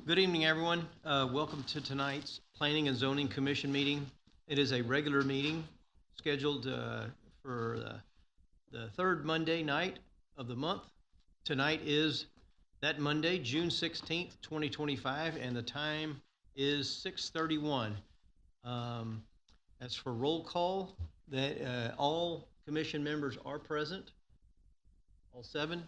Good evening, everyone. Welcome to tonight's Planning and Zoning Commission meeting. It is a regular meeting scheduled for the third Monday night of the month. Tonight is that Monday, June 16th, 2025, and the time is 6:31. As for roll call, that all commission members are present, all seven.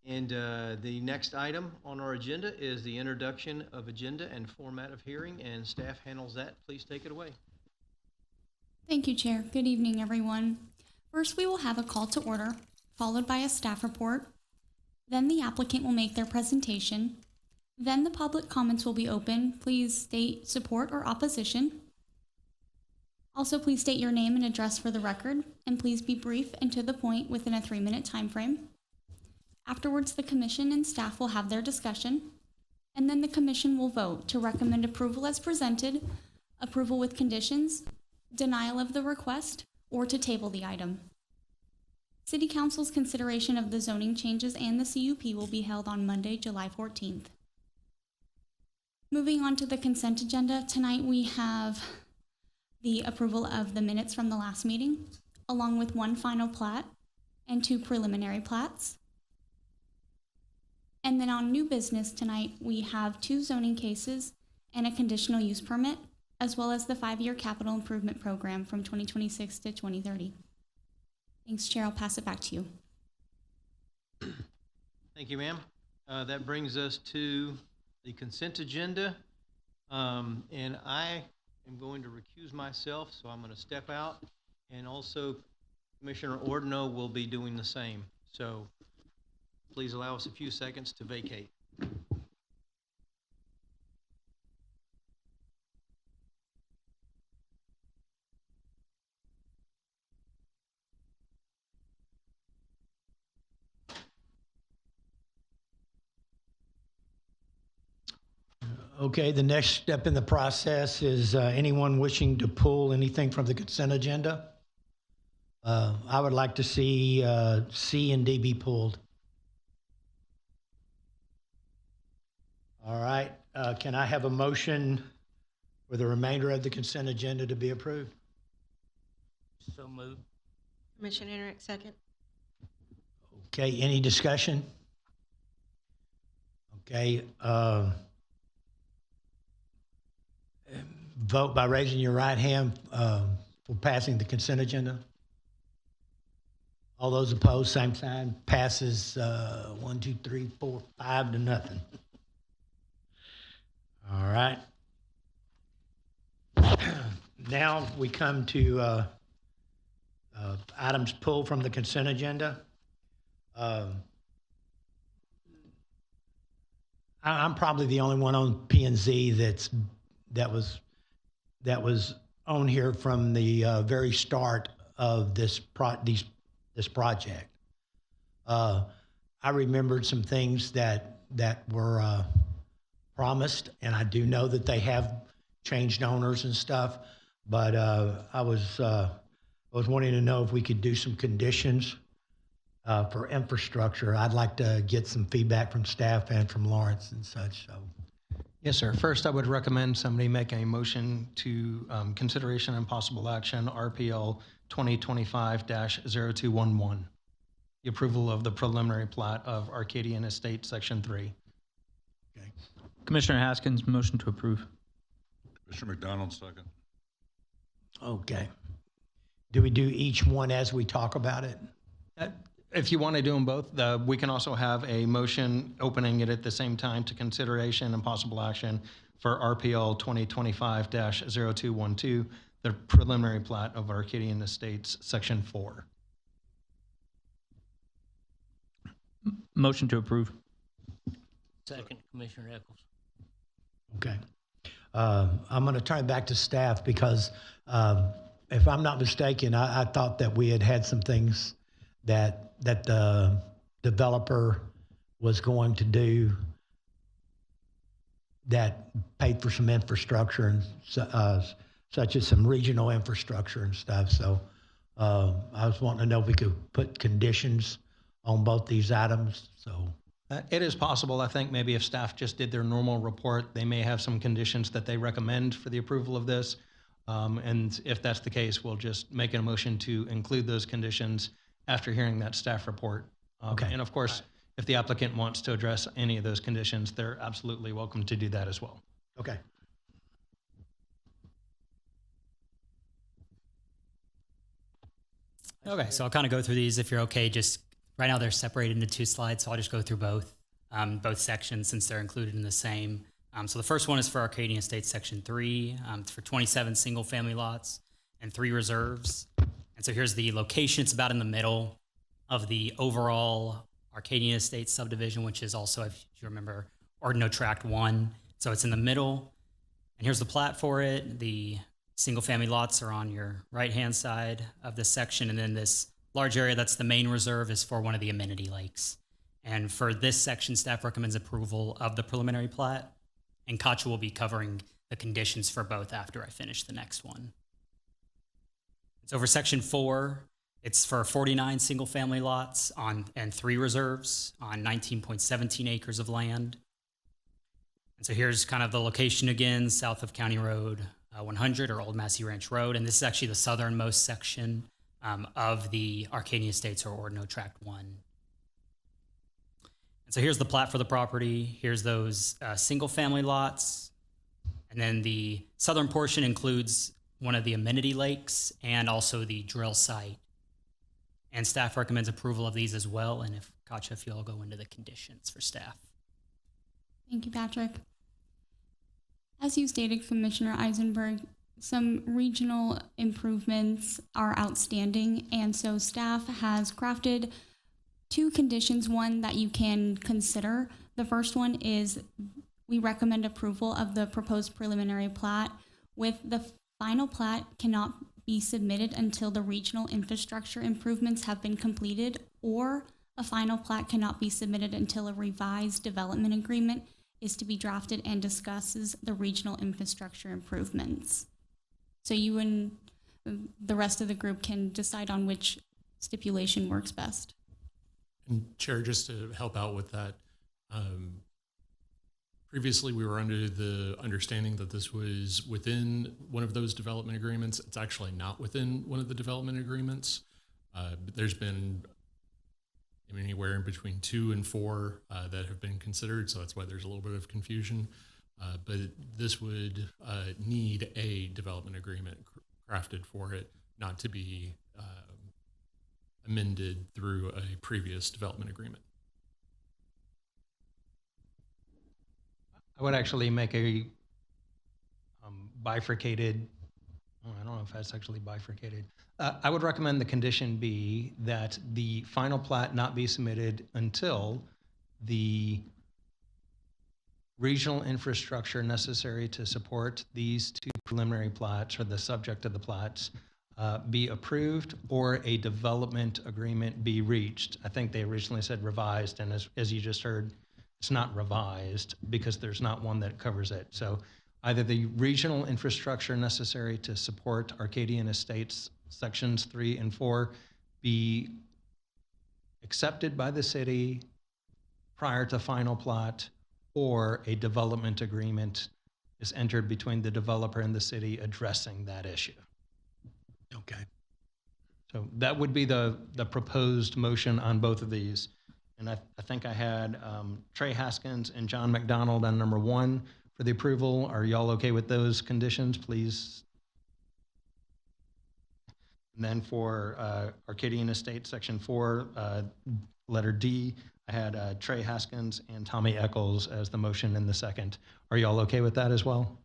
And the next item on our agenda is the introduction of agenda and format of hearing, and staff handles that. Please take it away. Thank you, Chair. Good evening, everyone. First, we will have a call to order, followed by a staff report. Then the applicant will make their presentation. Then the public comments will be open. Please state support or opposition. Also, please state your name and address for the record, and please be brief and to the point within a 3-minute time frame. Afterwards, the commission and staff will have their discussion, and then the commission will vote to recommend approval as presented, approval with conditions, denial of the request, or to table the item. City Council's consideration of the zoning changes and the CUP will be held on Monday, July 14th. Moving on to the consent agenda, tonight we have the approval of the minutes from the last meeting, along with one final plat and 2 preliminary plats. And then on new business tonight, we have 2 zoning cases and a conditional use permit, as well as the 5-year capital improvement program from 2026 to 2030. Thanks, Chair. I'll pass it back to you. Thank you, ma'am. That brings us to the consent agenda. And I am going to recuse myself, so I'm going to step out. And also, Commissioner Ordino will be doing the same. So please allow us a few seconds to vacate. Okay, the next step in the process is anyone wishing to pull anything from the consent agenda. I would like to see C and D be pulled. All right, can I have a motion for the remainder of the consent agenda to be approved? So moved. Commissioner Henrich, second. Okay, any discussion? Okay, vote by raising your right hand for passing the consent agenda. All those opposed, same sign. Passes 1, 2, 3, 4, 5 to nothing. All right. Now we come to items pulled from the consent agenda. I'm probably the only one on P&Z that was on here from the very start of this project. I remembered some things that were promised, and I do know that they have changed owners and stuff. But I was wanting to know if we could do some conditions for infrastructure. I'd like to get some feedback from staff and from Lawrence and such. So. Yes, sir. First, I would recommend somebody make a motion to consideration and possible action, RPL 2025-0211, the approval of the preliminary plat of Arcadian Estate, Section 3. Okay. Commissioner Haskins, motion to approve. Commissioner McDonald, second. Okay. Do we do each one as we talk about it? If you want to do them both, we can also have a motion opening it at the same time to consideration and possible action for RPL 2025-0212, the preliminary plat of Arcadian Estates, Section 4. Motion to approve. Second, Commissioner Eccles. Okay. I'm going to turn it back to staff because if I'm not mistaken, I thought that we had some things that the developer was going to do that paid for some infrastructure and such as some regional infrastructure and stuff. So I was wanting to know if we could put conditions on both these items. So It is possible. I think maybe if staff just did their normal report, they may have some conditions that they recommend for the approval of this. And if that's the case, we'll just make a motion to include those conditions after hearing that staff report. Okay. And of course, if the applicant wants to address any of those conditions, they're absolutely welcome to do that as well. Okay. Okay, so I'll kind of go through these if you're okay. Just right now they're separated into 2 slides, so I'll just go through both sections since they're included in the same. So the first one is for Arcadian Estates Section 3. It's for 27 single-family lots and 3 reserves. And so here's the location. It's about in the middle of the overall Arcadian Estates subdivision, which is also, if you remember, Ordino Tract 1. So it's in the middle. And here's the plat for it. The single-family lots are on your right-hand side of this section, and then this large area that's the main reserve is for one of the amenity lakes. And for this section, staff recommends approval of the preliminary plat, and Katja will be covering the conditions for both after I finish the next one. So for section 4, it's for 49 single-family lots and 3 reserves on 19.17 acres of land. And so here's kind of the location again, south of County Road 100 or Old Massey Ranch Road. And this is actually the southernmost section of the Arcadian Estates or Ordino Tract 1. And so here's the plat for the property. Here's those single family lots. And then the southern portion includes one of the amenity lakes and also the drill site. And staff recommends approval of these as well. And if Katja, if you'll go into the conditions for staff. Thank you, Patrick. As you stated, Commissioner Eisenberg, some regional improvements are outstanding, and so staff has crafted 2 conditions, one that you can consider. The first one is we recommend approval of the proposed preliminary plat, with the final plat cannot be submitted until the regional infrastructure improvements have been completed, or a final plat cannot be submitted until a revised development agreement is to be drafted and discusses the regional infrastructure improvements. So you and the rest of the group can decide on which stipulation works best. And Chair, just to help out with that, previously we were under the understanding that this was within one of those development agreements. It's actually not within one of the development agreements. But there's been anywhere in between 2 and 4 that have been considered, so that's why there's a little bit of confusion. But this would need a development agreement crafted for it, not to be amended through a previous development agreement. I would actually make a bifurcated, I don't know if that's actually bifurcated. I would recommend the condition be that the final plat not be submitted until the regional infrastructure necessary to support these 2 preliminary plats or the subject of the plats be approved, or a development agreement be reached. I think they originally said revised, and as you just heard, it's not revised because there's not one that covers it. So either the regional infrastructure necessary to support Arcadian Estates sections 3 and 4 be accepted by the city prior to final plat, or a development agreement is entered between the developer and the city addressing that issue. Okay. So that would be the proposed motion on both of these. And I think I had Trey Haskins and John McDonald on number 1 for the approval. Are y'all okay with those conditions, please? And then for Arcadian Estates, Section 4, letter D, I had Trey Haskins and Tommy Eccles as the motion in the second. Are y'all okay with that as well?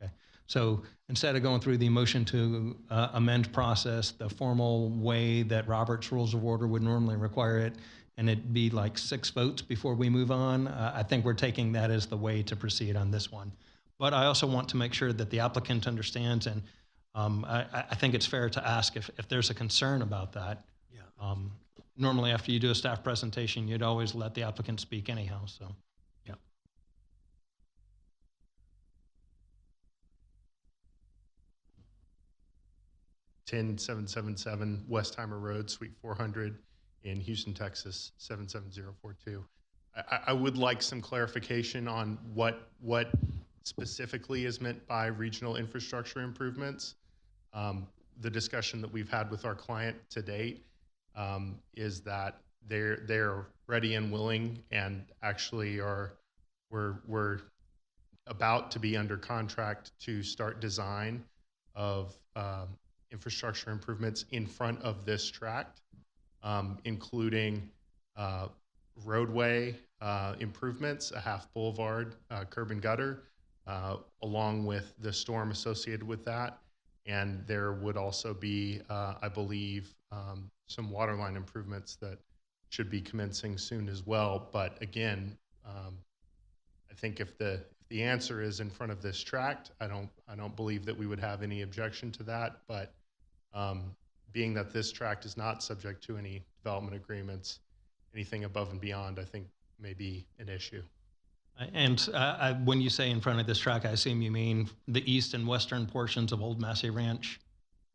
Okay. So instead of going through the motion to amend process, the formal way that Robert's Rules of Order would normally require it, and it'd be like 6 votes before we move on, I think we're taking that as the way to proceed on this one. But I also want to make sure that the applicant understands, and I think it's fair to ask if there's a concern about that. Yeah. Normally, after you do a staff presentation, you'd always let the applicant speak anyhow, so. Yeah. $10,777 Westheimer Road, Suite 400 in Houston, Texas, 77042. I would like some clarification on what specifically is meant by regional infrastructure improvements. The discussion that we've had with our client to date is that they're ready and willing, and actually we're about to be under contract to start design of infrastructure improvements in front of this tract, including roadway improvements, a half boulevard, curb and gutter, along with the storm associated with that. And there would also be, I believe, some waterline improvements that should be commencing soon as well. But again, I think if the answer is in front of this tract, I don't believe that we would have any objection to that. But being that this tract is not subject to any development agreements, anything above and beyond, I think, may be an issue. And when you say in front of this track, I assume you mean the east and western portions of Old Massey Ranch?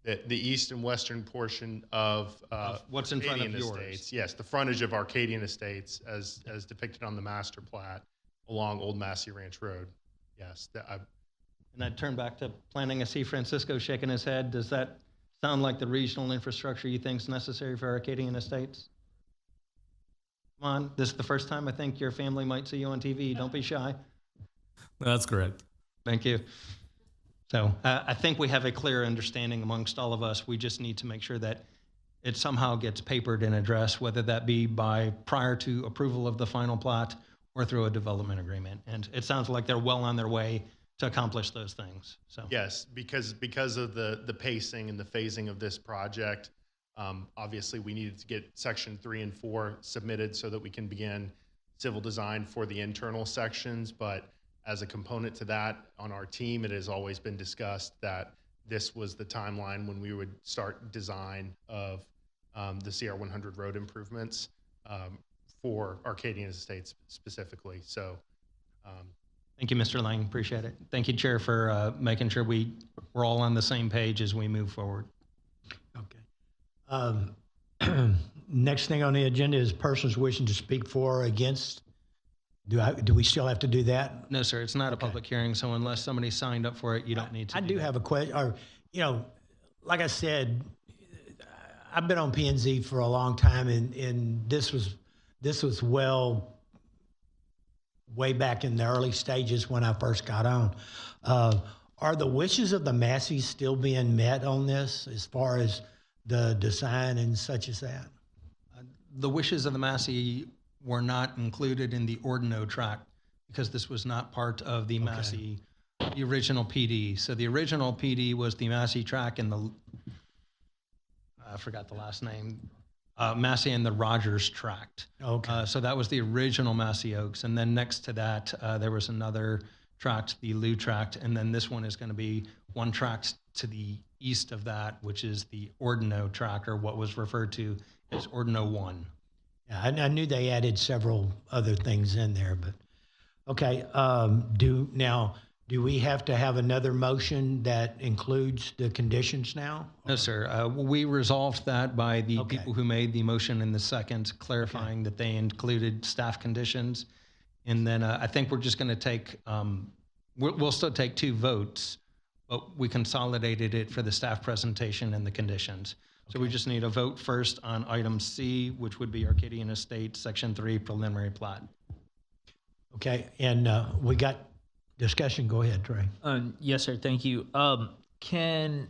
The east and western portion of what's in front of Arcadian yours? Estates. Yes, the frontage of Arcadian Estates as depicted on the master plat along Old Massey Ranch Road. Yes. And I'd turn back to planning. I see Francisco shaking his head. Does that sound like the regional infrastructure you think is necessary for Arcadian Estates? Come on, this is the first time I think your family might see you on TV. Don't be shy. That's correct. Thank you. So I think we have a clear understanding amongst all of us. We just need to make sure that it somehow gets papered and addressed, whether that be by prior to approval of the final plat or through a development agreement. And it sounds like they're well on their way to accomplish those things. So Yes, because of the pacing and the phasing of this project, obviously we needed to get section 3 and 4 submitted so that we can begin civil design for the internal sections. But as a component to that, on our team, it has always been discussed that this was the timeline when we would start design of the CR 100 road improvements for Arcadian Estates specifically. So thank you, Mr. Lang. Appreciate it. Thank you, Chair, for making sure we're all on the same page as we move forward. Okay. Next thing on the agenda is persons wishing to speak for or against. Do we still have to do that? No, sir. It's not a public hearing, so unless somebody signed up for it, you don't need to. I do have a question, or, like I said, I've been on P&Z for a long time, and this was way back in the early stages when I first got on. Are the wishes of the Masseys still being met on this as far as the design and such as that? The wishes of the Massey were not included in the Ordino tract because this was not part of the Massey, the original PD. So the original PD was the Massey tract and I forgot the last name, Massey and the Rogers tract. Okay. So that was the original Massey Oaks. And then next to that, there was another tract, the Lou tract. And then this one is going to be one tract to the east of that, which is the Ordino tract, or what was referred to as Ordino 1. Yeah, I knew they added several other things in there, but okay. Do we have to have another motion that includes the conditions now? No, sir. We resolved that by the Okay. people who made the motion in the second, clarifying that they included staff conditions. And then I think we're just going to take, we'll still take 2 votes, but we consolidated it for the staff presentation and the conditions. So we just need a vote first on item C, which would be Arcadian Estates, Section 3 preliminary plat. Okay, and we got discussion. Go ahead, Trey. Yes, sir. Thank you. Can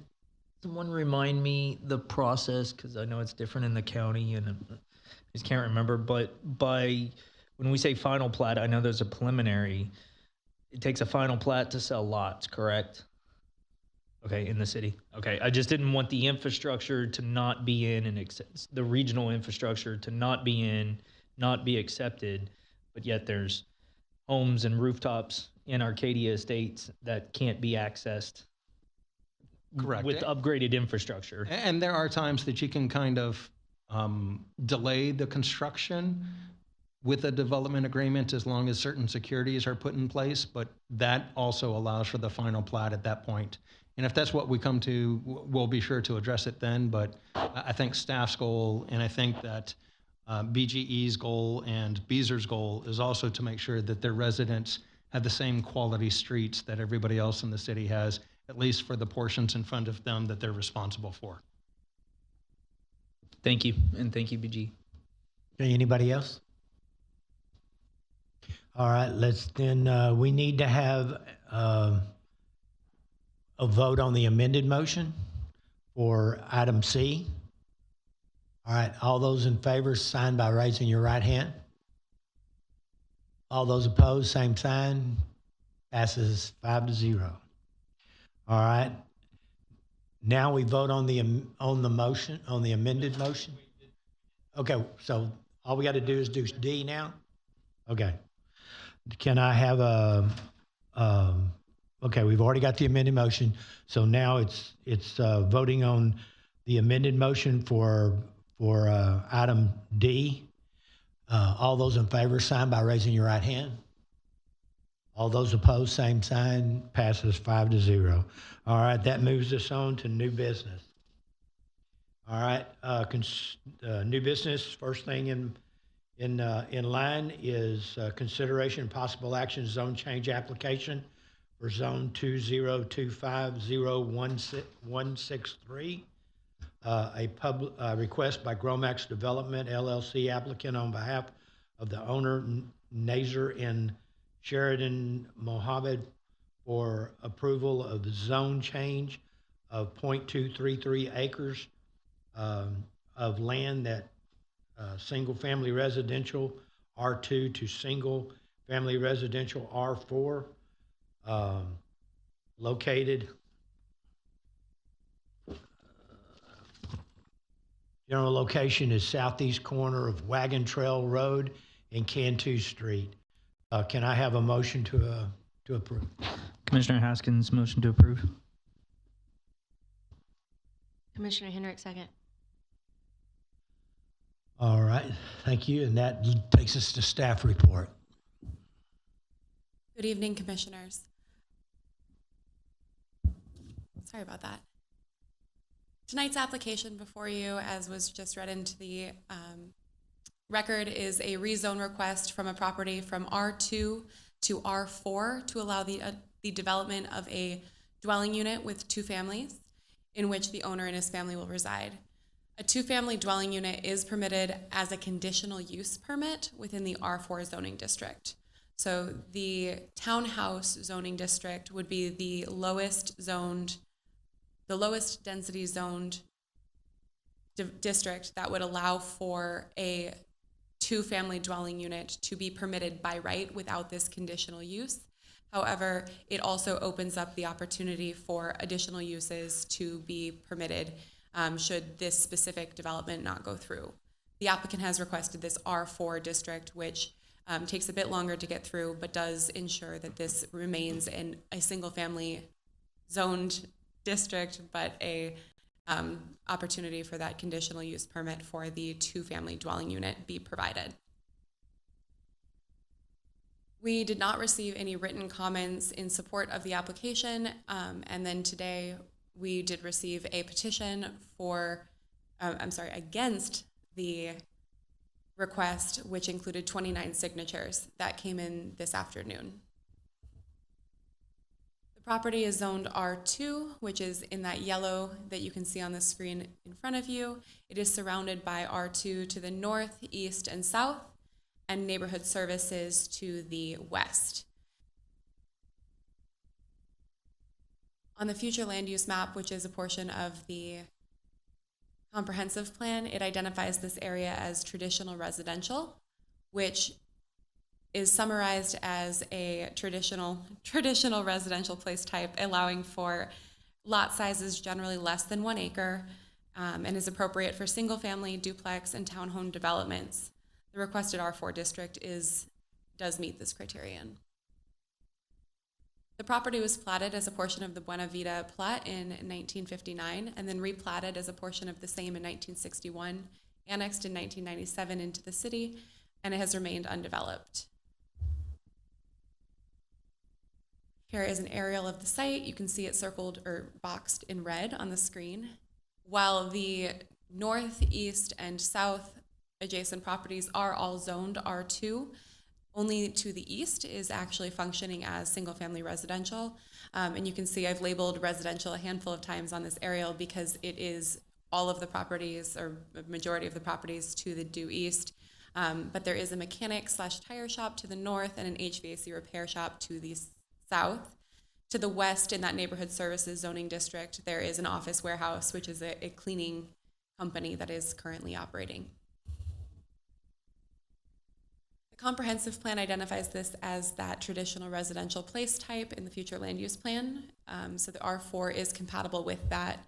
someone remind me the process? Because I know it's different in the county, and I just can't remember. But when we say final plat, I know there's a preliminary. It takes a final plat to sell lots, correct? Okay, in the city. Okay, I just didn't want the infrastructure to not be in, and the regional infrastructure to not be in, not be accepted, but yet there's homes and rooftops in Arcadia Estates that can't be accessed. Correct. With upgraded infrastructure. And there are times that you can kind of delay the construction with a development agreement as long as certain securities are put in place, but that also allows for the final plat at that point. And if that's what we come to, we'll be sure to address it then. But I think staff's goal, and I think that BGE's goal and Beezer's goal is also to make sure that their residents have the same quality streets that everybody else in the city has, at least for the portions in front of them that they're responsible for. Thank you, and thank you, BG. Okay, anybody else? All right, we need to have a vote on the amended motion for item C. All right, all those in favor sign by raising your right hand. All those opposed, same sign. Passes 5-0. All right. Now we vote on the motion, on the amended motion. Okay, so all we got to do is do D now? Okay. Can I have okay, we've already got the amended motion, so now it's voting on the amended motion for item D. All those in favor sign by raising your right hand. All those opposed, same sign. Passes 5-0. All right, that moves us on to new business. All right, new business. First thing in line is consideration and possible action zone change application for zone 20250163. A request by Gromax Development LLC applicant on behalf of the owner Nazar and Sheridan Mohammed for approval of the zone change of 0.233 acres of land that single-family residential R2 to single-family residential R4, located general location is southeast corner of Wagon Trail Road and Cantu Street. Can I have a motion to approve? Commissioner Haskins, motion to approve. Commissioner Henrik, second. All right, thank you. And that takes us to staff report. Good evening, commissioners. Sorry about that. Tonight's application before you, as was just read into the record, is a rezone request from a property from R2 to R4 to allow the development of a dwelling unit with 2 families in which the owner and his family will reside. A 2-family dwelling unit is permitted as a conditional use permit within the R4 zoning district. So the townhouse zoning district would be the lowest density zoned district that would allow for a 2-family dwelling unit to be permitted by right without this conditional use. However, it also opens up the opportunity for additional uses to be permitted should this specific development not go through. The applicant has requested this R4 district, which takes a bit longer to get through, but does ensure that this remains in a single-family zoned district, but a opportunity for that conditional use permit for the 2-family dwelling unit be provided. We did not receive any written comments in support of the application, and then today we did receive a petition against the request, which included 29 signatures that came in this afternoon. The property is zoned R2, which is in that yellow that you can see on the screen in front of you. It is surrounded by R2 to the north, east, and south, and neighborhood services to the west. On the future land use map, which is a portion of the comprehensive plan, it identifies this area as traditional residential, which is summarized as a traditional residential place type, allowing for lot sizes generally less than 1 acre, and is appropriate for single family, duplex, and townhome developments. The requested R4 district does meet this criterion. The property was platted as a portion of the Buena Vida plat in 1959, and then replatted as a portion of the same in 1961, annexed in 1997 into the city, and it has remained undeveloped. Here is an aerial of the site. You can see it circled or boxed in red on the screen. While the north, east, and south adjacent properties are all zoned R2. Only to the east is actually functioning as single-family residential. And you can see I've labeled residential a handful of times on this aerial because it is all of the properties, or a majority of the properties, to the due east. But there is a mechanic/tire shop to the north and an HVAC repair shop to the south. To the west, in that neighborhood services zoning district, there is an office warehouse, which is a cleaning company that is currently operating. The comprehensive plan identifies this as that traditional residential place type in the future land use plan. So the R4 is compatible with that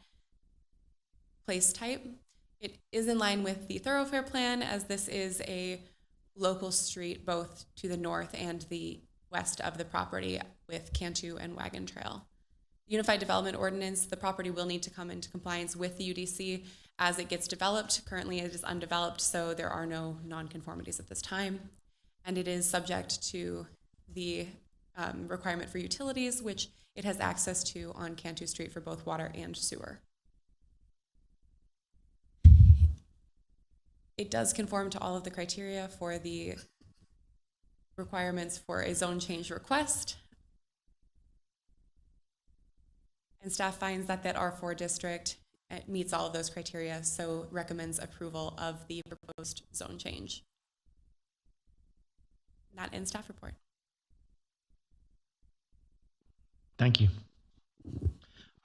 place type. It is in line with the thoroughfare plan, as this is a local street both to the north and the west of the property with Cantu and Wagon Trail. Unified Development Ordinance, the property will need to come into compliance with the UDC as it gets developed. Currently it is undeveloped, so there are no nonconformities at this time. And it is subject to the requirement for utilities, which it has access to on Cantu Street for both water and sewer. It does conform to all of the criteria for the requirements for a zone change request. And staff finds that that R4 district meets all of those criteria, so recommends approval of the proposed zone change. That ends staff report. Thank you.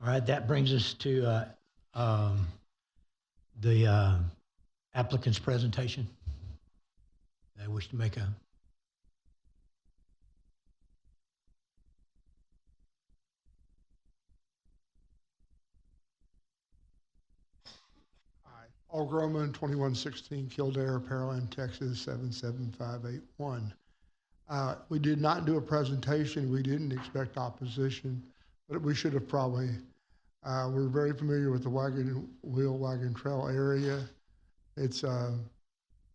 All right, that brings us to the applicant's presentation. I wish to make a Paul Groman, 2116 Kildare, Pearland, Texas, 77581. We did not do a presentation. We didn't expect opposition, but we should have probably. We're very familiar with the Wagon Trail area. It's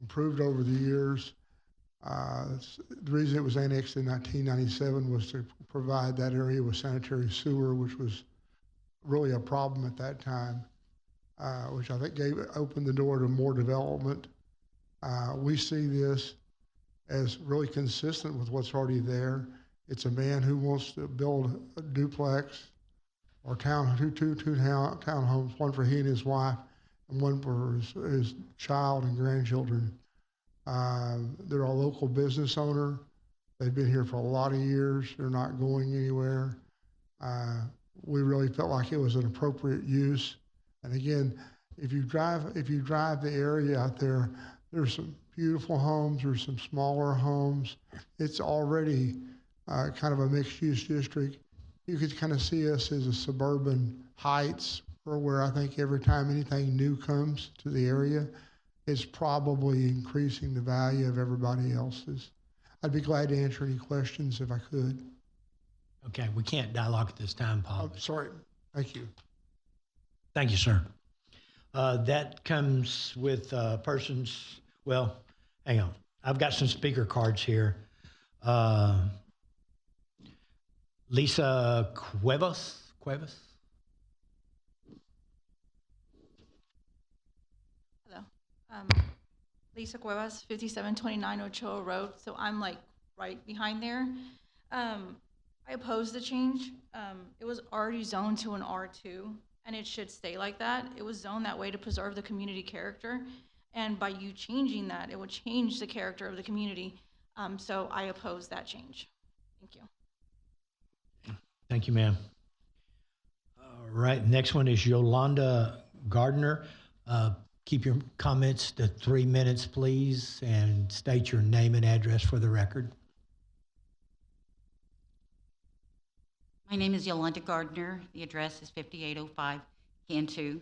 improved over the years. The reason it was annexed in 1997 was to provide that area with sanitary sewer, which was really a problem at that time. Which I think opened the door to more development. We see this as really consistent with what's already there. It's a man who wants to build a duplex or two townhomes, one for he and his wife and one for his child and grandchildren. They're a local business owner. They've been here for a lot of years. They're not going anywhere. We really felt like it was an appropriate use. And again, if you drive the area out there, there's some beautiful homes, there's some smaller homes. It's already kind of a mixed-use district. You could kind of see us as a suburban Heights, where I think every time anything new comes to the area, it's probably increasing the value of everybody else's. I'd be glad to answer any questions if I could. Okay, we can't dialogue at this time, Paul. Oh, sorry. Thank you. Thank you, sir. That comes with persons, well, hang on. I've got some speaker cards here. Lisa Cuevas? Hello. Lisa Cuevas, 5729 Ochoa Road. So I'm like right behind there. I oppose the change. It was already zoned to an R2. And it should stay like that. It was zoned that way to preserve the community character. And by you changing that, it would change the character of the community. So I oppose that change. Thank you. Thank you, ma'am. All right, next one is Yolanda Gardner. Keep your comments to 3 minutes, please, and state your name and address for the record. My name is Yolanda Gardner. The address is 5805 Cantu,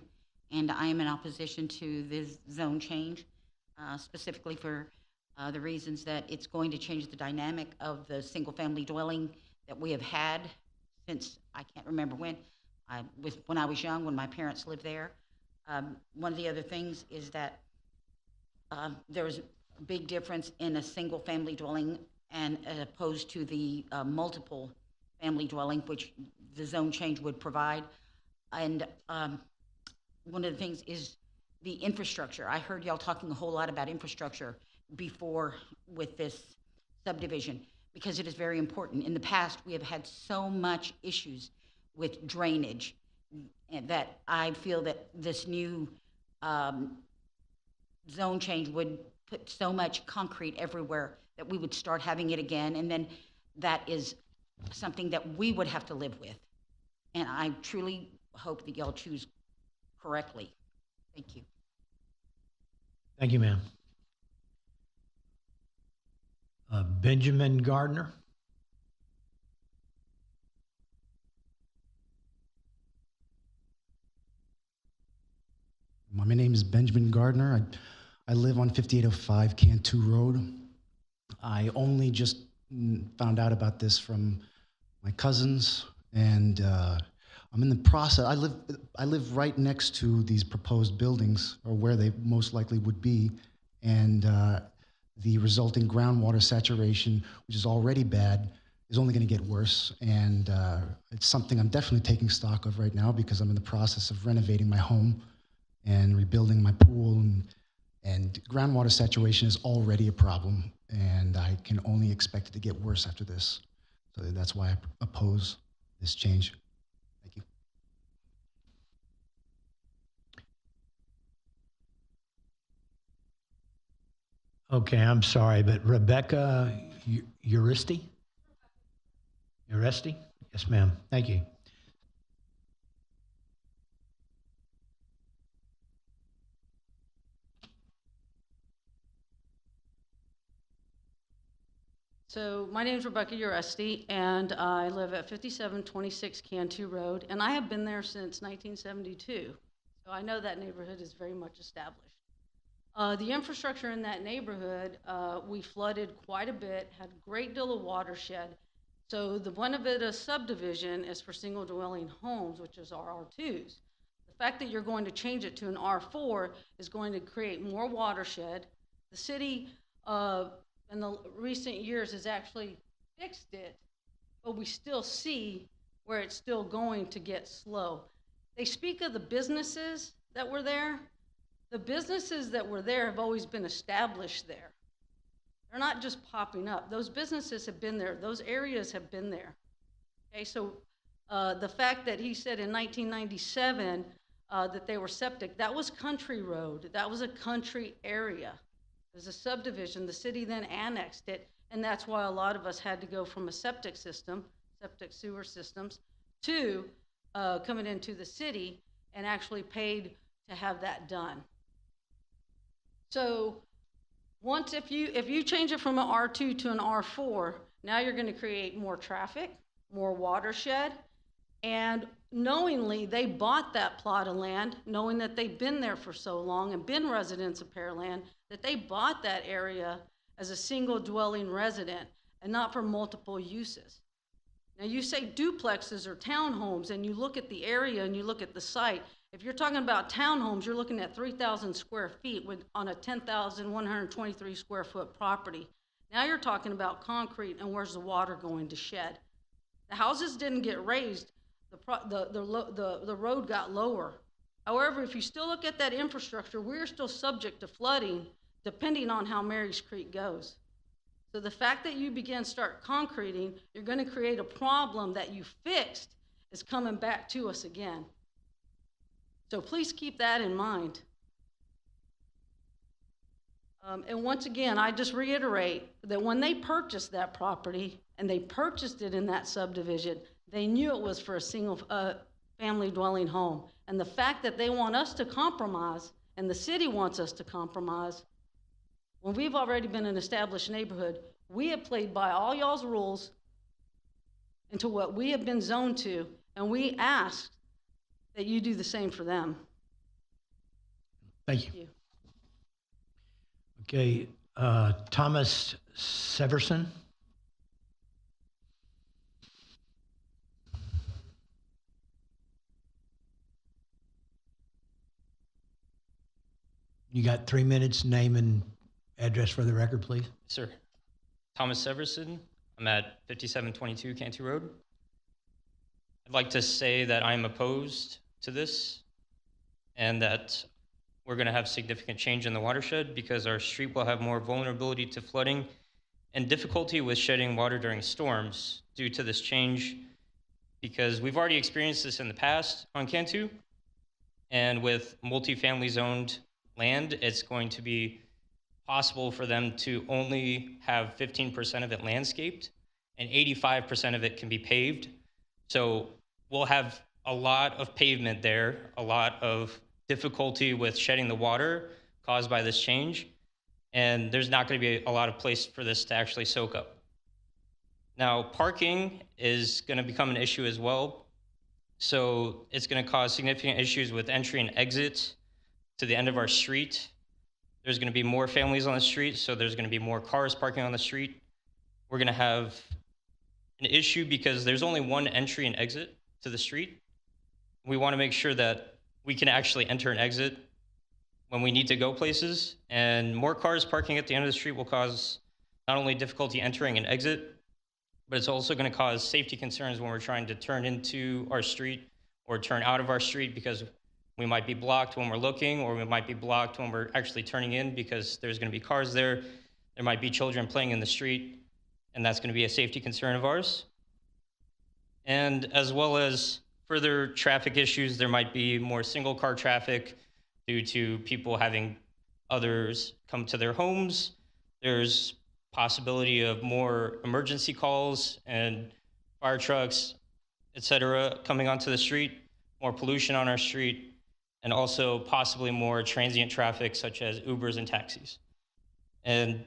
and I am in opposition to this zone change, specifically for the reasons that it's going to change the dynamic of the single-family dwelling that we have had since I can't remember when. When I was young, when my parents lived there. One of the other things is that there was a big difference in a single-family dwelling and opposed to the multiple family dwelling, which the zone change would provide. And one of the things is the infrastructure. I heard y'all talking a whole lot about infrastructure before with this subdivision, because it is very important. In the past, we have had so much issues with drainage, and that I feel that this new zone change would put so much concrete everywhere that we would start having it again, and then that is something that we would have to live with. And I truly hope that y'all choose correctly. Thank you. Thank you, ma'am. Benjamin Gardner. My name is Benjamin Gardner. I live on 5805 Cantu Road. I only just found out about this from my cousins, and I'm in the process. I live right next to these proposed buildings, or where they most likely would be, and the resulting groundwater saturation, which is already bad, is only going to get worse. And it's something I'm definitely taking stock of right now, because I'm in the process of renovating my home and rebuilding my pool, and groundwater saturation is already a problem, and I can only expect it to get worse after this. So that's why I oppose this change. Thank you. Okay, I'm sorry, but Rebecca Uristi? Uristi? Yes, ma'am. Thank you. So my name is Rebecca Uresti, and I live at 5726 Cantu Road, and I have been there since 1972. So I know that neighborhood is very much established. The infrastructure in that neighborhood, we flooded quite a bit, had a great deal of watershed. So the Buenavida subdivision is for single dwelling homes, which is our R2s. The fact that you're going to change it to an R4 is going to create more watershed. The city, in the recent years, has actually fixed it, but we still see where it's still going to get slow. They speak of the businesses that were there. The businesses that were there have always been established there. They're not just popping up. Those businesses have been there. Those areas have been there. Okay, so the fact that he said in 1997 that they were septic, that was country road. That was a country area. It was a subdivision. The city then annexed it, and that's why a lot of us had to go from a septic system, septic sewer systems, to coming into the city and actually paid to have that done. So once, if you change it from an R2 to an R4, now you're going to create more traffic, more watershed, and knowingly they bought that plot of land, knowing that they've been there for so long and been residents of Pearland, that they bought that area as a single dwelling resident and not for multiple uses. Now you say duplexes or townhomes, and you look at the area and you look at the site. If you're talking about townhomes, you're looking at 3,000 square feet on a 10,123 square foot property. Now you're talking about concrete, and where's the water going to shed? The houses didn't get raised. The road got lower. However, if you still look at that infrastructure, we're still subject to flooding depending on how Mary's Creek goes. So the fact that you start concreting, you're going to create a problem that you fixed is coming back to us again. So please keep that in mind. And once again, I just reiterate that when they purchased that property and they purchased it in that subdivision, they knew it was for a single family dwelling home. And the fact that they want us to compromise, and the city wants us to compromise, when we've already been an established neighborhood, we have played by all y'all's rules into what we have been zoned to, and we ask that you do the same for them. Thank you. Okay, Thomas Severson. You got 3 minutes, name and address for the record, please. Sir. Thomas Severson. I'm at 5722 Cantu Road. I'd like to say that I'm opposed to this, and that we're going to have significant change in the watershed because our street will have more vulnerability to flooding and difficulty with shedding water during storms due to this change, because we've already experienced this in the past on Cantu. And with multifamily zoned land, it's going to be possible for them to only have 15% of it landscaped and 85% of it can be paved. So we'll have a lot of pavement there, a lot of difficulty with shedding the water caused by this change. And there's not going to be a lot of place for this to actually soak up. Now, parking is going to become an issue as well. So it's going to cause significant issues with entry and exit to the end of our street. There's going to be more families on the street, so there's going to be more cars parking on the street. We're going to have an issue because there's only one entry and exit to the street. We want to make sure that we can actually enter and exit when we need to go places, and more cars parking at the end of the street will cause not only difficulty entering and exit, but it's also going to cause safety concerns when we're trying to turn into our street or turn out of our street, because we might be blocked when we're looking, or we might be blocked when we're actually turning in because there's going to be cars there. There might be children playing in the street, and that's going to be a safety concern of ours. And as well as further traffic issues, there might be more single car traffic due to people having others come to their homes. There's possibility of more emergency calls and fire trucks, et cetera, coming onto the street, more pollution on our street, and also possibly more transient traffic such as Ubers and taxis. And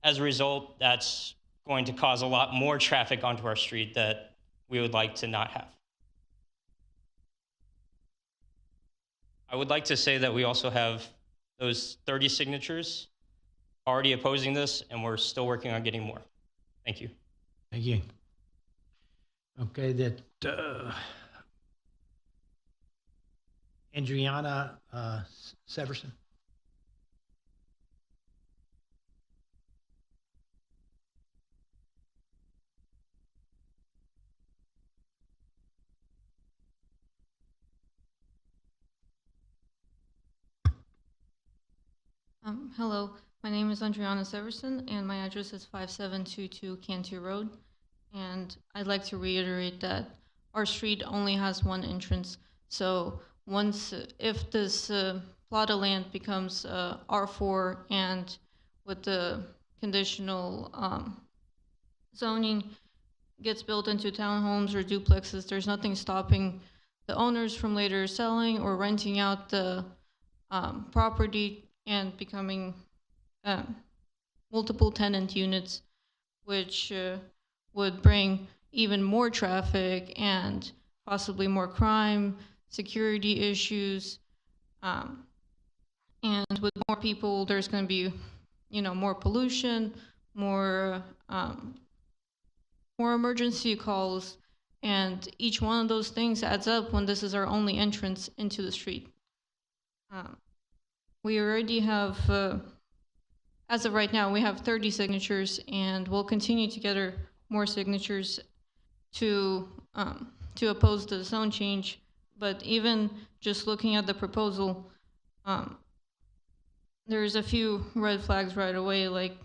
as a result, that's going to cause a lot more traffic onto our street that we would like to not have. I would like to say that we also have those 30 signatures already opposing this, and we're still working on getting more. Thank you. Thank you. Okay, that Adriana Severson. Hello, my name is Adriana Severson, and my address is 5722 Cantu Road. And I'd like to reiterate that our street only has one entrance. So if this plot of land becomes R4, and with the conditional zoning gets built into townhomes or duplexes, there's nothing stopping the owners from later selling or renting out the property and becoming multiple tenant units, which would bring even more traffic and possibly more crime, security issues, and with more people, there's going to be, more pollution, more emergency calls, and each one of those things adds up when this is our only entrance into the street. We already have, as of right now, we have 30 signatures, and we'll continue to gather more signatures to oppose the zone change. But even just looking at the proposal, there's a few red flags right away, like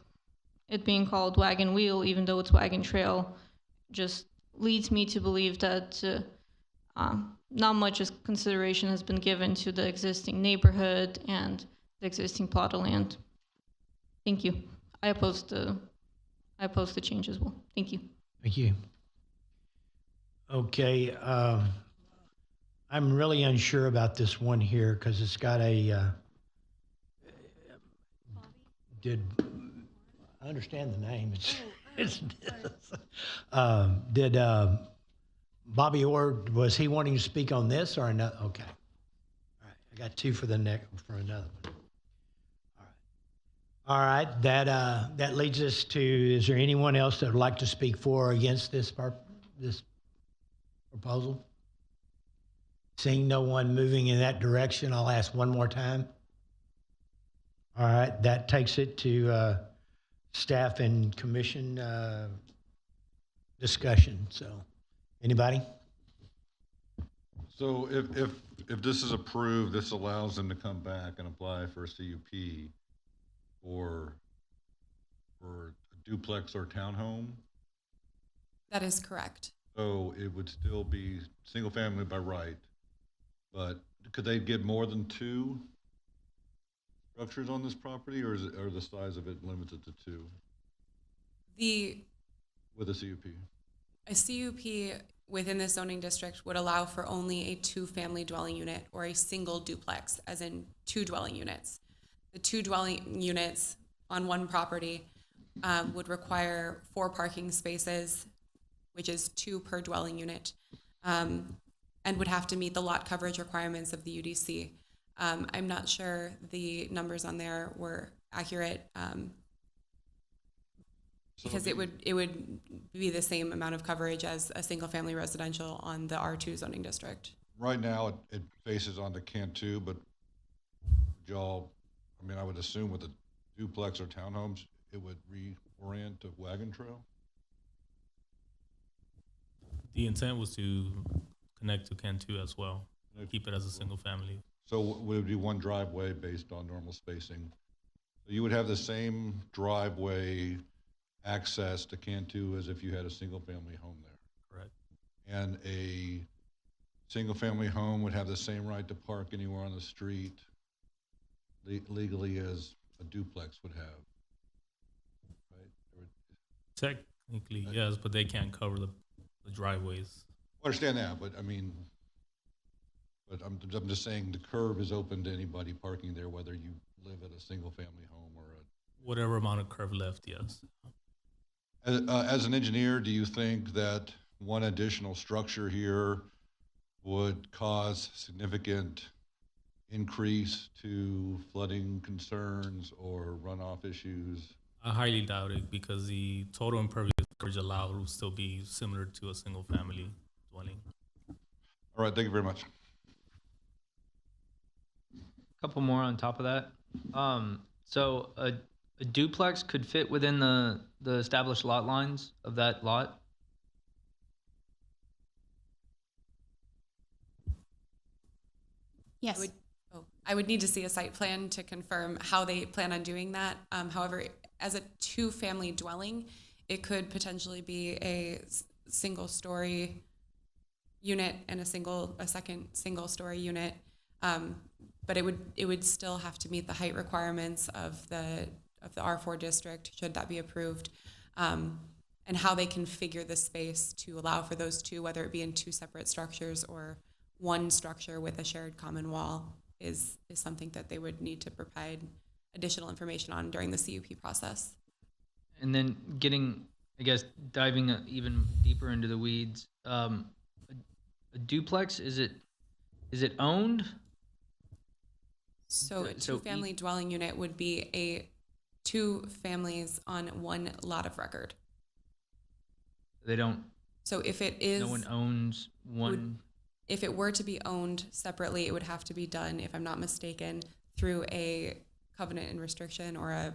it being called wagon wheel, even though it's wagon trail, just leads me to believe that not much consideration has been given to the existing neighborhood and the existing plot of land. Thank you. I oppose the change as well. Thank you. Thank you. Okay, I'm really unsure about this one here because it's got a. I understand the name? Did Bobby Orr, was he wanting to speak on this or another? Okay. All right. I got two for another one. All right. That leads us to, is there anyone else that would like to speak for or against this proposal? Seeing no one moving in that direction, I'll ask one more time. All right. That takes it to staff and commission discussion. So, anybody? So if this is approved, this allows them to come back and apply for a CUP for a duplex or townhome? That is correct. So it would still be single family by right, but could they get more than 2 structures on this property, or are the size of it limited to 2 with a CUP? A CUP within the zoning district would allow for only a 2-family dwelling unit or a single duplex, as in 2 dwelling units. The 2 dwelling units on one property would require 4 parking spaces, which is 2 per dwelling unit, and would have to meet the lot coverage requirements of the UDC. I'm not sure the numbers on there were accurate, because it would be the same amount of coverage as a single family residential on the R2 zoning district. Right now, it faces onto Cantu, but y'all, I mean, I would assume with a duplex or townhomes, it would reorient to Wagon Trail? The intent was to connect to Cantu as well, keep it as a single family. So would it be one driveway based on normal spacing? So you would have the same driveway access to Cantu as if you had a single family home there? Correct. And a single family home would have the same right to park anywhere on the street legally as a duplex would have, right? Technically, yes, but they can't cover the driveways. I understand that, but I mean, but I'm just saying the curb is open to anybody parking there, whether you live at a single family home or Whatever amount of curve left, yes. As an engineer, do you think that one additional structure here would cause significant increase to flooding concerns or runoff issues? I highly doubt it because the total impervious coverage allowed will still be similar to a single family dwelling. All right, thank you very much. A couple more on top of that. So a duplex could fit within the established lot lines of that lot? Yes. I would need to see a site plan to confirm how they plan on doing that. However, as a 2-family dwelling, it could potentially be a single story unit and a second single story unit. But it would still have to meet the height requirements of the R4 district, should that be approved, and how they configure the space to allow for those 2, whether it be in 2 separate structures or one structure with a shared common wall, is something that they would need to provide additional information on during the CUP process. And then diving even deeper into the weeds, a duplex, is it owned? So a 2-family dwelling unit would be a 2 families on one lot of record. They don't. So if it is, no one owns one. If it were to be owned separately, it would have to be done, if I'm not mistaken, through a covenant and restriction or a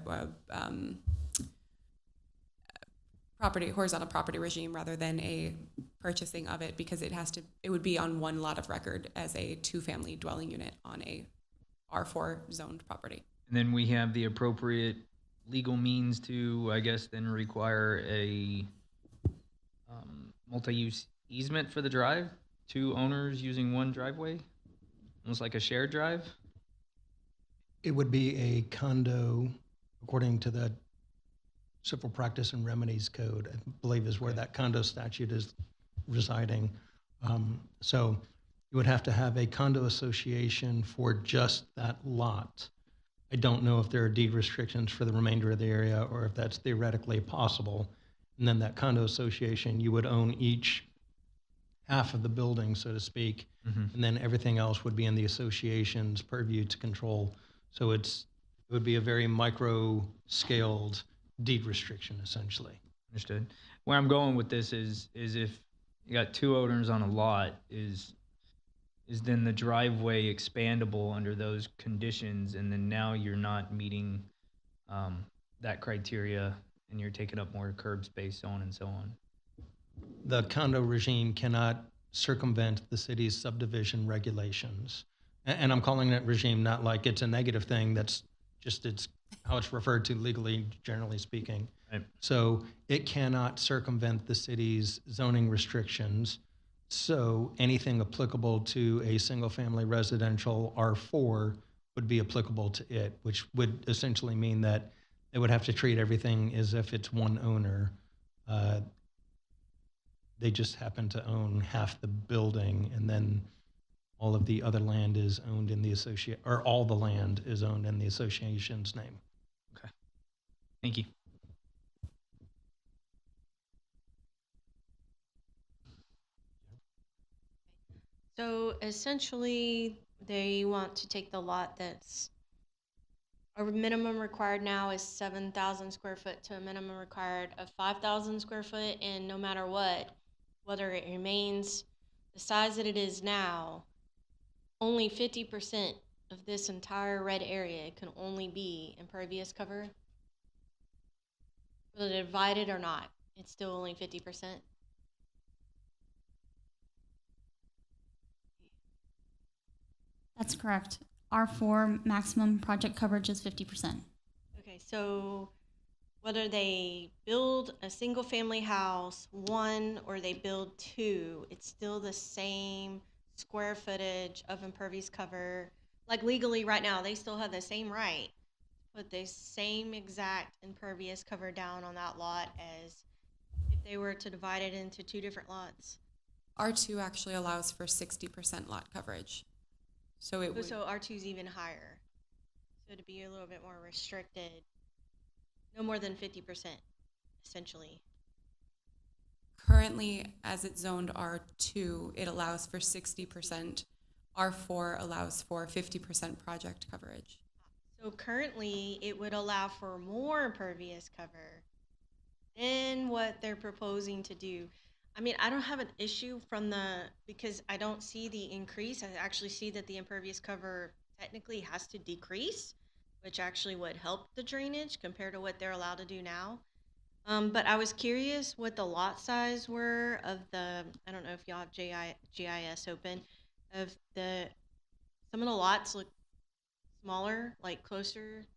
horizontal property regime rather than a purchasing of it, because it would be on one lot of record as a 2-family dwelling unit on a R4 zoned property. And then we have the appropriate legal means to, I guess, then require a multi-use easement for the drive, 2 owners using one driveway, almost like a shared drive. It would be a condo, according to the Civil Practice and Remedies Code, I believe is where that condo statute is residing. So you would have to have a condo association for just that lot. I don't know if there are deed restrictions for the remainder of the area or if that's theoretically possible. And then that condo association, you would own each half of the building, so to speak, and then everything else would be in the association's purview to control. So it would be a very micro-scaled deed restriction, essentially. Understood. Where I'm going with this is if you got 2 owners on a lot, is then the driveway expandable under those conditions, and then now you're not meeting that criteria, and you're taking up more curb space, so on and so on. The condo regime cannot circumvent the city's subdivision regulations. And I'm calling it regime, not like it's a negative thing. That's just it's how it's referred to legally, generally speaking. Right. So it cannot circumvent the city's zoning restrictions. So anything applicable to a single-family residential R4 would be applicable to it, which would essentially mean that they would have to treat everything as if it's one owner. They just happen to own half the building, and then all of the other land is owned in the or all the land is owned in the association's name. Okay. Thank you. So essentially, they want to take the lot that's our minimum required now is 7,000 square foot to a minimum required of 5,000 square foot, and no matter what, whether it remains the size that it is now, only 50% of this entire red area can only be impervious cover. Whether they're divided or not, it's still only 50%. That's correct. R4 maximum project coverage is 50%. Okay, so whether they build a single family house, one, or they build two, it's still the same square footage of impervious cover. Like legally right now, they still have the same right to put the same exact impervious cover down on that lot as if they were to divide it into two different lots. R2 actually allows for 60% lot coverage. So it would, So R2 is even higher. So to be a little bit more restricted, no more than 50%, essentially. currently, as it's zoned R2, it allows for 60%. R4 allows for 50% project coverage. So currently, it would allow for more impervious cover than what they're proposing to do. I mean, I don't have an issue because I don't see the increase. I actually see that the impervious cover technically has to decrease, which actually would help the drainage compared to what they're allowed to do now. But I was curious what the lot size were of I don't know if y'all have GIS open, some of the lots look smaller, like closer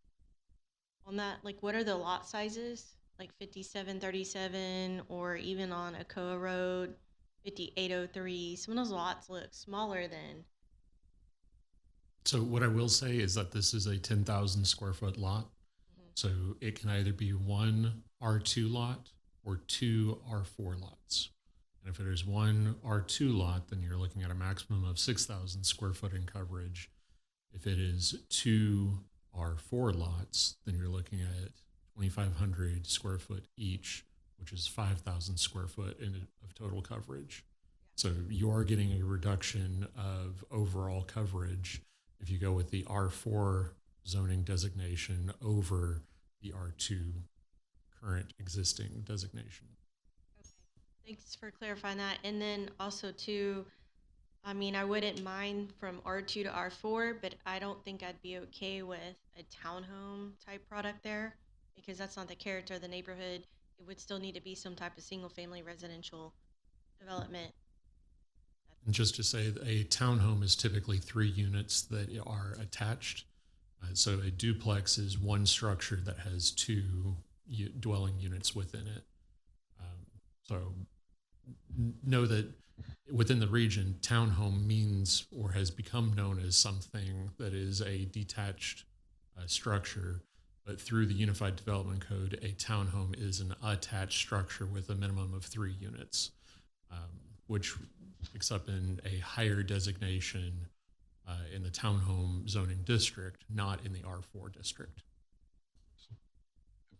on that. Like, what are the lot sizes? Like 5737, or even on Akoa Road, 5803. Some of those lots look smaller than. So what I will say is that this is a 10,000 square foot lot. So it can either be one R2 lot or two R4 lots. And if it is one R2 lot, then you're looking at a maximum of 6,000 square foot in coverage. If it is two R4 lots, then you're looking at 2,500 square foot each, which is 5,000 square foot of total coverage. So you're getting a reduction of overall coverage if you go with the R4 zoning designation over the R2 current existing designation. Thanks for clarifying that. And then also too, I mean, I wouldn't mind from R2 to R4, but I don't think I'd be okay with a townhome type product there, because that's not the character of the neighborhood. It would still need to be some type of single family residential development. And just to say, a townhome is typically 3 units that are attached. So a duplex is one structure that has 2 dwelling units within it. So know that within the region, townhome means or has become known as something that is a detached structure. But through the Unified Development Code, a townhome is an attached structure with a minimum of 3 units, which picks up in a higher designation in the townhome zoning district, not in the R4 district.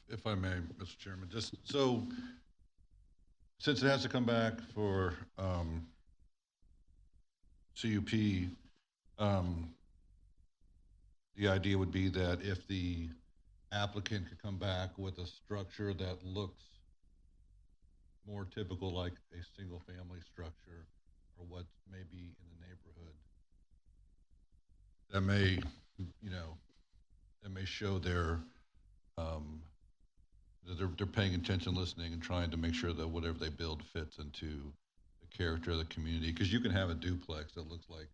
If I may, Mr. Chairman, just so, since it has to come back for CUP, the idea would be that if the applicant could come back with a structure that looks more typical like a single family structure or what may be in the neighborhood, that may, that may show that they're paying attention, listening, and trying to make sure that whatever they build fits into the character of the community, because you can have a duplex that looks like,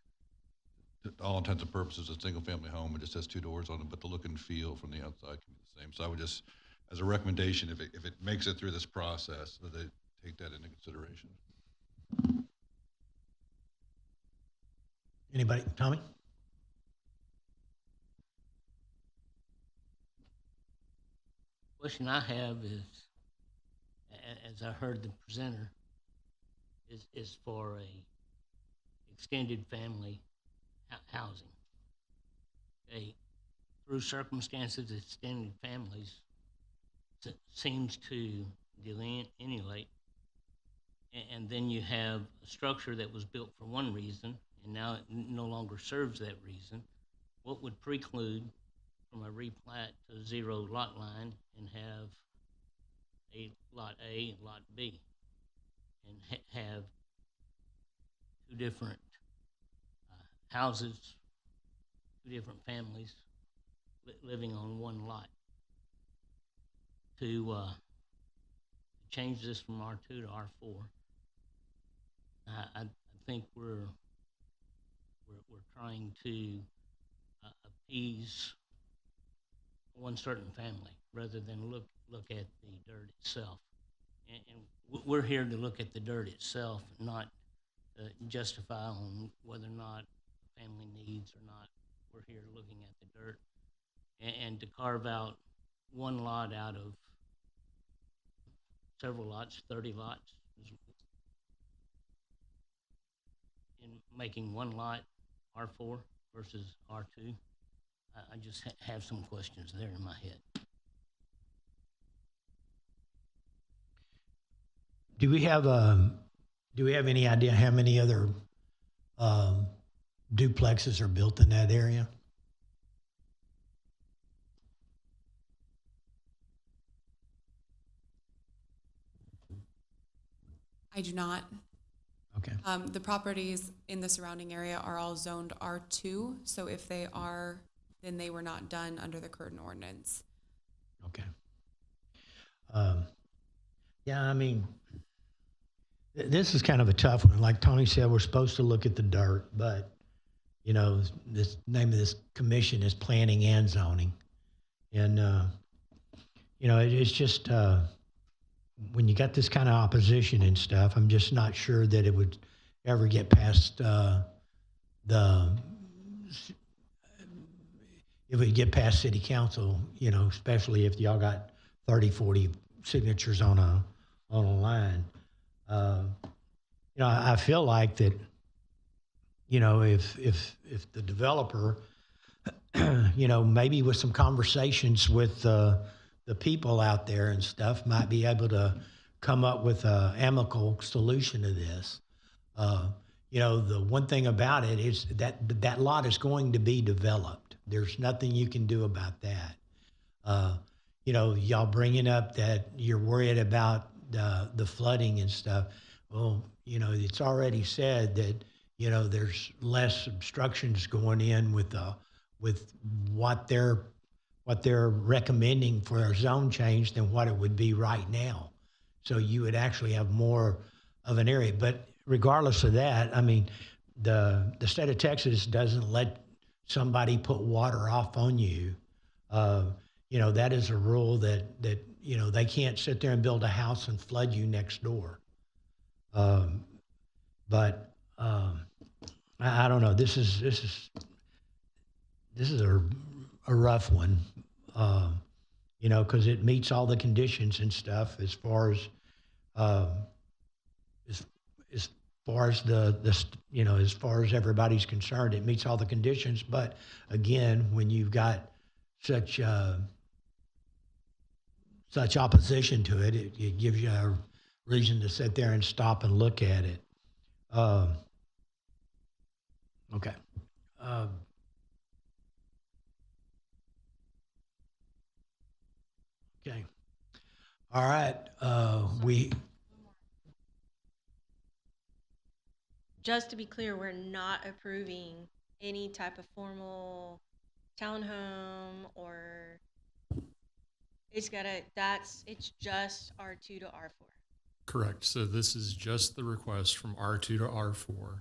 to all intents and purposes, a single-family home. It just has 2 doors on it, but the look and feel from the outside can be the same. So I would just, as a recommendation, if it makes it through this process, that they take that into consideration. Anybody? Tommy? Question I have is, as I heard the presenter, is for a extended family housing. Okay, through circumstances, extended families seems to delineate, and then you have a structure that was built for one reason, and now it no longer serves that reason. What would preclude from a replat to 0 lot line and have a lot A and lot B, and have 2 different houses, 2 different families living on one lot? To change this from R2 to R4, I think we're trying to appease one certain family rather than look at the dirt itself. And we're here to look at the dirt itself, not justify on whether or not a family needs or not. We're here looking at the dirt, and to carve out one lot out of several lots, 30 lots, in making one lot R4 versus R2. I just have some questions there in my head. Do we have any idea how many other duplexes are built in that area? I do not. Okay. The properties in the surrounding area are all zoned R2, so if they are, then they were not done under the current ordinance. Okay. Yeah, I mean, this is kind of a tough one. Like Tony said, we're supposed to look at the dirt, but, you know, this name of this commission is planning and zoning. And, you know, it's just, when you got this kind of opposition and stuff, I'm just not sure that it would ever get past if we get past city council, you know, especially if y'all got 30, 40 signatures on a line. You know, I feel like that, you know, if the developer, you know, maybe with some conversations with the people out there and stuff, might be able to come up with an amicable solution to this. You know, the one thing about it is that lot is going to be developed. There's nothing you can do about that. You know, y'all bringing up that you're worried about the flooding and stuff. Well, you know, it's already said that, you know, there's less obstructions going in with what they're recommending for a zone change than what it would be right now. So you would actually have more of an area. But regardless of that, I mean, the state of Texas doesn't let somebody put water off on you. You know, that is a rule that you know, they can't sit there and build a house and flood you next door. But I don't know. This is a rough one. You know, because it meets all the conditions and stuff as far as you know, as far as everybody's concerned, it meets all the conditions. But again, when you've got such opposition to it, it gives you a reason to sit there and stop and look at it. Okay. Okay. All right. Just to be clear, we're not approving any type of formal townhome or it's just R2 to R4. Correct. So this is just the request from R2 to R4.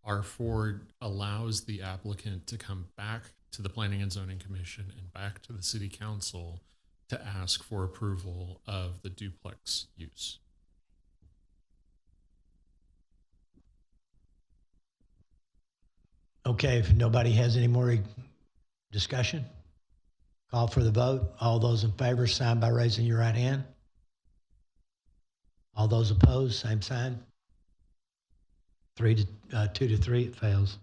R4 allows the applicant to come back to the Planning and Zoning Commission and back to the City Council to ask for approval of the duplex use. Okay, if nobody has any more discussion, call for the vote. All those in favor, sign by raising your right hand. All those opposed, same sign. 2 to 3, it fails.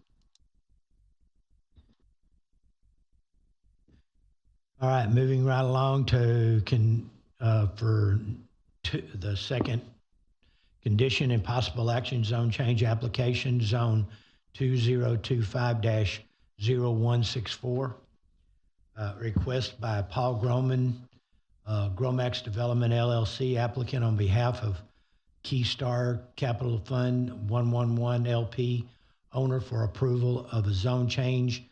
All right, moving right along to the second condition and possible action, zone change application, zone 2025-0164. Request by Paul Groman, Gromax Development LLC, applicant on behalf of Keystar Capital Fund 111 LP, owner, for approval of a zone change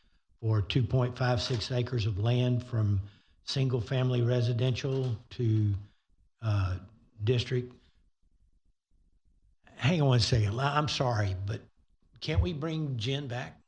for 2.56 acres of land from single-family residential to district. Hang on one second. I'm sorry, but can't we bring Jen back?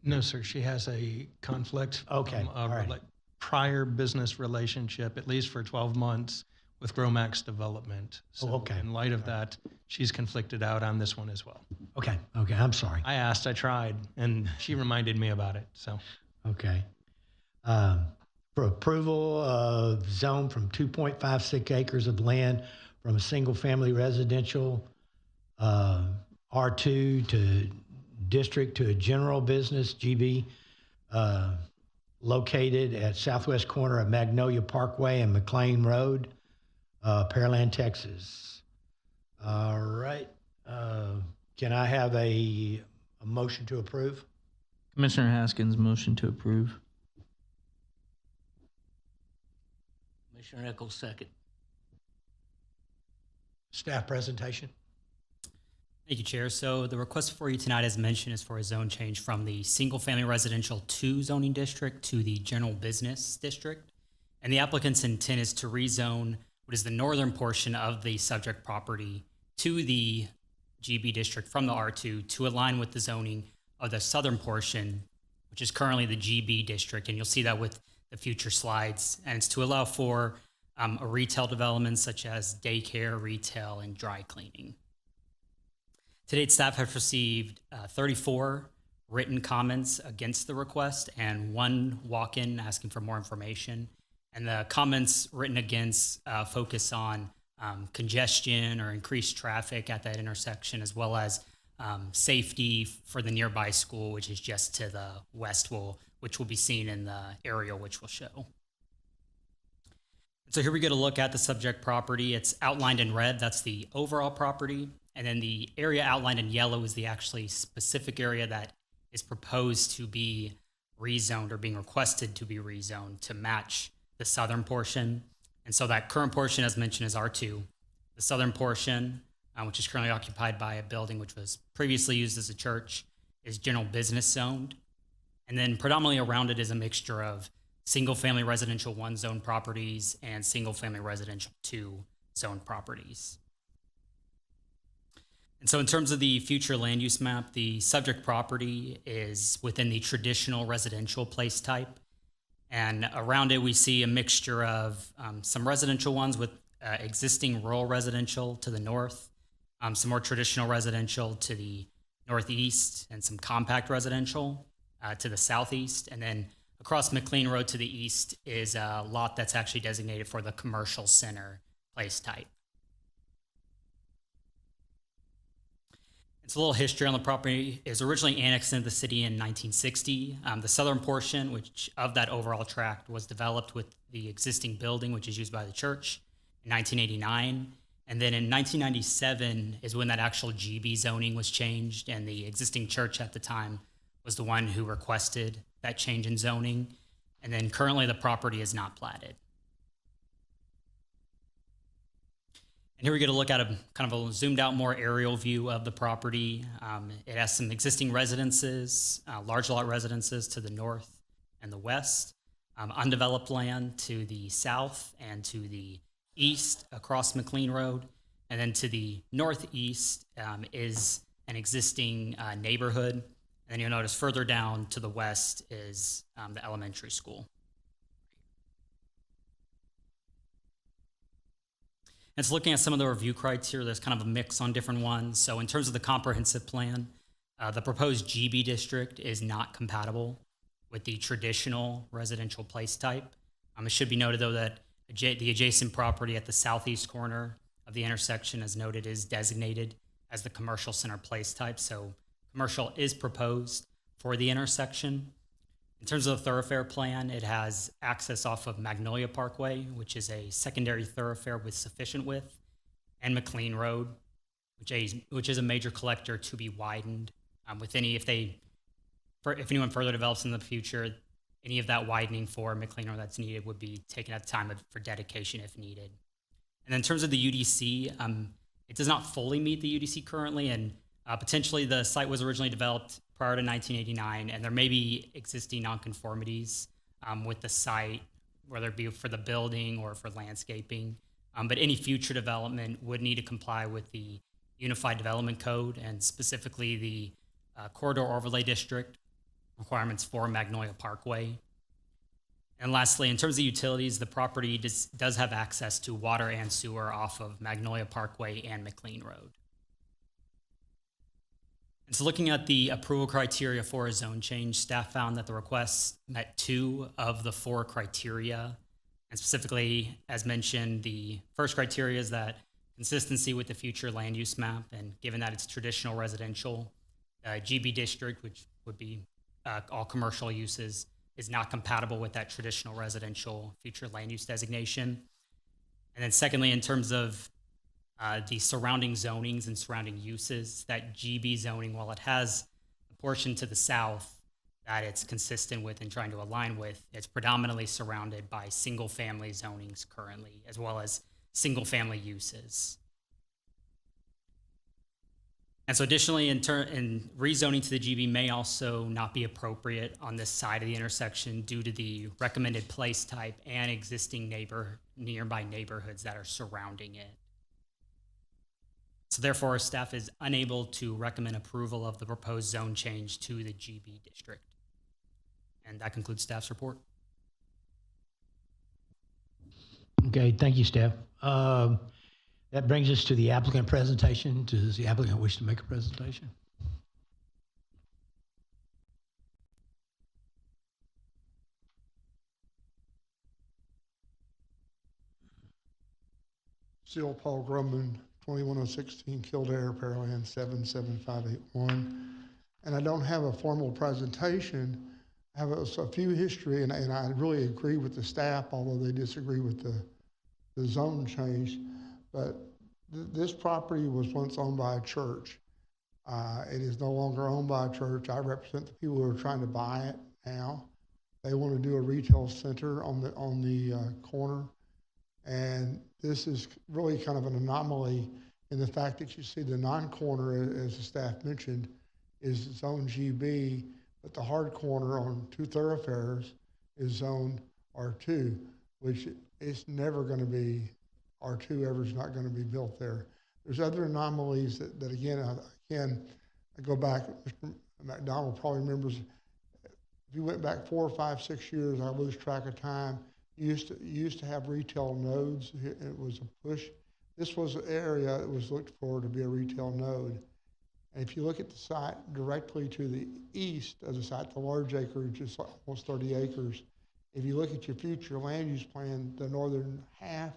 No, sir. She has a conflict. Okay, all right. Prior business relationship, at least for 12 months, with Gromax Development. So okay. In light of that, she's conflicted out on this one as well. Okay, I'm sorry. I asked, I tried, and she reminded me about it, so. Okay. For approval of zone from 2.56 acres of land from a single-family residential R2 to district to a general business, GB, located at southwest corner of Magnolia Parkway and McLean Road, Pearland, Texas. All right. Can I have a motion to approve? Commissioner Haskins, motion to approve. Commissioner Eccles, second. Staff presentation. Thank you, Chair. So the request for you tonight, as mentioned, is for a zone change from the single-family residential 2 zoning district to the general business district. And the applicant's intent is to rezone what is the northern portion of the subject property to the GB district from the R2 to align with the zoning of the southern portion, which is currently the GB district. And you'll see that with the future slides. And it's to allow for a retail development such as daycare, retail, and dry cleaning. To date, staff have received 34 written comments against the request and 1 walk-in asking for more information. And the comments written against focus on congestion or increased traffic at that intersection, as well as safety for the nearby school, which is just to the west, which will be seen in the aerial, which we'll show. So here we get a look at the subject property. It's outlined in red. That's the overall property. And then the area outlined in yellow is the actually specific area that is proposed to be rezoned or being requested to be rezoned to match the southern portion. And so that current portion, as mentioned, is R2. The southern portion, which is currently occupied by a building which was previously used as a church, is general business zoned. And then predominantly around it is a mixture of single-family residential 1 zone properties and single-family residential 2 zone properties. And so in terms of the future land use map, the subject property is within the traditional residential place type. And around it, we see a mixture of some residential ones with existing rural residential to the north, some more traditional residential to the northeast, and some compact residential to the southeast. And then across McLean Road to the east is a lot that's actually designated for the commercial center place type. It's a little history on the property. It was originally annexed into the city in 1960. The southern portion, which of that overall tract, was developed with the existing building, which is used by the church, in 1989. And then in 1997 is when that actual GB zoning was changed, and the existing church at the time was the one who requested that change in zoning. And then currently the property is not platted. And here we get a look at a kind of a zoomed out, more aerial view of the property. It has some existing residences, large lot residences to the north and the west, undeveloped land to the south and to the east across McLean Road, And then to the northeast is an existing neighborhood. And then you'll notice further down to the west is the elementary school. And so looking at some of the review criteria, there's kind of a mix on different ones. So in terms of the comprehensive plan, the proposed GB district is not compatible with the traditional residential place type. It should be noted, though, that the adjacent property at the southeast corner of the intersection, as noted, is designated as the commercial center place type. So commercial is proposed for the intersection. In terms of the thoroughfare plan, it has access off of Magnolia Parkway, which is a secondary thoroughfare with sufficient width, and McLean Road, which is a major collector to be widened. If anyone further develops in the future, any of that widening for McLean Road that's needed would be taken at the time for dedication if needed. And then in terms of the UDC, it does not fully meet the UDC currently, and potentially the site was originally developed prior to 1989, and there may be existing nonconformities with the site, whether it be for the building or for landscaping. But any future development would need to comply with the Unified Development Code, and specifically the Corridor Overlay District requirements for Magnolia Parkway. And lastly, in terms of utilities, the property does have access to water and sewer off of Magnolia Parkway and McLean Road. And so looking at the approval criteria for a zone change, staff found that the request met 2 of the 4 criteria. And specifically, as mentioned, the first criteria is that consistency with the future land use map, and given that it's traditional residential, GB district, which would be all commercial uses, is not compatible with that traditional residential future land use designation. And then secondly, in terms of the surrounding zonings and surrounding uses, that GB zoning, while it has a portion to the south that it's consistent with and trying to align with, it's predominantly surrounded by single-family zonings currently, as well as single-family uses. And so additionally, in rezoning to the GB may also not be appropriate on this side of the intersection due to the recommended place type and existing nearby neighborhoods that are surrounding it. So therefore, staff is unable to recommend approval of the proposed zone change to the GB district. And that concludes staff's report. Okay, thank you, Steph. That brings us to the applicant presentation. Does the applicant wish to make a presentation? Seal Paul Grumman, 21016 Kildare, Pearland 77581. And I don't have a formal presentation. I have a few history, and I really agree with the staff, although they disagree with the zone change. But this property was once owned by a church. It is no longer owned by a church. I represent the people who are trying to buy it now. They want to do a retail center on the corner. And this is really kind of an anomaly in the fact that you see the non-corner, as the staff mentioned, is zone GB, but the hard corner on 2 thoroughfares is zone R2, which is never going to be R2, ever is not going to be built there. There's other anomalies that again, I go back, Mr. McDonald probably remembers, if you went back 4 or 5, 6 years, I lose track of time, you used to have retail nodes. It was a push. This was an area that was looked for to be a retail node. And if you look at the site directly to the east of the site, the large acreage is almost 30 acres. If you look at your future land use plan, the northern half,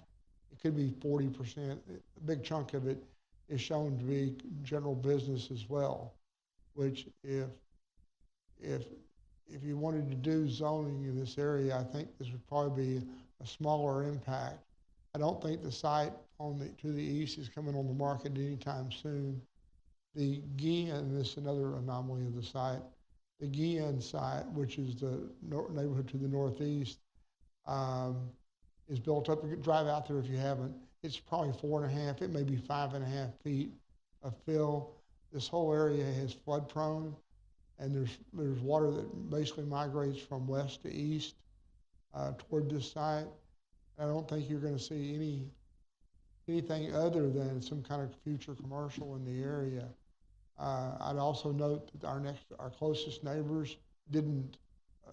it could be 40%. A big chunk of it is shown to be general business as well, which if you wanted to do zoning in this area, I think this would probably be a smaller impact. I don't think the site to the east is coming on the market anytime soon. The Guillen, this is another anomaly of the site. The Guillen site, which is the neighborhood to the northeast, is built up. You can drive out there if you haven't. It's probably 4.5, it may be 5.5 feet of fill. This whole area is flood prone, and there's water that basically migrates from west to east toward this site. I don't think you're going to see any anything other than some kind of future commercial in the area. I'd also note that our closest neighbors didn't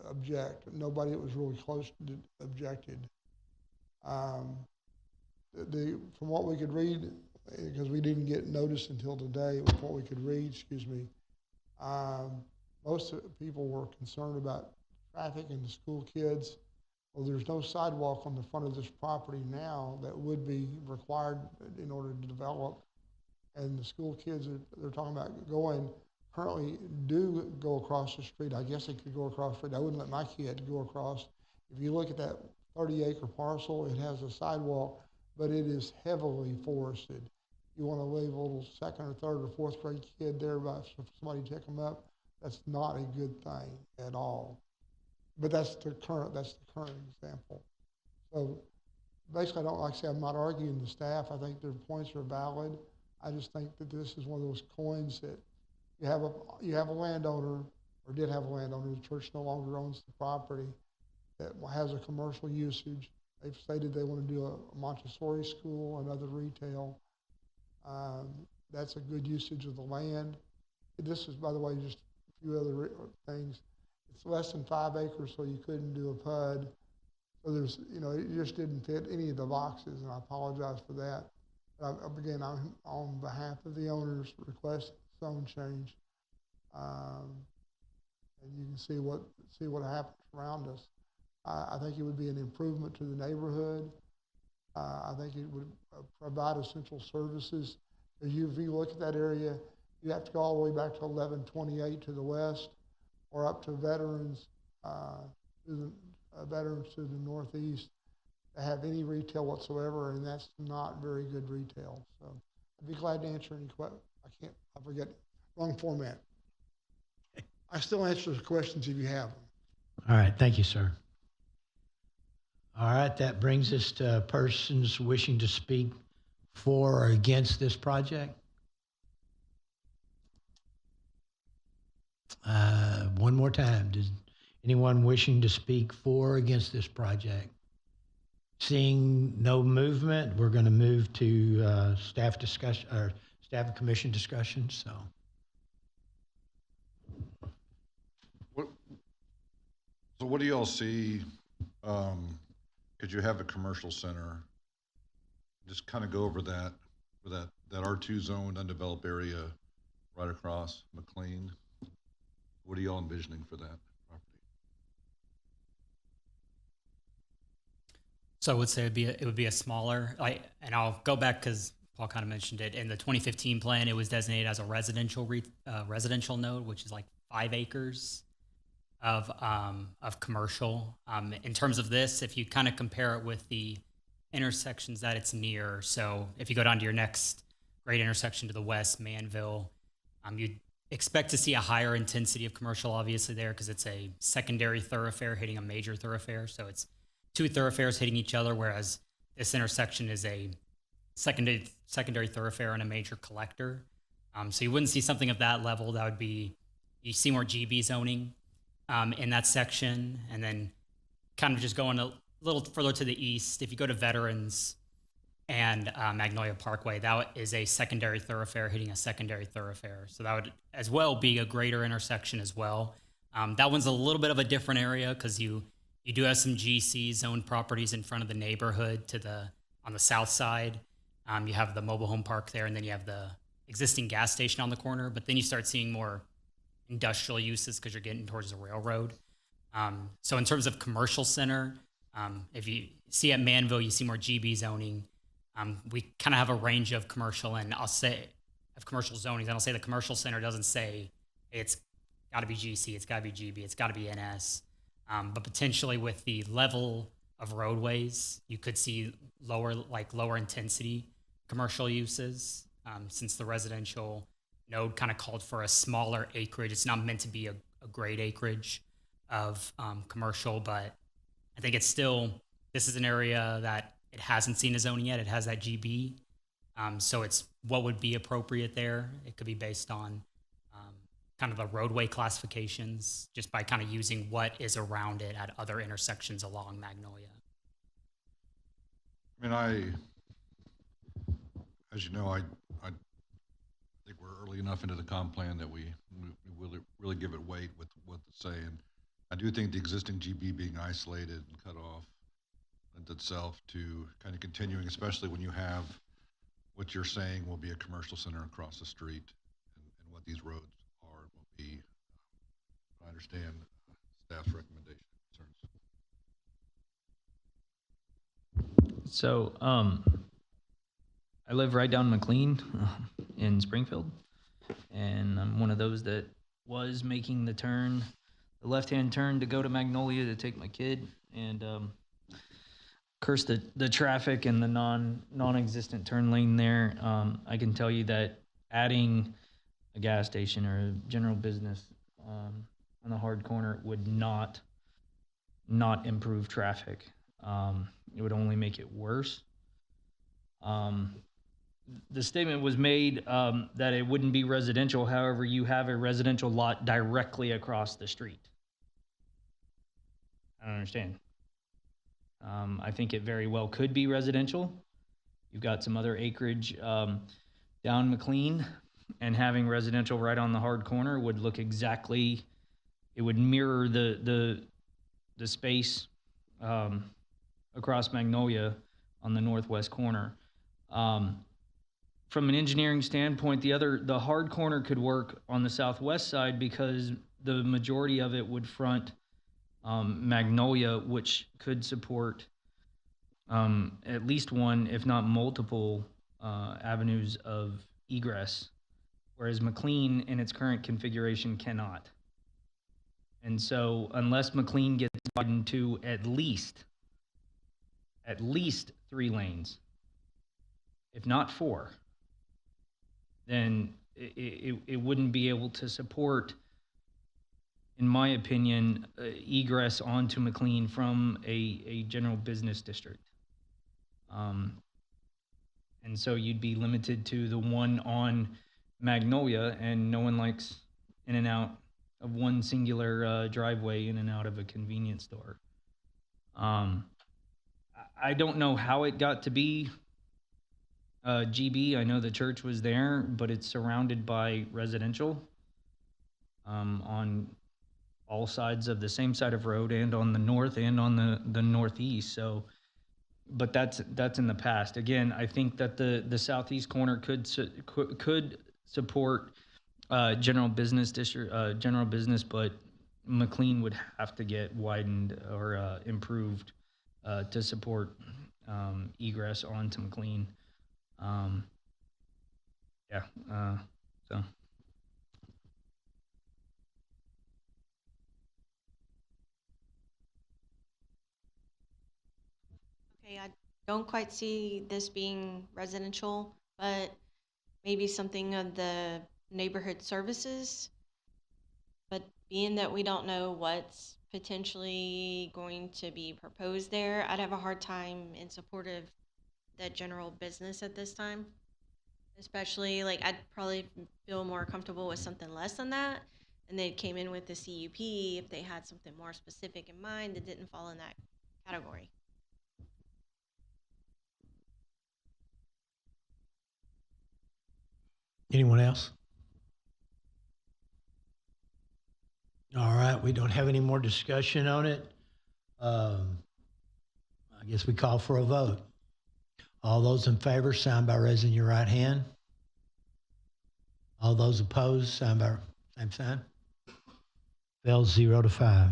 object. Nobody that was really close objected. From what we could read, because we didn't get notice until today, from what we could read, excuse me, most of the people were concerned about traffic and the school kids. Well, there's no sidewalk on the front of this property now that would be required in order to develop. And the school kids that they're talking about going currently do go across the street. I guess they could go across the street. I wouldn't let my kid go across. If you look at that 30-acre parcel, it has a sidewalk, but it is heavily forested. You want to leave a little second or third or fourth grade kid there for somebody to pick them up, that's not a good thing at all. But that's the current example. So basically, like I say, I'm not arguing the staff. I think their points are valid. I just think that this is one of those coins that you have a landowner, or did have a landowner. The church no longer owns the property that has a commercial usage. They've stated they want to do a Montessori school and other retail. That's a good usage of the land. This is, by the way, just a few other things. It's less than 5 acres, so you couldn't do a PUD. So there's, it just didn't fit any of the boxes, and I apologize for that. Again, I'm on behalf of the owners request zone change, and you can see what happens around us. I think it would be an improvement to the neighborhood. I think it would provide essential services. If you look at that area, you have to go all the way back to 1128 to the west, or up to Veterans, Veterans to the northeast, to have any retail whatsoever, and that's not very good retail. So I'd be glad to answer any questions. I forget, wrong format. I still answer the questions if you have them. All right, thank you, sir. All right, that brings us to persons wishing to speak for or against this project. One more time, does anyone wishing to speak for or against this project? Seeing no movement, we're going to move to staff discussion or staff and commission discussion. So, what do y'all see? Could you have a commercial center? Just kind of go over that for that R2 zone undeveloped area right across McLean. What are y'all envisioning for that property? So I would say it would be a smaller, and I'll go back because Paul kind of mentioned it. In the 2015 plan, it was designated as a residential node, which is like 5 acres of commercial. In terms of this, if you kind of compare it with the intersections that it's near, so if you go down to your next great intersection to the west, Manville, you'd expect to see a higher intensity of commercial, obviously, there because it's a secondary thoroughfare hitting a major thoroughfare. So it's 2 thoroughfares hitting each other, whereas this intersection is a secondary thoroughfare and a major collector. So you wouldn't see something of that level. That would be, you see more GB zoning in that section. And then kind of just going a little further to the east, if you go to Veterans and Magnolia Parkway, that is a secondary thoroughfare hitting a secondary thoroughfare. So that would as well be a greater intersection as well. That one's a little bit of a different area because you do have some GC zoned properties in front of the neighborhood on the south side. You have the mobile home park there, and then you have the existing gas station on the corner, but then you start seeing more industrial uses because you're getting towards the railroad. So in terms of commercial center, if you see at Manville, you see more GB zoning. We kind of have a range of commercial, and I'll say of commercial zonings, and I'll say the commercial center doesn't say hey, it's got to be GC, it's got to be GB, it's got to be NS. But potentially with the level of roadways, you could see lower intensity commercial uses, since the residential node kind of called for a smaller acreage. It's not meant to be a great acreage of commercial, but I think it's still, this is an area that it hasn't seen a zoning yet. It has that GB. So it's what would be appropriate there. It could be based on kind of the roadway classifications, just by kind of using what is around it at other intersections along Magnolia. I mean, as you know, I think we're early enough into the comp plan that we will really give it weight with what it's saying. I do think the existing GB being isolated and cut off lends itself to kind of continuing, especially when you have what you're saying will be a commercial center across the street, and what these roads are will be. I understand staff's recommendation concerns. So, I live right down McLean in Springfield, and I'm one of those that was making the turn, the left-hand turn to go to Magnolia to take my kid, and curse the traffic and the non-existent turn lane there. I can tell you that adding a gas station or a general business on the hard corner would not improve traffic. It would only make it worse. The statement was made that it wouldn't be residential. However, you have a residential lot directly across the street. I don't understand. I think it very well could be residential. You've got some other acreage down McLean, and having residential right on the hard corner would look exactly, it would mirror the space across Magnolia on the northwest corner. From an engineering standpoint, the hard corner could work on the southwest side because the majority of it would front Magnolia, which could support at least one, if not multiple, avenues of egress, whereas McLean in its current configuration cannot. And so unless McLean gets widened to at least 3 lanes, if not 4, then it wouldn't be able to support, in my opinion, egress onto McLean from a general business district. And so you'd be limited to the one on Magnolia, and no one likes in and out of one singular driveway in and out of a convenience store. I don't know how it got to be GB. I know the church was there, but it's surrounded by residential on all sides of the same side of road, and on the north and on the northeast. So, but that's in the past. Again, I think that the southeast corner could support general business district, general business, but McLean would have to get widened or improved to support egress onto McLean. So. Okay, I don't quite see this being residential, but maybe something of the neighborhood services. But being that we don't know what's potentially going to be proposed there, I'd have a hard time in support of the general business at this time. Especially, like, I'd probably feel more comfortable with something less than that, and they came in with the CUP if they had something more specific in mind that didn't fall in that category. Anyone else? All right, we don't have any more discussion on it. I guess we call for a vote. All those in favor, sign by raising your right hand. All those opposed, sign by same sign. Fails 0-5.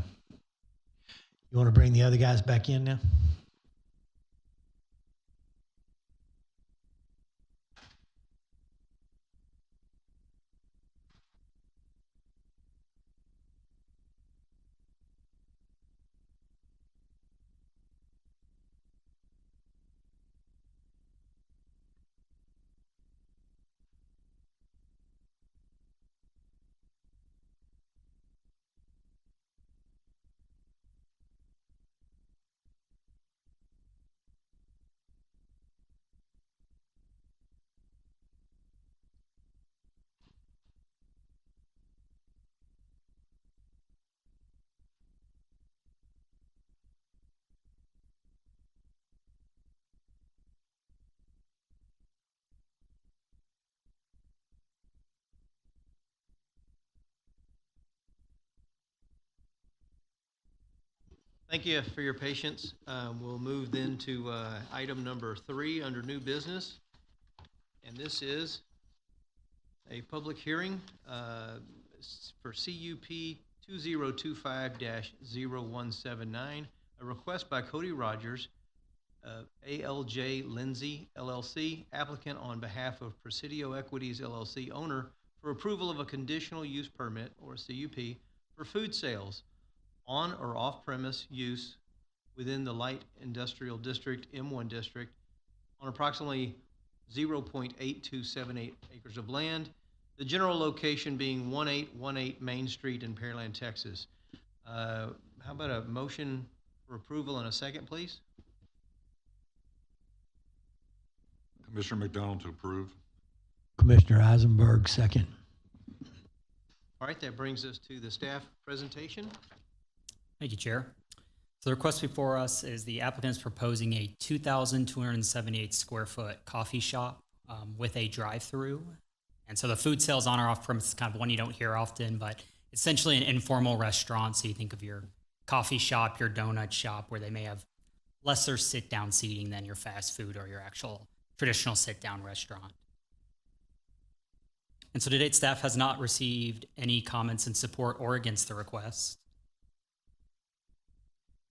You want to bring the other guys back in now? Thank you for your patience. We'll move then to item number 3 under new business. And this is a public hearing for CUP 2025-0179, a request by Cody Rogers, ALJ Lindsay LLC, applicant on behalf of Presidio Equities LLC, owner, for approval of a conditional use permit, or CUP, for food sales on or off-premise use within the Light Industrial District, M1 District, on approximately 0.8278 acres of land, the general location being 1818 Main Street in Pearland, Texas. How about a motion for approval and a second, please? Commissioner McDonald to approve. Commissioner Eisenberg, second. All right, that brings us to the staff presentation. Thank you, Chair. So the request before us is the applicant is proposing a 2,278 square foot coffee shop with a drive-through. And so the food sales on or off premise is kind of one you don't hear often, but essentially an informal restaurant. So you think of your coffee shop, your donut shop, where they may have lesser sit-down seating than your fast food or your actual traditional sit-down restaurant. And so to date, staff has not received any comments in support or against the request.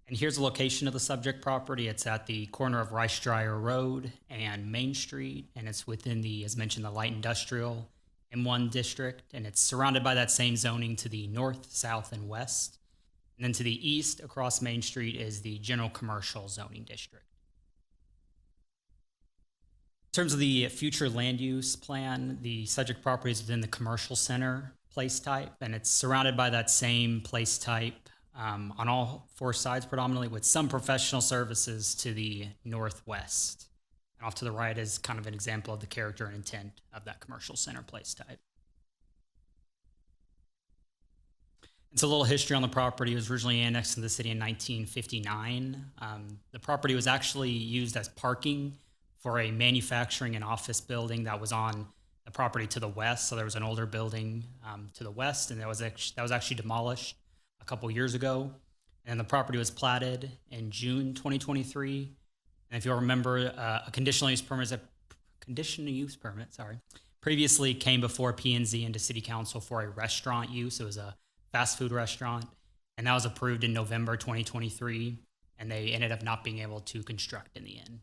And here's the location of the subject property. It's at the corner of Rice Dryer Road and Main Street, and it's within the, as mentioned, the light industrial M1 district, and it's surrounded by that same zoning to the north, south, and west. And then to the east, across Main Street, is the general commercial zoning district. In terms of the future land use plan, the subject property is within the commercial center place type, and it's surrounded by that same place type on all 4 sides predominantly, with some professional services to the northwest. And off to the right is kind of an example of the character and intent of that commercial center place type. It's a little history on the property. It was originally annexed to the city in 1959. The property was actually used as parking for a manufacturing and office building that was on the property to the west. So there was an older building to the west, and that was actually demolished a couple years ago. And the property was platted in June 2023. And if you'll remember, a conditional use permit, previously came before P&Z into City Council for a restaurant use. It was a fast food restaurant, and that was approved in November 2023, and they ended up not being able to construct in the end.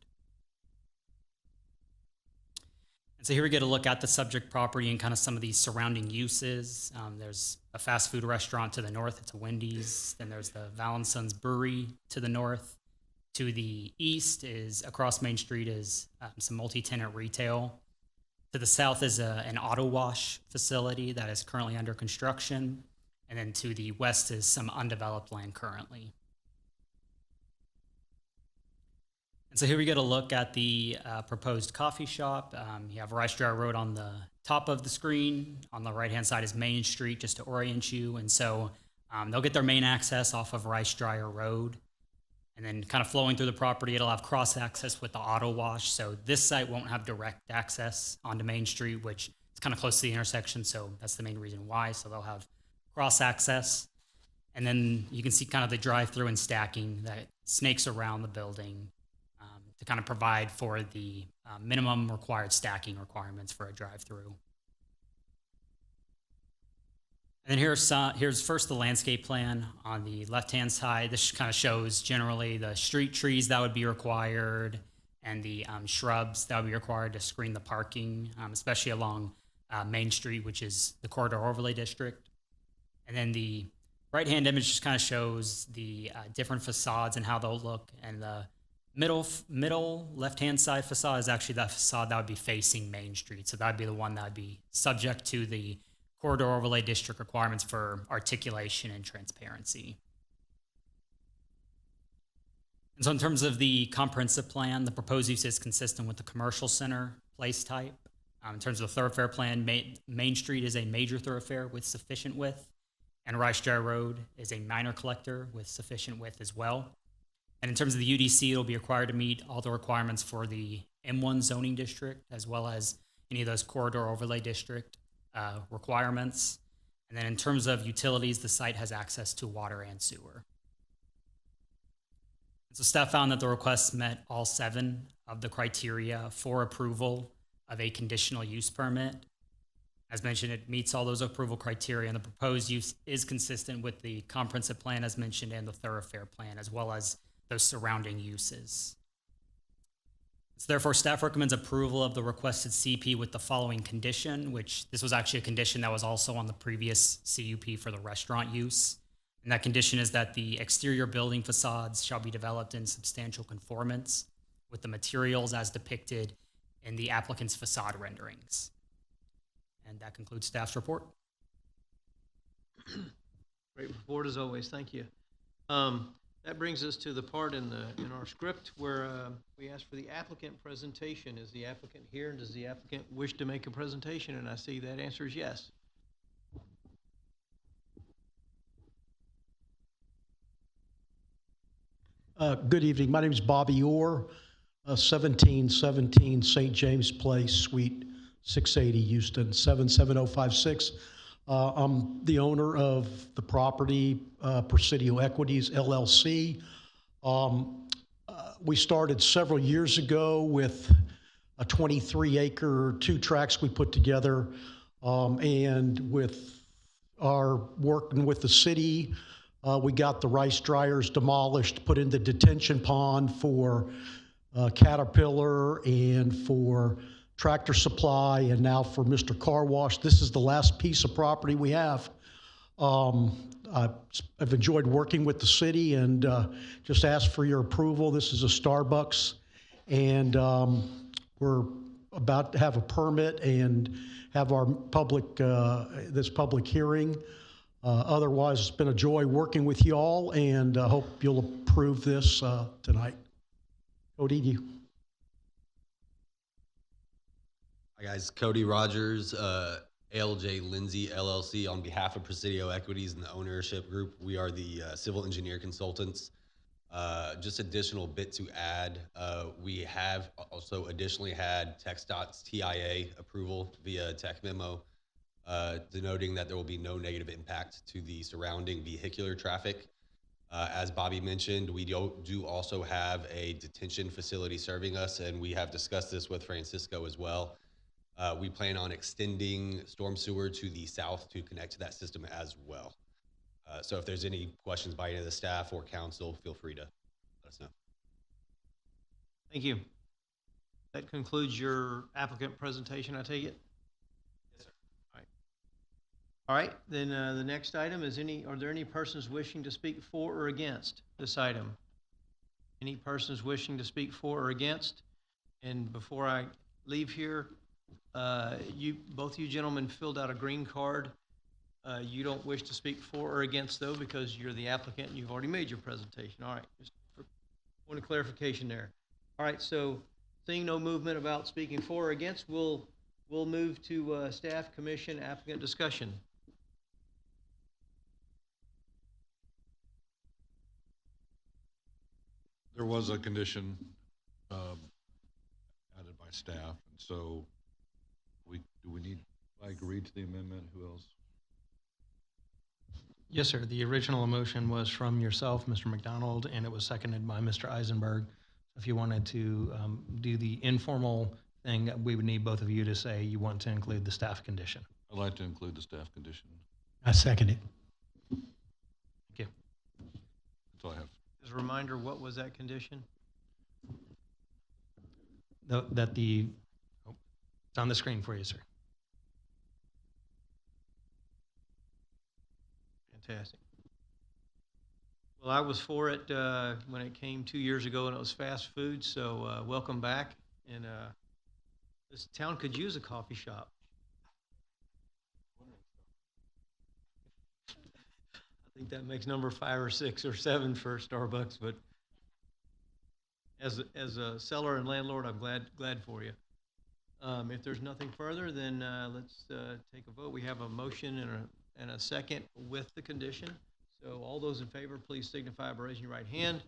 And so here we get a look at the subject property and kind of some of these surrounding uses. There's a fast food restaurant to the north, it's a Wendy's. Then there's the Valenson's Brewery to the north. To the east is, across Main Street, is some multi-tenant retail. To the south is an auto wash facility that is currently under construction. And then to the west is some undeveloped land currently. And so here we get a look at the proposed coffee shop. You have Rice Dryer Road on the top of the screen. On the right-hand side is Main Street, just to orient you. And so they'll get their main access off of Rice Dryer Road. And then kind of flowing through the property, it'll have cross-access with the auto wash. So this site won't have direct access onto Main Street, which is kind of close to the intersection. So that's the main reason why. So they'll have cross-access. And then you can see kind of the drive-through and stacking that snakes around the building to kind of provide for the minimum required stacking requirements for a drive-through. And then here's first the landscape plan on the left-hand side. This kind of shows generally the street trees that would be required and the shrubs that would be required to screen the parking, especially along Main Street, which is the corridor overlay district. And then the right-hand image just kind of shows the different facades and how they'll look. And the middle left-hand side facade is actually that facade that would be facing Main Street. So that would be the one that would be subject to the corridor overlay district requirements for articulation and transparency. And so in terms of the comprehensive plan, the proposed use is consistent with the commercial center place type. In terms of the thoroughfare plan, Main Street is a major thoroughfare with sufficient width, and Rice Dryer Road is a minor collector with sufficient width as well. And in terms of the UDC, it'll be required to meet all the requirements for the M1 zoning district, as well as any of those corridor overlay district requirements. And then in terms of utilities, the site has access to water and sewer. So staff found that the request met all 7 of the criteria for approval of a conditional use permit. As mentioned, it meets all those approval criteria, and the proposed use is consistent with the comprehensive plan as mentioned and the thoroughfare plan, as well as those surrounding uses. So therefore, staff recommends approval of the requested CP with the following condition, which this was actually a condition that was also on the previous CUP for the restaurant use. And that condition is that the exterior building facades shall be developed in substantial conformance with the materials as depicted in the applicant's facade renderings. And that concludes staff's report. Great report as always. Thank you. That brings us to the part in our script where we ask for the applicant presentation. Is the applicant here, and does the applicant wish to make a presentation? And I see that answer is yes. Good evening. My name is Bobby Orr, 1717 St. James Place, Suite 680, Houston, 77056. I'm the owner of the property, Presidio Equities, LLC. We started several years ago with a 23-acre, 2 tracks we put together, and with our working with the city, we got the rice dryers demolished, put in the detention pond for Caterpillar and for Tractor Supply, and now for Mr. Car Wash. This is the last piece of property we have. I've enjoyed working with the city and just ask for your approval. This is a Starbucks, and we're about to have a permit and have our this public hearing. Otherwise, it's been a joy working with you all, and I hope you'll approve this tonight. Cody, Hi guys, Cody Rogers, ALJ Lindsay LLC. On behalf of Presidio Equities and the ownership group, we are the civil engineer consultants. Just additional bit to add, we have also additionally had TxDOT's TIA approval via tech memo, denoting that there will be no negative impact to the surrounding vehicular traffic. As Bobby mentioned, we do also have a detention facility serving us, and we have discussed this with Francisco as well. We plan on extending storm sewer to the south to connect to that system as well. So if there's any questions by any of the staff or council, feel free to let us know. Thank you. That concludes your applicant presentation, I take it? Yes, sir. All right. All right, then the next item is are there any persons wishing to speak for or against this item? Any persons wishing to speak for or against? And before I leave here, both you gentlemen filled out a green card. You don't wish to speak for or against though, because you're the applicant and you've already made your presentation. All right, just for point of clarification there. All right, so seeing no movement about speaking for or against, we'll move to staff, commission, applicant discussion. There was a condition added by staff, and so I agree to the amendment. Who else? Yes, sir. The original motion was from yourself, Mr. McDonald, and it was seconded by Mr. Eisenberg. If you wanted to do the informal thing, we would need both of you to say you want to include the staff condition. I'd like to include the staff condition. I second it. Thank you. That's all I have. As a reminder, what was that condition? It's on the screen for you, sir. Fantastic. Well, I was for it when it came 2 years ago, and it was fast food. So welcome back. And this town could use a coffee shop. I think that makes number 5 or 6 or 7 for Starbucks. But as a seller and landlord, I'm glad for you. If there's nothing further, then let's take a vote. We have a motion and a second with the condition. So all those in favor, please signify by raising your right hand.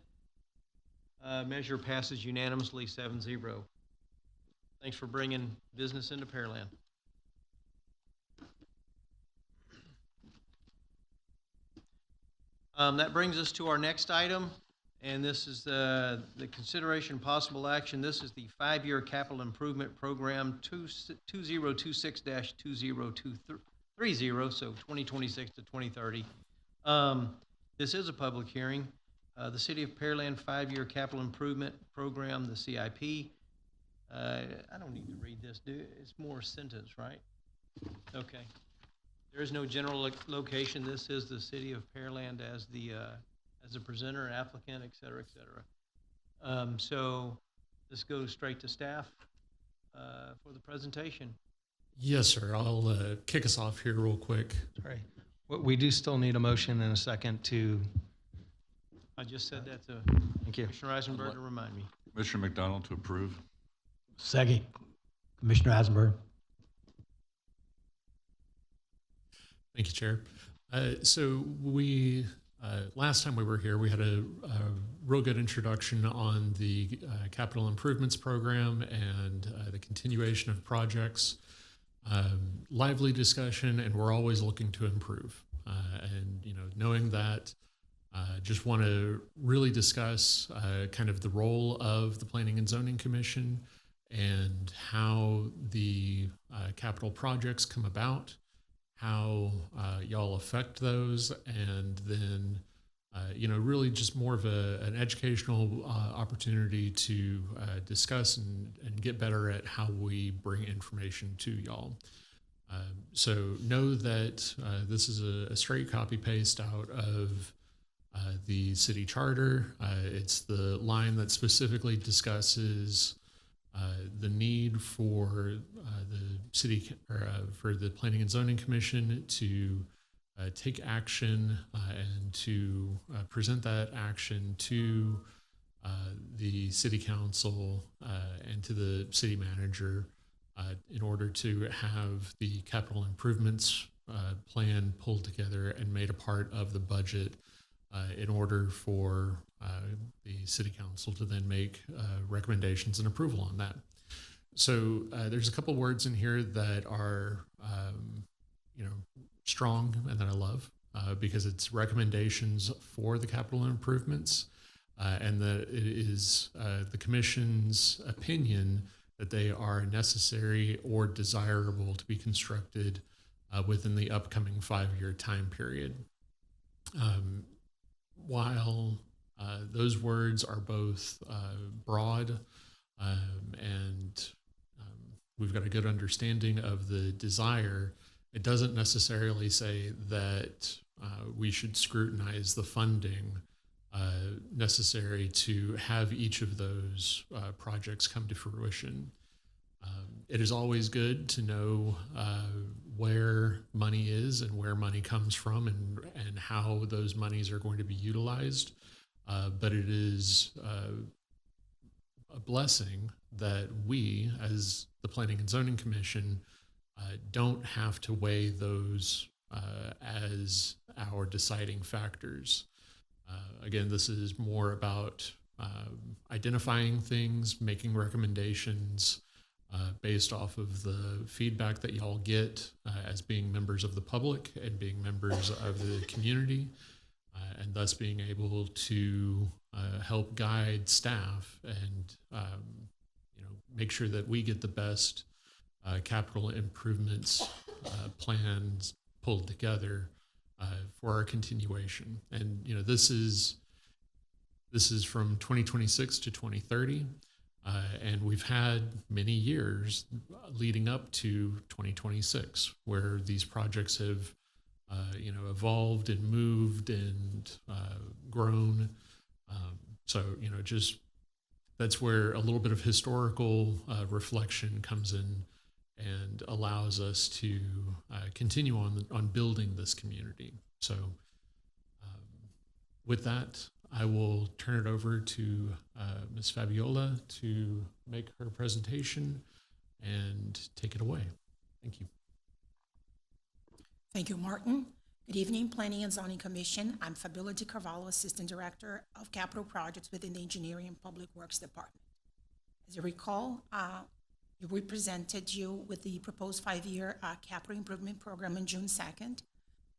Measure passes unanimously 7-0. Thanks for bringing business into Pearland. That brings us to our next item, And this is the consideration possible action. This is the 5-year capital improvement program 2026-2030, so 2026 to 2030. This is a public hearing. The City of Pearland 5-year capital improvement program, the CIP. I don't need to read this, do it? It's more sentence, right? Okay. There is no general location. This is the City of Pearland as the presenter, applicant, et cetera, et cetera. So this goes straight to staff for the presentation. Yes, sir. I'll kick us off here real quick. Sorry. We do still need a motion and a second to. I just said that to Thank you. Commissioner Eisenberg to remind me. Commissioner McDonald to approve. Second, Commissioner Eisenberg. Thank you, Chair. So we, last time we were here, we had a real good introduction on the capital improvements program and the continuation of projects. Lively discussion, and we're always looking to improve. And, you know, knowing that, just want to really discuss kind of the role of the Planning and Zoning Commission and how the capital projects come about, how y'all affect those, and then, you know, really just more of an educational opportunity to discuss and get better at how we bring information to y'all. So know that this is a straight copy paste out of the city charter. It's the line that specifically discusses the need for the city or for the Planning and Zoning Commission to take action and to present that action to the city council and to the city manager in order to have the capital improvements plan pulled together and made a part of the budget in order for the city council to then make recommendations and approval on that. So there's a couple words in here that are, you know, strong and that I love because it's recommendations for the capital improvements and that it is the commission's opinion that they are necessary or desirable to be constructed within the upcoming 5-year time period. While those words are both broad and we've got a good understanding of the desire, it doesn't necessarily say that we should scrutinize the funding necessary to have each of those projects come to fruition. It is always good to know where money is and where money comes from and how those monies are going to be utilized. But it is a blessing that we, as the Planning and Zoning Commission, don't have to weigh those as our deciding factors. Again, this is more about identifying things, making recommendations based off of the feedback that y'all get as being members of the public and being members of the community, and thus being able to help guide staff and you know, make sure that we get the best capital improvements plans pulled together for our continuation. And you know, this is from 2026 to 2030, and we've had many years leading up to 2026 where these projects have you know, evolved and moved and grown. So you know, just that's where a little bit of historical reflection comes in and allows us to continue on building this community. So with that, I will turn it over to Ms. Fabiola to make her presentation and take it away. Thank you. Thank you, Martin. Good evening, Planning and Zoning Commission. I'm Fabiola Di Carvalho, Assistant Director of Capital Projects within the Engineering and Public Works Department. As you recall, we presented you with the proposed 5-year capital improvement program on June 2nd.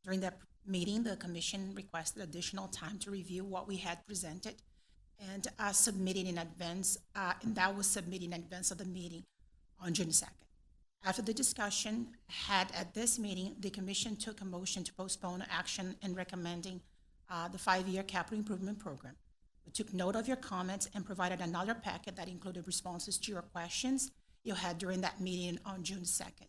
During that meeting, the Commission requested additional time to review what we had presented and submitted in advance, and that was submitted in advance of the meeting on June 2nd. After the discussion had at this meeting, the commission took a motion to postpone action and recommending the 5-year capital improvement program. We took note of your comments and provided another packet that included responses to your questions you had during that meeting on June 2nd.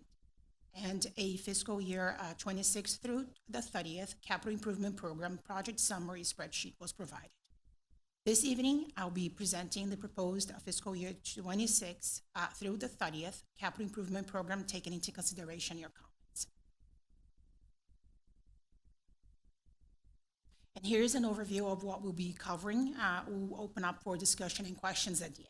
And a fiscal year 26 through the 30th capital improvement program project summary spreadsheet was provided. This evening, I'll be presenting the proposed fiscal year 26 through the 30th capital improvement program, taking into consideration your comments. And here's an overview of what we'll be covering. We'll open up for discussion and questions at the end.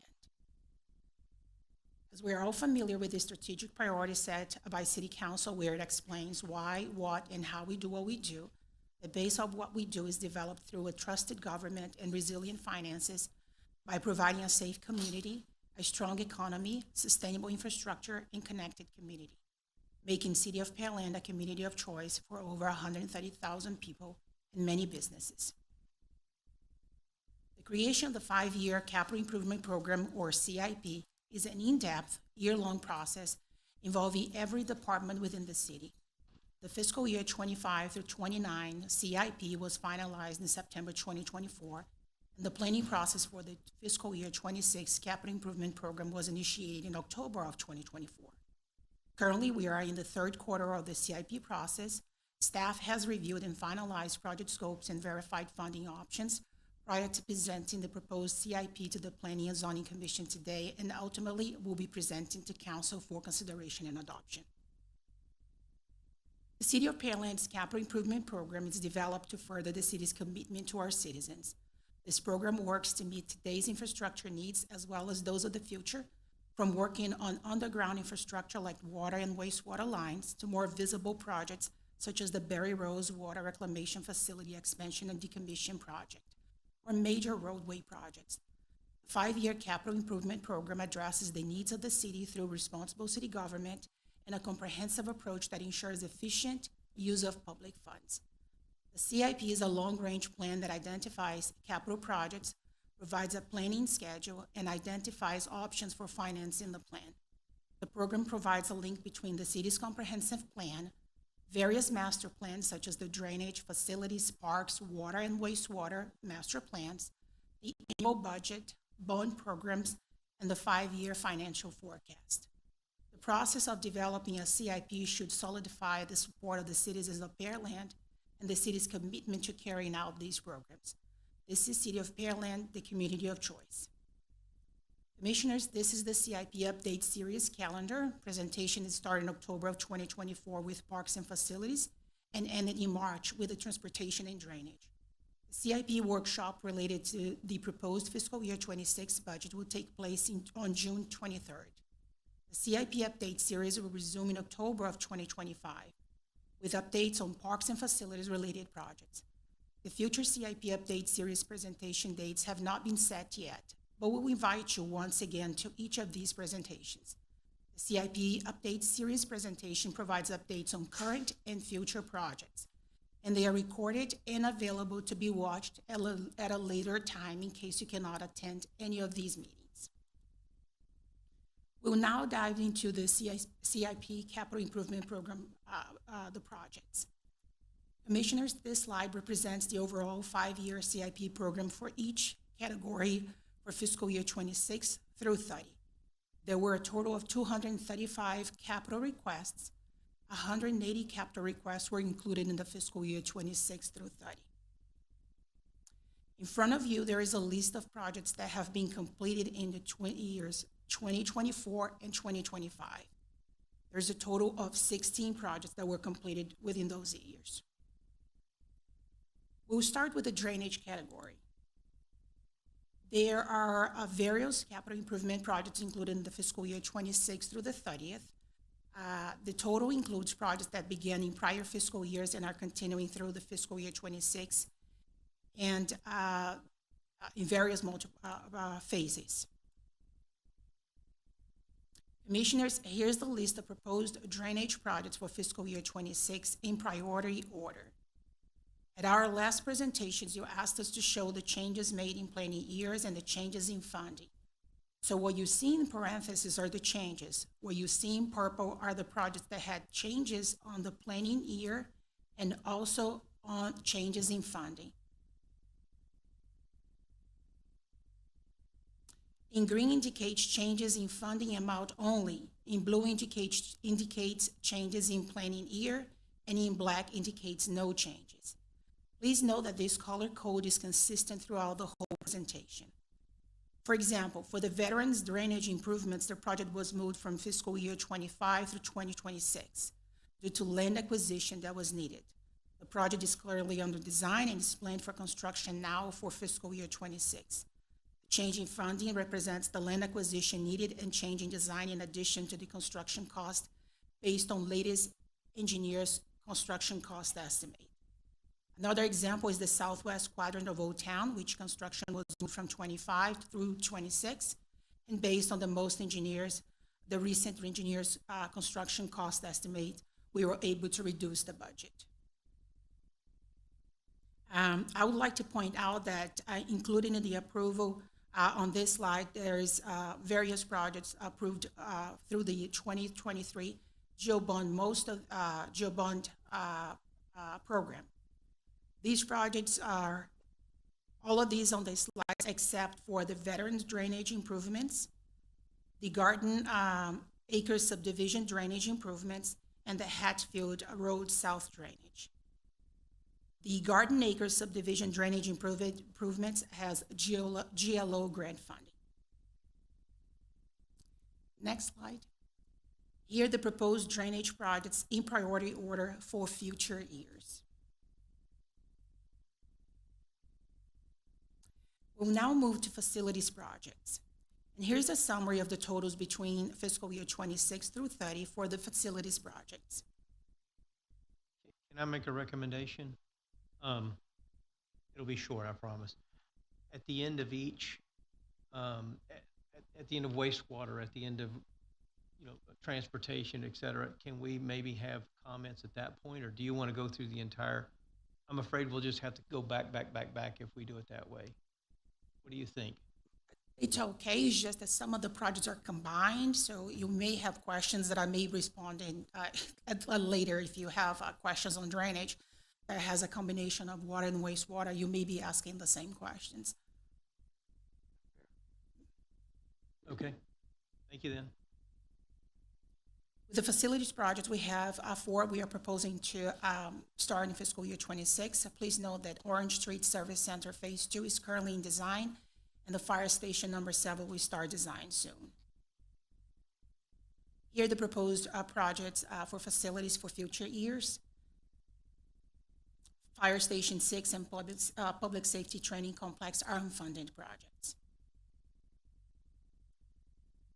As we are all familiar with the strategic priorities set by City Council, where it explains why, what, and how we do what we do, the base of what we do is developed through a trusted government and resilient finances by providing a safe community, a strong economy, sustainable infrastructure, and connected community, making City of Pearland a community of choice for over 130,000 people and many businesses. The creation of the 5-year Capital Improvement Program, or CIP, is an in-depth, year-long process involving every department within the city. The fiscal year 25 through 29 CIP was finalized in September 2024, and the planning process for the fiscal year 26 Capital Improvement Program was initiated in October of 2024. Currently, we are in the third quarter of the CIP process. Staff has reviewed and finalized project scopes and verified funding options prior to presenting the proposed CIP to the Planning and Zoning Commission today, and ultimately will be presenting to Council for consideration and adoption. The City of Pearland's Capital Improvement Program is developed to further the city's commitment to our citizens. This program works to meet today's infrastructure needs as well as those of the future, from working on underground infrastructure like water and wastewater lines to more visible projects such as the Berry Rose Water Reclamation Facility Expansion and Decommission Project, or major roadway projects. The 5-year Capital Improvement Program addresses the needs of the city through responsible city government and a comprehensive approach that ensures efficient use of public funds. The CIP is a long-range plan that identifies capital projects, provides a planning schedule, and identifies options for financing the plan. The program provides a link between the city's comprehensive plan, various master plans such as the drainage, facilities, parks, water and wastewater master plans, the annual budget, bond programs, and the 5-year financial forecast. The process of developing a CIP should solidify the support of the citizens of Pearland and the city's commitment to carrying out these programs. This is City of Pearland, the community of choice. Commissioners, this is the CIP Update Series calendar. Presentation is starting in October of 2024 with Parks and Facilities and ended in March with the Transportation and Drainage. The CIP workshop related to the proposed fiscal year 26 budget will take place on June 23rd. The CIP Update Series will resume in October of 2025 with updates on Parks and Facilities related projects. The future CIP Update Series presentation dates have not been set yet, but we'll invite you once again to each of these presentations. The CIP Update Series presentation provides updates on current and future projects, and they are recorded and available to be watched at a later time in case you cannot attend any of these meetings. We'll now dive into the CIP Capital Improvement Program, the projects. Commissioners, this slide represents the overall 5-year CIP program for each category for fiscal year 26 through 30. There were a total of 235 capital requests. 180 capital requests were included in the fiscal year 26 through 30. In front of you, there is a list of projects that have been completed in the 20 years, 2024 and 2025. There's a total of 16 projects that were completed within those years. We'll start with the drainage category. There are various capital improvement projects included in the fiscal year 26 through the 30th. The total includes projects that began in prior fiscal years and are continuing through the fiscal year 26 and in various phases. Commissioners, here's the list of proposed drainage projects for fiscal year 26 in priority order. At our last presentations, you asked us to show the changes made in planning years and the changes in funding. So what you see in parentheses are the changes. What you see in purple are the projects that had changes on the planning year and also on changes in funding. In green indicates changes in funding amount only. In blue indicates changes in planning year, and in black indicates no changes. Please note that this color code is consistent throughout the whole presentation. For example, for the veterans drainage improvements, the project was moved from fiscal year 25 through 2026 due to land acquisition that was needed. The project is clearly under design and is planned for construction now for fiscal year 26. The change in funding represents the land acquisition needed and change in design in addition to the construction cost based on latest engineer's construction cost estimate. Another example is the southwest quadrant of Old Town, which construction was moved from 25 through 26, and based on the recent engineers' construction cost estimate, we were able to reduce the budget. I would like to point out that included in the approval on this slide, there is various projects approved through the 2023 GeoBond program. These projects are, all of these on this slide except for the Veterans Drainage Improvements, the Garden Acres Subdivision Drainage Improvements, and the Hatfield Road South Drainage. The Garden Acres Subdivision Drainage Improvements has GLO grant funding. Next slide. Here are the proposed drainage projects in priority order for future years. We'll now move to facilities projects. And here's a summary of the totals between fiscal year 26 through 30 for the facilities projects. Can I make a recommendation? It'll be short, I promise. At the end of each, at the end of wastewater, at the end of transportation, et cetera, can we maybe have comments at that point, or do you want to go through the entire? I'm afraid we'll just have to go back if we do it that way. What do you think? It's okay, it's just that some of the projects are combined, so you may have questions that I may respond in later. If you have questions on drainage that has a combination of water and wastewater, you may be asking the same questions. Okay, thank you then. With the facilities project, we have four we are proposing to start in fiscal year 26. Please note that Orange Street Service Center Phase 2 is currently in design, and the fire station number 7 will start design soon. Here are the proposed projects for facilities for future years. Fire Station 6 and Public Safety Training Complex are unfunded projects.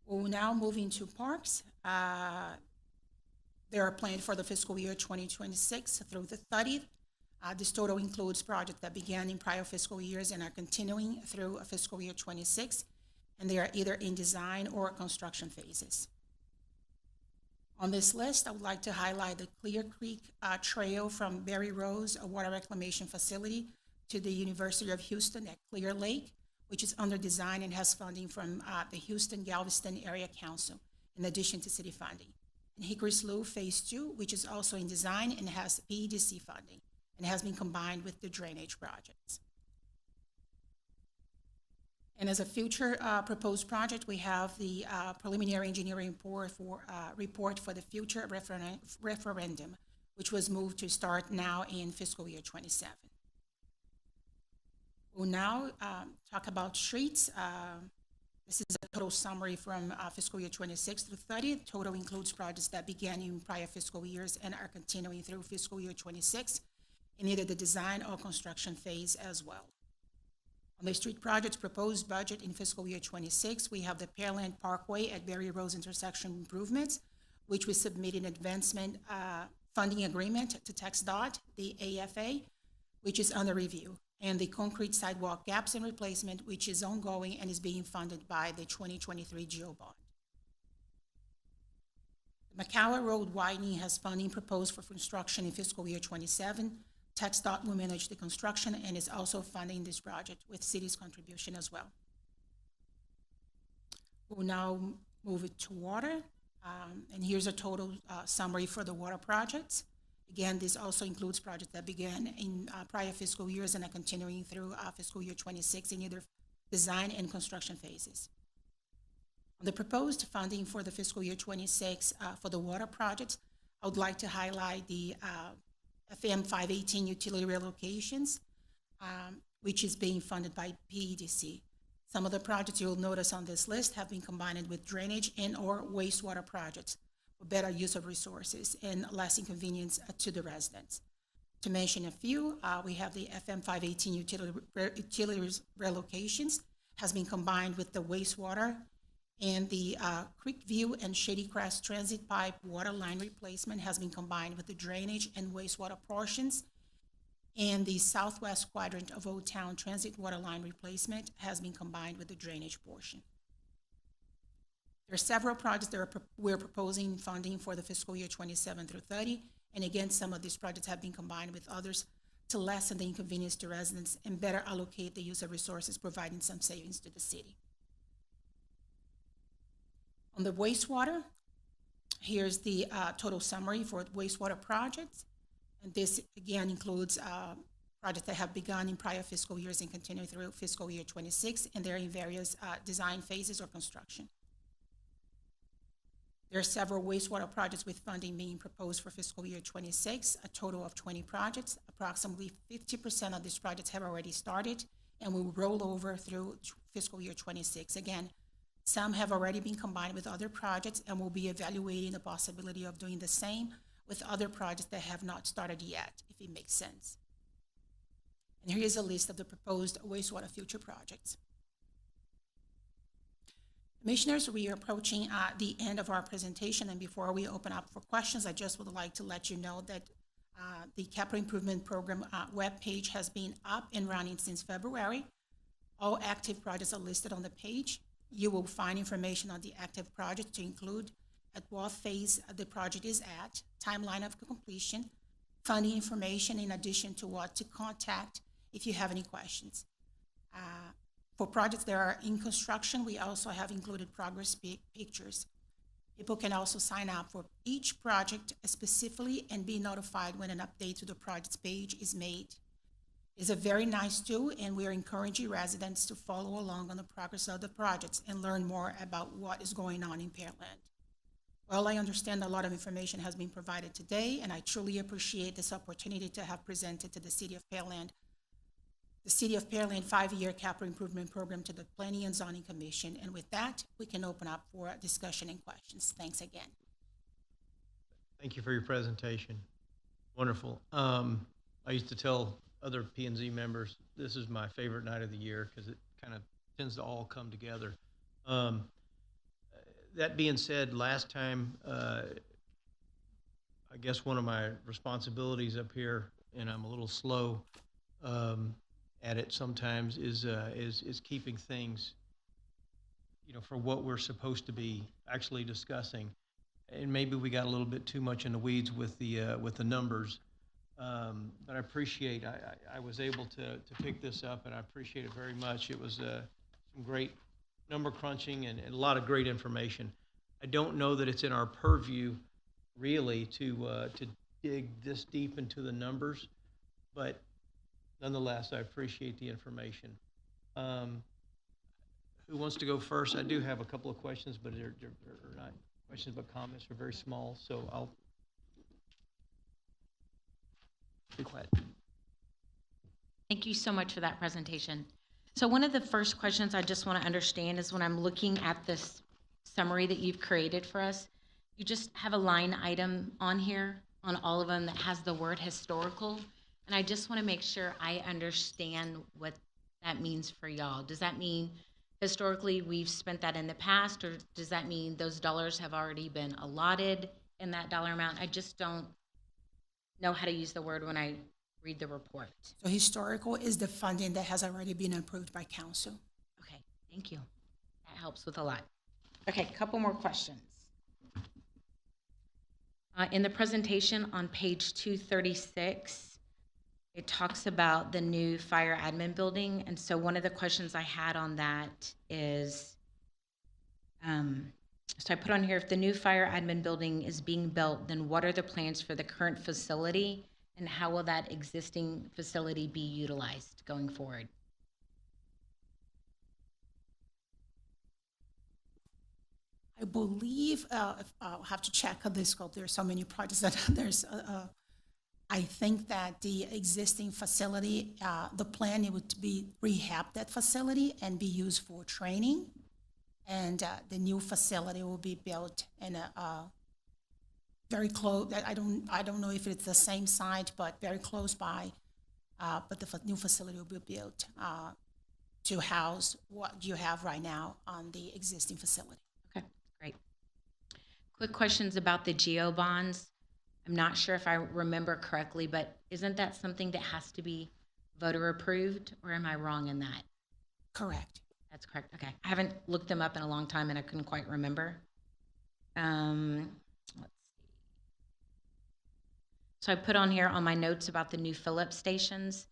We'll now move into parks. They are planned for the fiscal year 2026 through the 30th. This total includes projects that began in prior fiscal years and are continuing through fiscal year 26, and they are either in design or construction phases. On this list, I would like to highlight the Clear Creek Trail from Berry Rose, a water reclamation facility, to the University of Houston at Clear Lake, which is under design and has funding from the Houston-Galveston Area Council, in addition to city funding. And Hickory Slough Phase 2, which is also in design and has PEDC funding, and has been combined with the drainage projects. And as a future proposed project, we have the preliminary engineering report for the future referendum, which was moved to start now in fiscal year 27. We'll now talk about streets. This is a total summary from fiscal year 26 through 30. Total includes projects that began in prior fiscal years and are continuing through fiscal year 26 in either the design or construction phase as well. On the street projects proposed budget in fiscal year 26, we have the Pearland Parkway at Berry Rose intersection improvements, which we submitted an advancement funding agreement to TxDOT, the AFA, which is under review, and the concrete sidewalk gaps and replacement, which is ongoing and is being funded by the 2023 GeoBond. The McCalla Road widening has funding proposed for construction in fiscal year 27. TxDOT will manage the construction and is also funding this project with city's contribution as well. We'll now move it to water. And here's a total summary for the water projects. Again, this also includes projects that began in prior fiscal years and are continuing through fiscal year 26 in either design and construction phases. On the proposed funding for the fiscal year 26 for the water projects, I would like to highlight the FM 518 utility relocations, which is being funded by PEDC. Some of the projects you'll notice on this list have been combined with drainage and/or wastewater projects for better use of resources and less inconvenience to the residents. To mention a few, we have the FM 518 utilities relocations has been combined with the wastewater, and the Creekview and Shady Crest Transit Pipe water line replacement has been combined with the drainage and wastewater portions. And the southwest quadrant of Old Town Transit water line replacement has been combined with the drainage portion. There are several projects that we're proposing funding for the fiscal year 27 through 30. And again, some of these projects have been combined with others to lessen the inconvenience to residents and better allocate the use of resources, providing some savings to the city. On the wastewater, here's the total summary for wastewater projects. And this, again, includes projects that have begun in prior fiscal years and continue through fiscal year 26, and they're in various design phases or construction. There are several wastewater projects with funding being proposed for fiscal year 26, a total of 20 projects. Approximately 50% of these projects have already started and will roll over through fiscal year 26. Again, some have already been combined with other projects, and we'll be evaluating the possibility of doing the same with other projects that have not started yet, if it makes sense. And here is a list of the proposed wastewater future projects. Commissioners, we are approaching the end of our presentation, and before we open up for questions, I just would like to let you know that the Capital Improvement Program webpage has been up and running since February. All active projects are listed on the page. You will find information on the active project to include at what phase the project is at, timeline of completion, funding information, in addition to what to contact if you have any questions. For projects that are in construction, we also have included progress pictures. People can also sign up for each project specifically and be notified when an update to the project's page is made. It's a very nice tool, and we are encouraging residents to follow along on the progress of the projects and learn more about what is going on in Pearland. Well, I understand a lot of information has been provided today, and I truly appreciate this opportunity to have presented to the City of Pearland, the City of Pearland 5-year capital improvement program to the Planning and Zoning Commission. And with that, we can open up for discussion and questions. Thanks again. Thank you for your presentation. Wonderful. I used to tell other P&Z members, this is my favorite night of the year because it kind of tends to all come together. That being said, last time, I guess one of my responsibilities up here, and I'm a little slow at it sometimes, is keeping things, for what we're supposed to be actually discussing. And maybe we got a little bit too much in the weeds with the numbers. But I appreciate, I was able to pick this up, and I appreciate it very much. It was some great number crunching and a lot of great information. I don't know that it's in our purview really to dig this deep into the numbers, but nonetheless, I appreciate the information. Who wants to go first? I do have a couple of questions, but they're not questions, but comments are very small, so I'll be quiet. Thank you so much for that presentation. So one of the first questions I just want to understand is when I'm looking at this summary that you've created for us, you just have a line item on here on all of them that has the word historical. And I just want to make sure I understand what that means for y'all. Does that mean historically we've spent that in the past, or does that mean those dollars have already been allotted in that dollar amount? I just don't know how to use the word when I read the report. So historical is the funding that has already been approved by council. Okay, thank you. That helps with a lot. Okay, a couple more questions. In the presentation on page 236, it talks about the new fire admin building. And so one of the questions I had on that is, so I put on here, if the new fire admin building is being built, then what are the plans for the current facility and how will that existing facility be utilized going forward? I believe, I'll have to check on the scope. There are so many projects that I think that the existing facility, the plan it would be rehab that facility and be used for training. And the new facility will be built in a very close, I don't know if it's the same site, but very close by. But the new facility will be built to house what you have right now on the existing facility. Okay, great. Quick questions about the GEO bonds. I'm not sure if I remember correctly, but isn't that something that has to be voter approved, or am I wrong in that? Correct. That's correct. Okay. I haven't looked them up in a long time and I couldn't quite remember. Let's see. So I put on here on my notes about the new Phillips stations.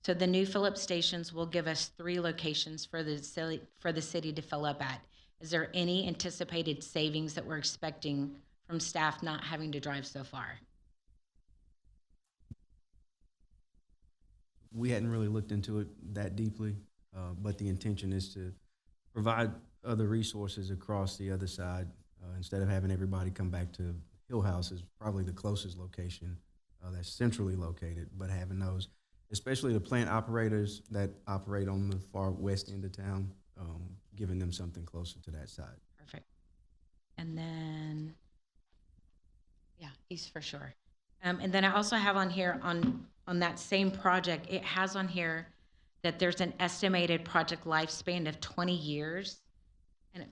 So the new Phillips stations will give us 3 locations for the city to fill up at. Is there any anticipated savings that we're expecting from staff not having to drive so far? We hadn't really looked into it that deeply. But the intention is to provide other resources across the other side instead of having everybody come back to Hill House is probably the closest location that's centrally located, but having those, especially the plant operators that operate on the far west end of town, giving them something closer to that side. Perfect. And then, yeah, east for sure. And then I also have on here on that same project, it has on here that there's an estimated project lifespan of 20 years. And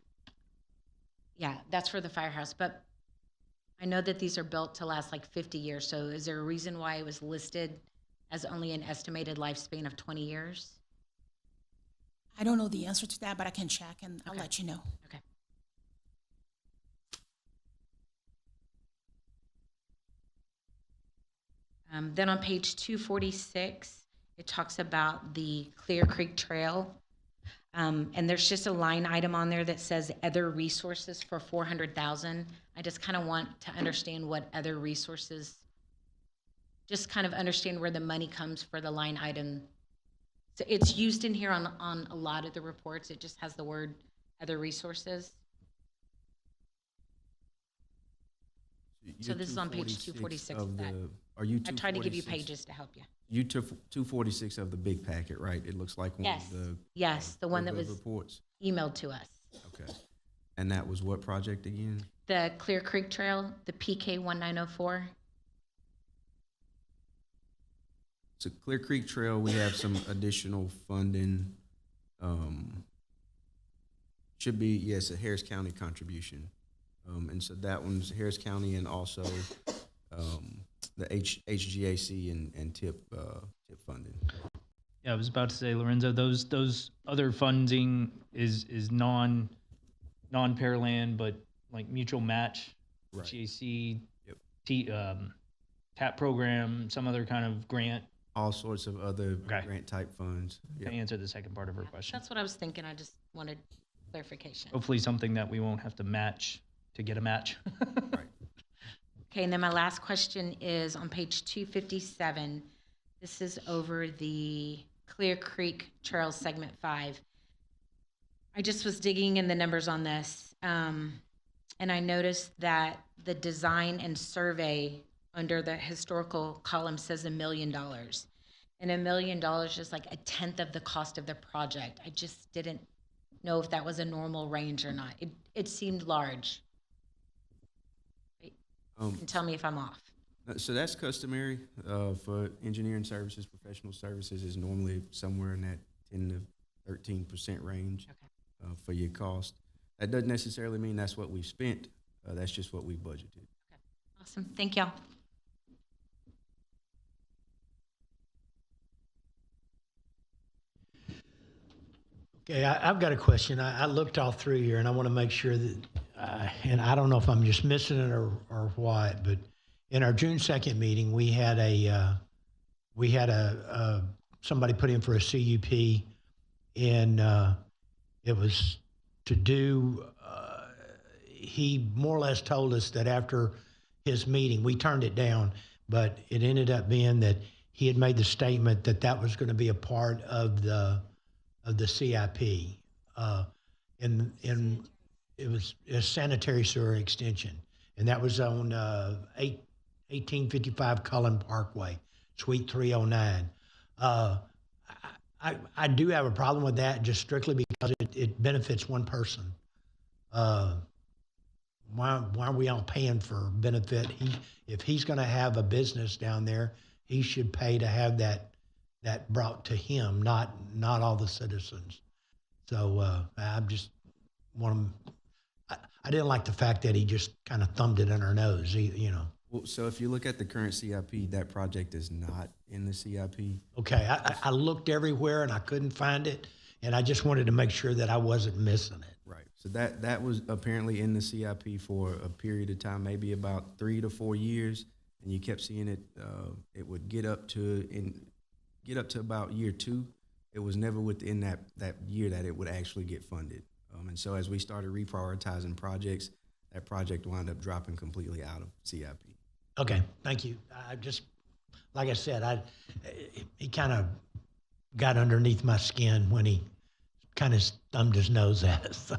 yeah, that's for the firehouse. But I know that these are built to last like 50 years. So is there a reason why it was listed as only an estimated lifespan of 20 years? I don't know the answer to that, but I can check and I'll let you know. Okay. Then on page 246, it talks about the Clear Creek Trail. And there's just a line item on there that says other resources for $400,000. I just kind of want to understand what other resources, just kind of understand where the money comes for the line item. So it's used in here on a lot of the reports. It just has the word other resources. So this is on page 246 of that. I tried to give you pages to help you. You took 246 of the big packet, right? It looks like one Yes. of the Yes, the one that was reports. emailed to us. Okay. And that was what project again? The Clear Creek Trail, the PK 1904. So Clear Creek Trail, we have some additional funding. Should be, yes, a Harris County contribution. And so that one's Harris County and also the HGAC and TIP funding. Yeah, I was about to say, Lorenzo, those other funding is non-Pearland, but like mutual match, Right. HGAC, TAP program, some other kind of grant. All sorts of other grant type funds. To answer the second part of her question. That's what I was thinking. I just wanted clarification. Hopefully something that we won't have to match to get a match. Okay, and then my last question is on page 257. This is over the Clear Creek Trail Segment 5. I just was digging in the numbers on this, and I noticed that the design and survey under the historical column says $1 million. And $1 million is like a tenth of the cost of the project. I just didn't know if that was a normal range or not. It seemed large. You can tell me if I'm off. So that's customary for engineering services, professional services is normally somewhere in that 10 to 13% range for your cost. That doesn't necessarily mean that's what we spent. That's just what we budgeted. Awesome. Thank y'all. Okay, I've got a question. I looked all through here, and I want to make sure that, and I don't know if I'm just missing it or what, but in our June 2nd meeting, we had a we had somebody put in for a CUP, and it was to do. He more or less told us that after his meeting, we turned it down, but it ended up being that he had made the statement that that was going to be a part of the CIP, and it was a sanitary sewer extension, and that was on 1855 Cullen Parkway, Suite 309. I do have a problem with that, just strictly because it benefits one person. Why are we all paying for benefit? If he's going to have a business down there, he should pay to have that brought to him, not all the citizens. So I just want to. I didn't like the fact that he just kind of thumbed it in our nose, you know. Well, so if you look at the current CIP, that project is not in the CIP. Okay, I looked everywhere and I couldn't find it, and I just wanted to make sure that I wasn't missing it. Right. So that was apparently in the CIP for a period of time, maybe about 3 to 4 years, and you kept seeing it. It would get up to about year 2. It was never within that year that it would actually get funded. And so as we started reprioritizing projects, that project wound up dropping completely out of CIP. Okay, thank you. I just, like I said, he kind of got underneath my skin when he kind of thumbed his nose at us. So.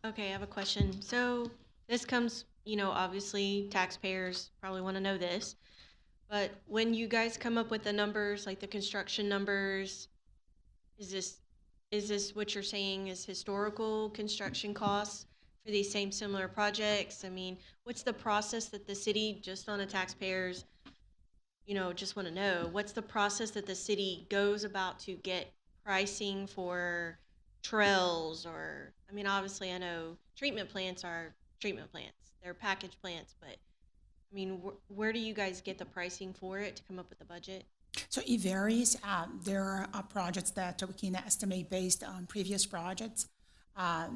Okay, I have a question. So this comes, obviously taxpayers probably want to know this, but when you guys come up with the numbers, like the construction numbers, is this what you're saying is historical construction costs for these same similar projects? I mean, what's the process that the city, just on a taxpayers, just want to know, what's the process that the city goes about to get pricing for trails? Or, I mean, obviously I know treatment plants are treatment plants, they're package plants, but I mean, where do you guys get the pricing for it to come up with the budget? So it varies. There are projects that we can estimate based on previous projects.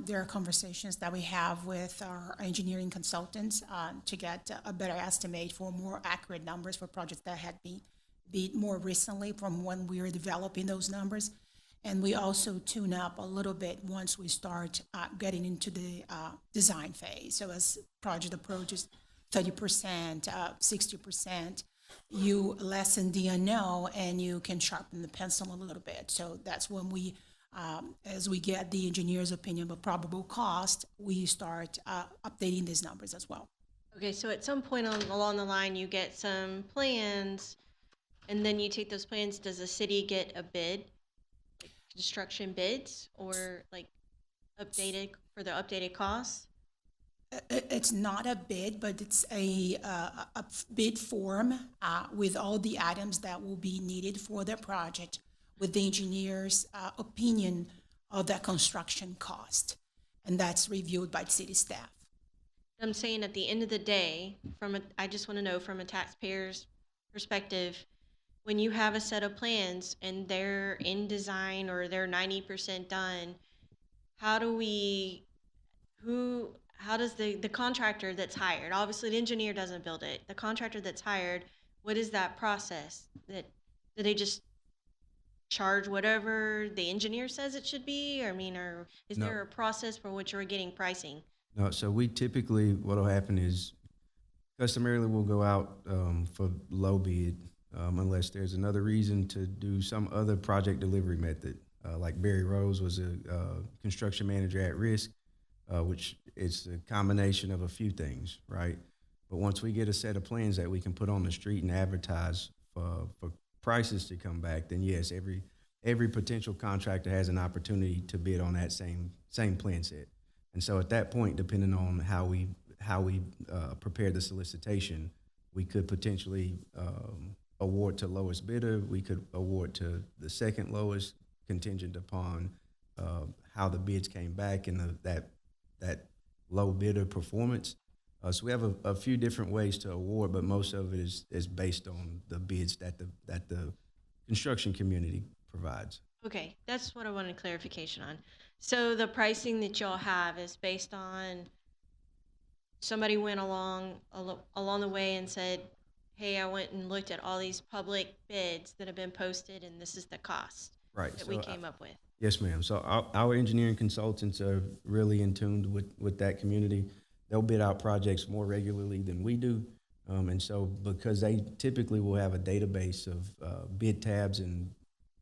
There are conversations that we have with our engineering consultants to get a better estimate for more accurate numbers for projects that had been bid more recently from when we were developing those numbers. And we also tune up a little bit once we start getting into the design phase. So as project approaches 30%, 60%, you lessen the unknown and you can sharpen the pencil a little bit. So that's when we, as we get the engineer's opinion of probable cost, we start updating these numbers as well. Okay, so at some point along the line, you get some plans, and then you take those plans. Does the city get a bid, like construction bids, or like for the updated costs? It's not a bid, but it's a bid form with all the items that will be needed for the project, with the engineer's opinion of that construction cost, and that's reviewed by the city staff. I'm saying at the end of the day, I just want to know from a taxpayer's perspective, when you have a set of plans and they're in design or they're 90% done, how does the contractor that's hired, obviously the engineer doesn't build it, the contractor that's hired, what is that process? Do they just charge whatever the engineer says it should be? Or is No. there a process for which you're getting pricing? No, so we typically, what'll happen is customarily we'll go out for low bid unless there's another reason to do some other project delivery method. Like Barry Rose was a construction manager at risk, which is a combination of a few things, right? But once we get a set of plans that we can put on the street and advertise for prices to come back, then yes, every potential contractor has an opportunity to bid on that same plan set. And so at that point, depending on how we prepare the solicitation, we could potentially award to lowest bidder. We could award to the second lowest, contingent upon how the bids came back and that low bidder performance. So we have a few different ways to award, but most of it is based on the bids that the construction community provides. Okay, that's what I wanted clarification on. So the pricing that y'all have is based on somebody went along the way and said, hey, I went and looked at all these public bids that have been posted, and this is the cost Right. that we came up with. Yes, ma'am. So our engineering consultants are really in tune with that community. They'll bid out projects more regularly than we do. And so because they typically will have a database of bid tabs and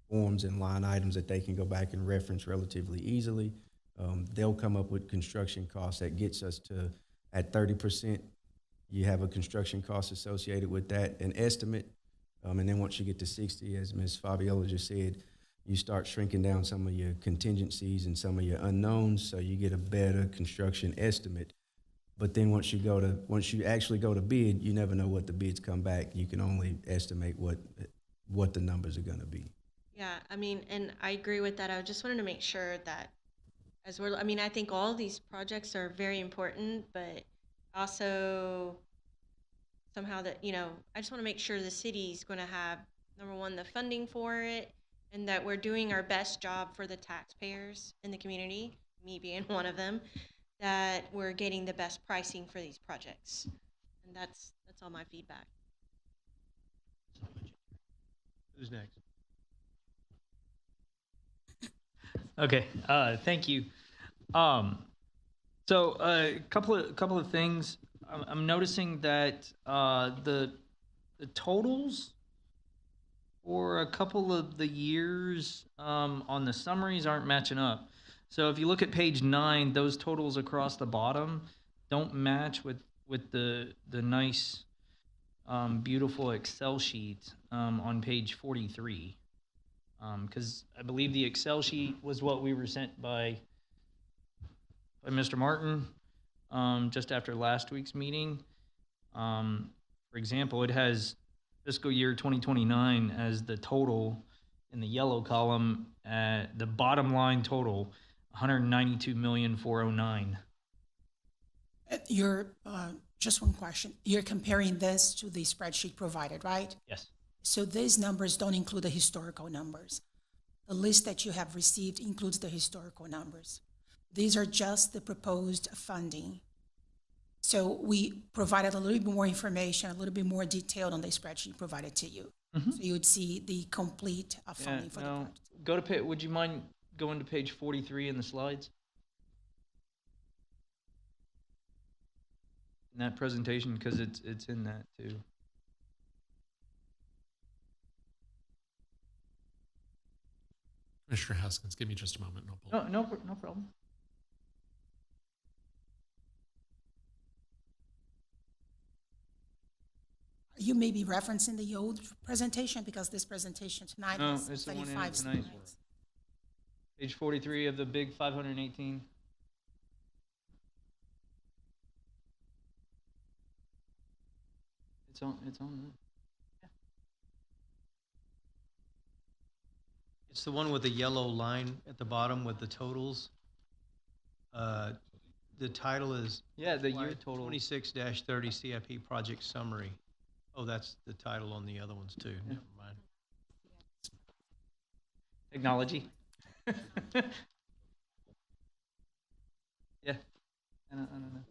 forms and line items that they can go back and reference relatively easily, they'll come up with construction costs that gets us to, at 30%, you have a construction cost associated with that, an estimate. And then once you get to 60, as Ms. Fabiola just said, you start shrinking down some of your contingencies and some of your unknowns, so you get a better construction estimate. But then once you actually go to bid, you never know what the bids come back. You can only estimate what the numbers are going to be. Yeah, I mean, and I agree with that. I just wanted to make sure that I think all of these projects are very important, but also somehow that, I just want to make sure the city's going to have, number one, the funding for it, and that we're doing our best job for the taxpayers in the community, me being one of them, that we're getting the best pricing for these projects. And that's all my feedback. Who's next? Okay, thank you. So a couple of things. I'm noticing that the totals for a couple of the years on the summaries aren't matching up. So if you look at page 9, those totals across the bottom don't match with the nice, beautiful Excel sheet on page 43. Because I believe the Excel sheet was what we were sent by Mr. Martin just after last week's meeting. For example, it has fiscal year 2029 as the total in the yellow column. The bottom line total, 192,409,000. You're, just one question. You're comparing this to the spreadsheet provided, right? Yes. So these numbers don't include the historical numbers. The list that you have received includes the historical numbers. These are just the proposed funding. So we provided a little bit more information, a little bit more detailed on the spreadsheet provided to you. Mm-hmm. So you would see the complete funding for the project. Would you mind going to page 43 in the slides? In that presentation, because it's in that too. Mr. Haskins, give me just a moment and I'll pull it. No problem. You may be referencing the old presentation because this presentation tonight No, is it's the one in 35 tonight's slides. Page 43 of the big 518. It's on that. It's the one with the yellow line at the bottom with the totals. The title is the year total. 26-30 CIP project summary. Oh, that's the title on the other ones too. Yeah. Never mind. Technology. Yeah. I don't know.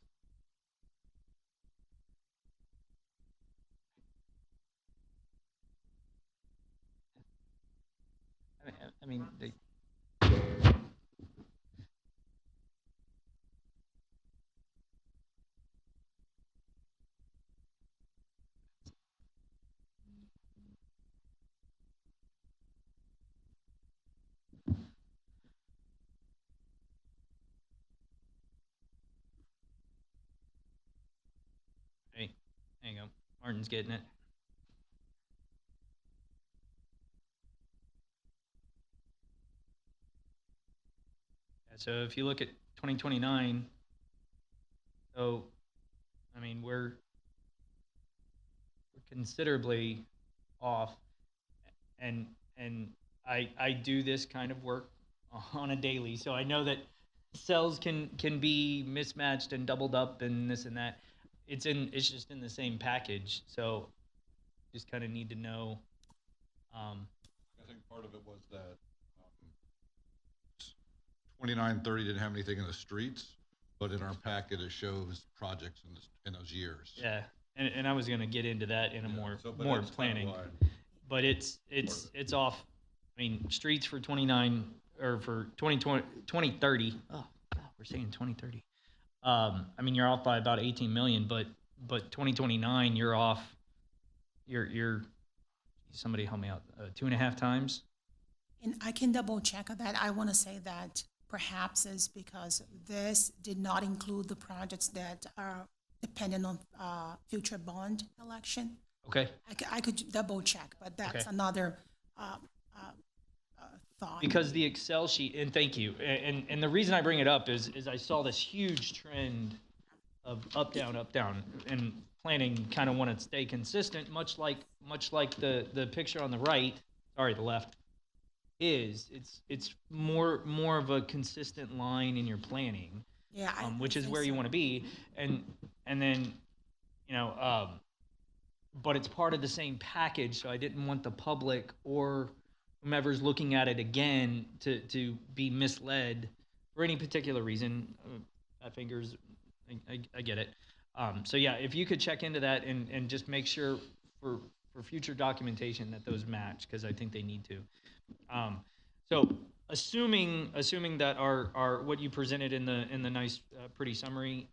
I mean, they. Hey, hang on. Martin's getting it. So if you look at 2029, so I mean we're considerably off, and I do this kind of work on a daily, so I know that cells can be mismatched and doubled up and this and that. It's just in the same package, so just kind of need to know. I think part of it was that 2930 didn't have anything in the streets, but in our packet it shows projects in those years. Yeah, and I was going to get into that in a but more it's kinda planning, wide. but it's off. I mean, streets for 29 or for 2030. Oh God, we're saying 2030. I mean, you're off by about 18 million, but 2029 you're off. You're somebody help me out. 2.5 times. And I can double check that. I want to say that perhaps is because this did not include the projects that are dependent on future bond election. Okay. I could double check, but that's Okay. another thought. Because the Excel sheet, and thank you, and the reason I bring it up is I saw this huge trend of up down, and planning kind of want to stay consistent, much like the picture on the right, sorry, the left, it's more of a consistent line in your planning, Yeah, which I is think where you so. want to be, and then, but it's part of the same package, so I didn't want the public or whomever's looking at it again to be misled for any particular reason. That fingers, I get it. So yeah, if you could check into that and just make sure for future documentation that those match, because I think they need to. So assuming that our what you presented in the nice pretty summary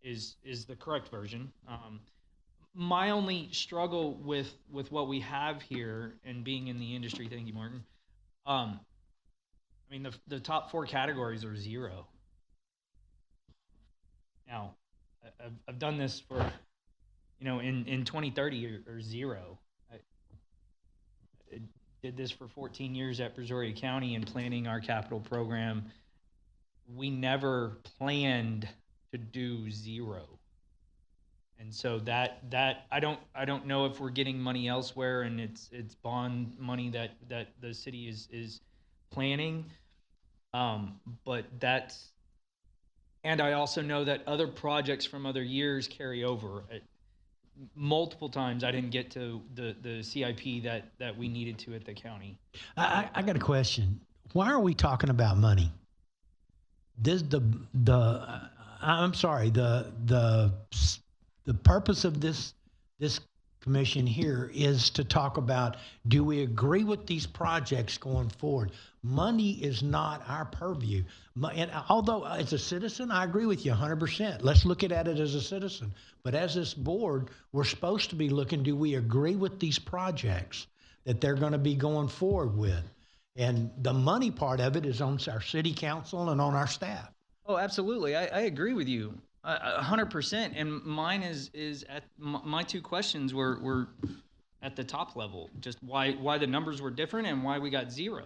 is the correct version. My only struggle with what we have here and being in the industry, thank you, Martin. I mean, the top 4 categories are 0. Now, I've done this for, in 2030 or 0. I did this for 14 years at Brazoria County and planning our capital program. We never planned to do 0. And so that I don't know if we're getting money elsewhere and it's bond money that the city is planning, but that's, and I also know that other projects from other years carry over. Multiple times I didn't get to the CIP that we needed to at the county. I got a question. Why are we talking about money? I'm sorry. The purpose of this commission here is to talk about, do we agree with these projects going forward? Money is not our purview. And although as a citizen, I agree with you 100%. Let's look at it as a citizen. But as this board, we're supposed to be looking, do we agree with these projects that they're going to be going forward with? And the money part of it is on our city council and on our staff. Oh, absolutely. I agree with you 100%. And mine is at my 2 questions were at the top level, just why the numbers were different and why we got 0.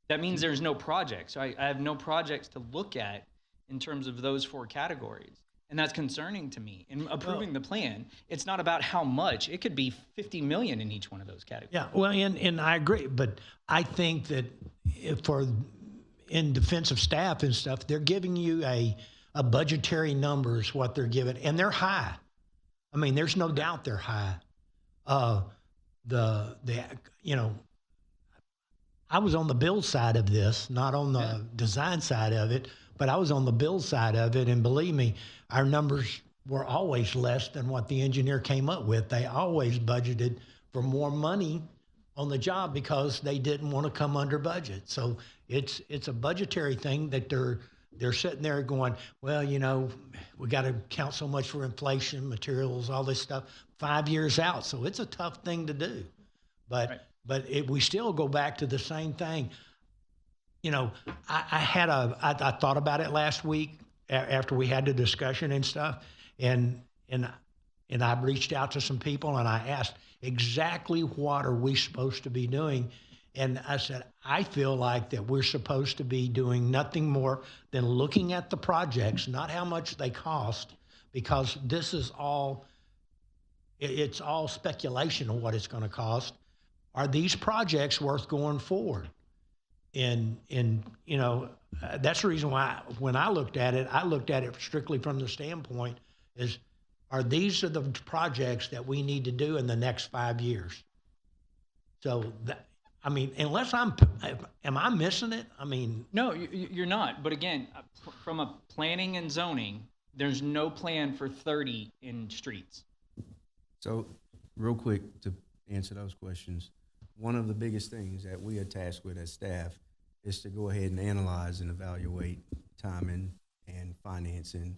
That means there's no projects. I have no projects to look at in terms of those 4 categories. And that's concerning to me. In approving the plan, it's not about how much. It could be 50 million in each one of those categories. Yeah, well, and I agree. But I think that in defense of staff and stuff, they're giving you a budgetary number is what they're giving. And they're high. I mean, there's no doubt they're high. I was on the build side of this, not on the design side of it, but I was on the build side of it. And believe me, our numbers were always less than what the engineer came up with. They always budgeted for more money on the job because they didn't want to come under budget. So it's a budgetary thing that they're sitting there going, well, we got to count so much for inflation, materials, all this stuff 5 years out. So it's a tough thing to do. But we still go back to the same thing. I thought about it last week after we had the discussion and stuff, and I reached out to some people and I asked exactly what are we supposed to be doing, and I said I feel like that we're supposed to be doing nothing more than looking at the projects, not how much they cost, because this is it's all speculation of what it's going to cost. Are these projects worth going forward? And that's the reason why when I looked at it strictly from the standpoint is, are these the projects that we need to do in the next 5 years? So, unless am I missing it? No, you're not. But again, from a planning and zoning, there's no plan for 30 in streets. So, real quick to answer those questions, one of the biggest things that we are tasked with as staff is to go ahead and analyze and evaluate timing and financing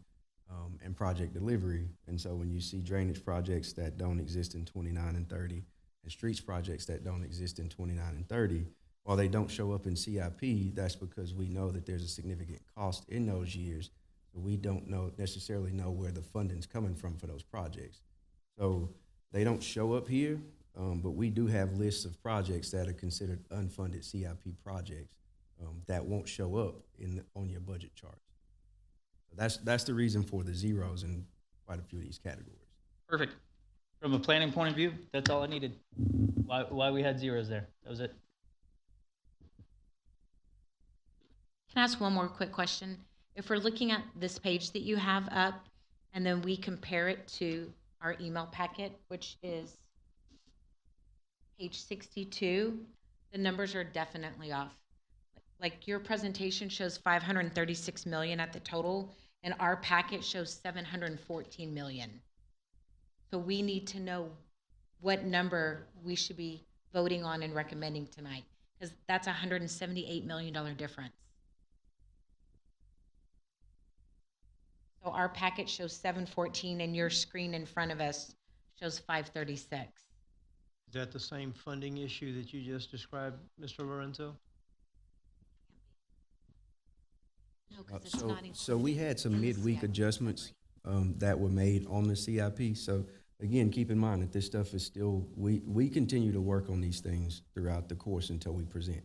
and project delivery. And so when you see drainage projects that don't exist in 29 and 30 and streets projects that don't exist in 29 and 30, while they don't show up in CIP, that's because we know that there's a significant cost in those years. So we don't necessarily know where the funding's coming from for those projects. So they don't show up here, but we do have lists of projects that are considered unfunded CIP projects that won't show up on your budget charts. So that's the reason for the zeros in quite a few of these categories. Perfect. From a planning point of view, that's all I needed. Why we had zeros there. That was it. Can I ask one more quick question? If we're looking at this page that you have up, and then we compare it to our email packet, which is page 62, the numbers are definitely off. Like your presentation shows 536 million at the total, and our packet shows 714 million. So we need to know what number we should be voting on and recommending tonight, because that's a $178 million difference. So our packet shows 714, and your screen in front of us shows 536. Is that the same funding issue that you just described, Mr. Lorenzo? No, because it's not included. So we had some midweek adjustments that were made on the CIP. So again, keep in mind that this stuff is still, we continue to work on these things throughout the course until we present,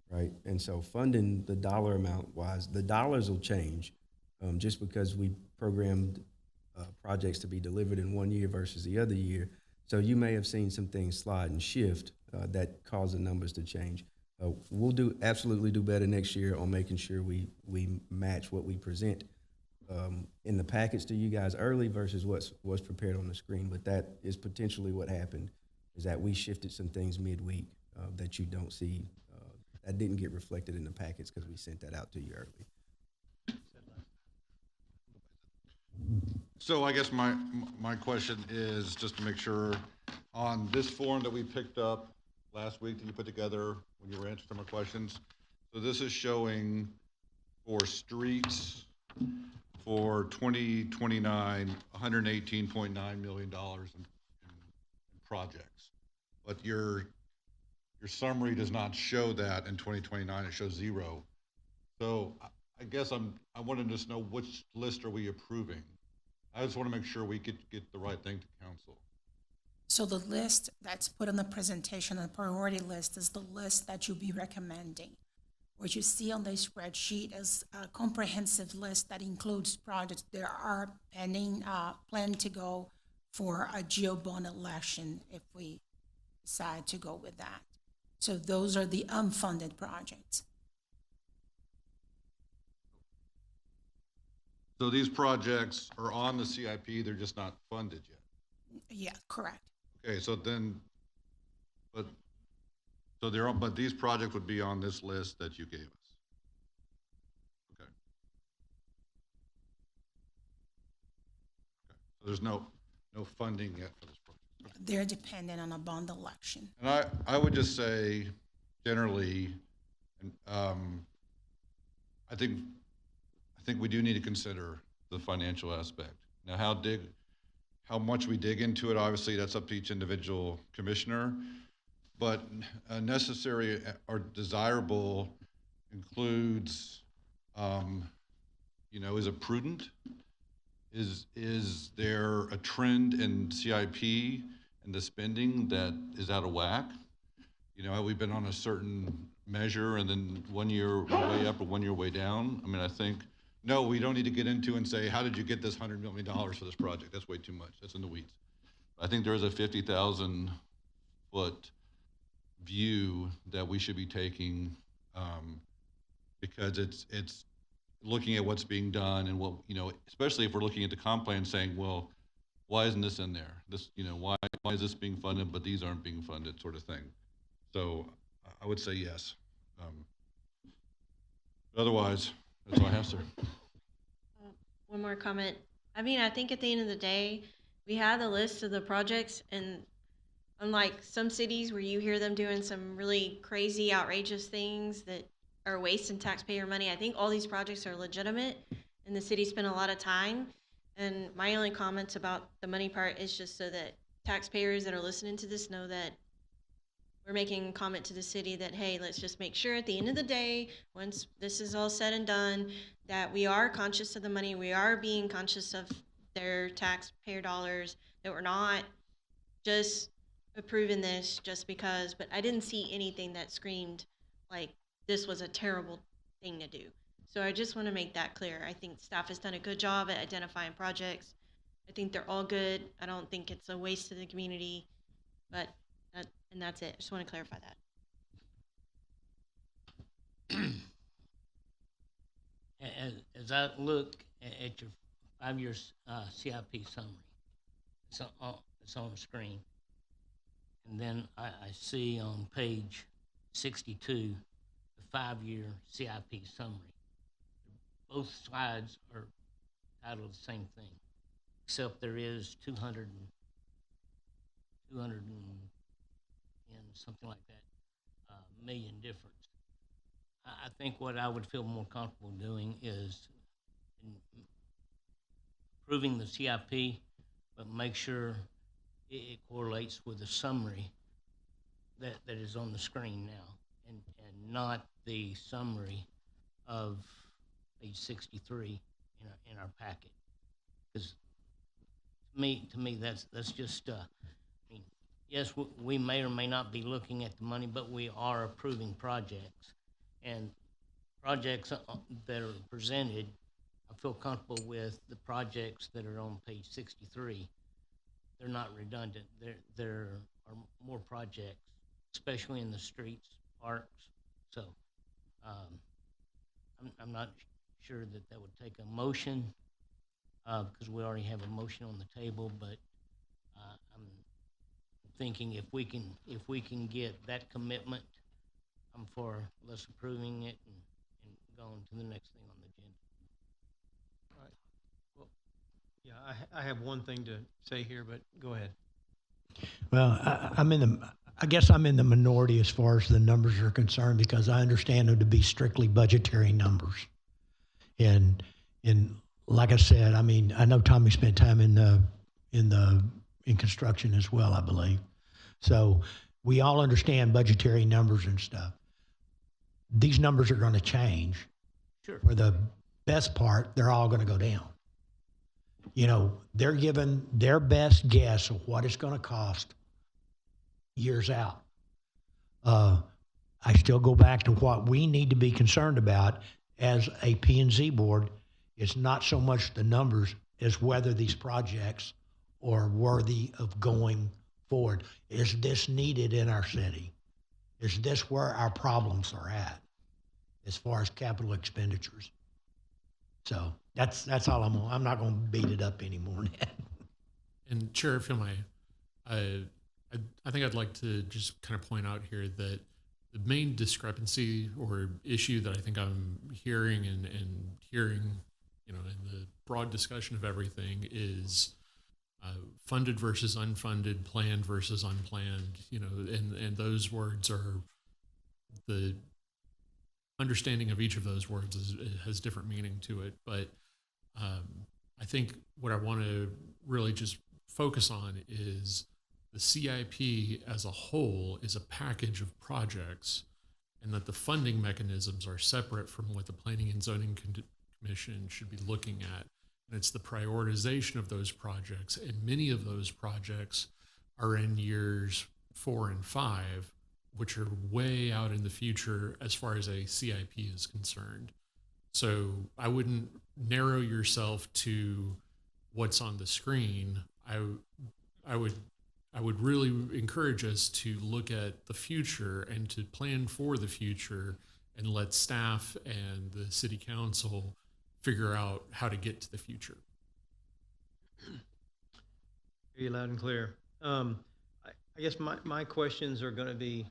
right? And so funding the dollar amount wise, the dollars will change just because we programmed projects to be delivered in one year versus the other year. So you may have seen some things slide and shift that cause the numbers to change. We'll absolutely do better next year on making sure we match what we present in the package to you guys early versus what's prepared on the screen. But that is potentially what happened, is that we shifted some things midweek that you don't see, that didn't get reflected in the packets because we sent that out to you early. So I guess my question is just to make sure on this form that we picked up last week that you put together when you were answering some of our questions. So this is showing for streets for 2029, $118.9 million in projects. But your summary does not show that in 2029, it shows zero. So I guess I wanted to just know which list are we approving? I just want to make sure we get the right thing to council. So the list that's put on the presentation, the priority list, is the list that you'll be recommending. What you see on the spreadsheet is a comprehensive list that includes projects that are pending, planned to go for a GO bond election if we decide to go with that. So those are the unfunded projects. So these projects are on the CIP, they're just not funded yet? Yeah, correct. Okay, so then, but these projects would be on this list that you gave us? Okay. So there's no funding yet for this project? They're dependent on a bond election. And I would just say, generally, I think we do need to consider the financial aspect. Now, how much we dig into it, obviously, that's up to each individual commissioner. But necessary or desirable includes, is it prudent? Is there a trend in CIP and the spending that is out of whack? We've been on a certain measure and then 1 year way up or 1 year way down. I mean, I think, no, we don't need to get into and say, how did you get this $100 million for this project? That's way too much. That's in the weeds. I think there's a 50,000 foot view that we should be taking because it's looking at what's being done and what, especially if we're looking at the comp plan saying, well, why isn't this in there? This, why is this being funded, but these aren't being funded, sort of thing. So I would say yes. Otherwise, that's all I have, sir. One more comment. I mean, I think at the end of the day, we had a list of the projects, and unlike some cities where you hear them doing some really crazy, outrageous things that are wasting taxpayer money, I think all these projects are legitimate, and the city spent a lot of time. And my only comments about the money part is just so that taxpayers that are listening to this know that we're making a comment to the city that, hey, let's just make sure at the end of the day, once this is all said and done, that we are conscious of the money, we are being conscious of their taxpayer dollars, that we're not just approving this just because. But I didn't see anything that screamed like this was a terrible thing to do. So I just want to make that clear. I think staff has done a good job at identifying projects. I think they're all good. I don't think it's a waste to the community, but and that's it. Just want to clarify that. As I look at your 5-year CIP summary, it's on the screen. And then I see on page 62, the 5-year CIP summary. Both slides are titled the same thing, except there is 200 and something like that, million difference. I think what I would feel more comfortable doing is approving the CIP, but make sure it correlates with the summary that is on the screen now, and not the summary of page 63 in our packet. Because to me, that's just, I mean, yes, we may or may not be looking at the money, but we are approving projects. And projects that are presented, I feel comfortable with the projects that are on page 63. They're not redundant. There are more projects, especially in the streets, parks. So I'm not sure that would take a motion because we already have a motion on the table, but I'm thinking if we can get that commitment, I'm for less approving it and going to the next thing on the agenda. All right. Well, yeah, I have one thing to say here, but go ahead. Well, I guess I'm in the minority as far as the numbers are concerned because I understand them to be strictly budgetary numbers. And like I said, I mean, I know Tommy spent time in construction as well, I believe. So we all understand budgetary numbers and stuff. These numbers are going to change. Sure. For the best part, they're all going to go down. You know, they're given their best guess of what it's going to cost years out. I still go back to what we need to be concerned about as a P&Z board. It's not so much the numbers as whether these projects are worthy of going forward. Is this needed in our city? Is this where our problems are at as far as capital expenditures? So that's all I'm not going to beat it up anymore. And Chair, if you might, I think I'd like to just kind of point out here that the main discrepancy or issue that I think I'm hearing and hearing, you know, in the broad discussion of everything is funded versus unfunded, planned versus unplanned, you know, and those words are, the understanding of each of those words has different meaning to it. But I think what I want to really just focus on is the CIP as a whole is a package of projects, and that the funding mechanisms are separate from what the Planning and Zoning Commission should be looking at. And it's the prioritization of those projects, and many of those projects are in years 4 and 5, which are way out in the future as far as a CIP is concerned. So I wouldn't narrow yourself to what's on the screen. I would really encourage us to look at the future and to plan for the future and let staff and the city council figure out how to get to the future. Hear you loud and clear. I guess my questions are going to be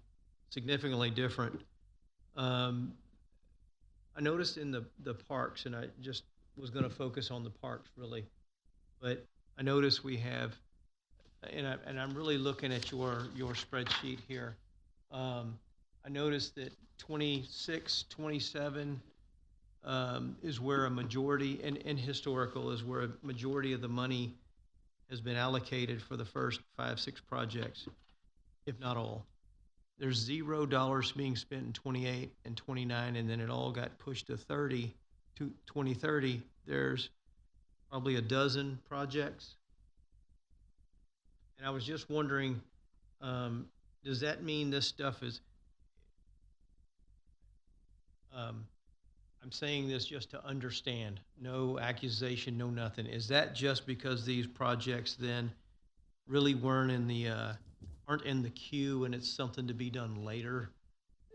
significantly different. I noticed in the parks, and I just was going to focus on the parks really, but I notice we have, and I'm really looking at your spreadsheet here. I noticed that 26, 27 is where a majority, and historical is where a majority of the money has been allocated for the first 5, 6 projects, if not all. There's $0 being spent in 28 and 29, and then it all got pushed to 2030. There's probably a dozen projects. And I was just wondering, does that mean this stuff is, I'm saying this just to understand, no accusation, no nothing. Is that just because these projects then really weren't in the, aren't in the queue and it's something to be done later?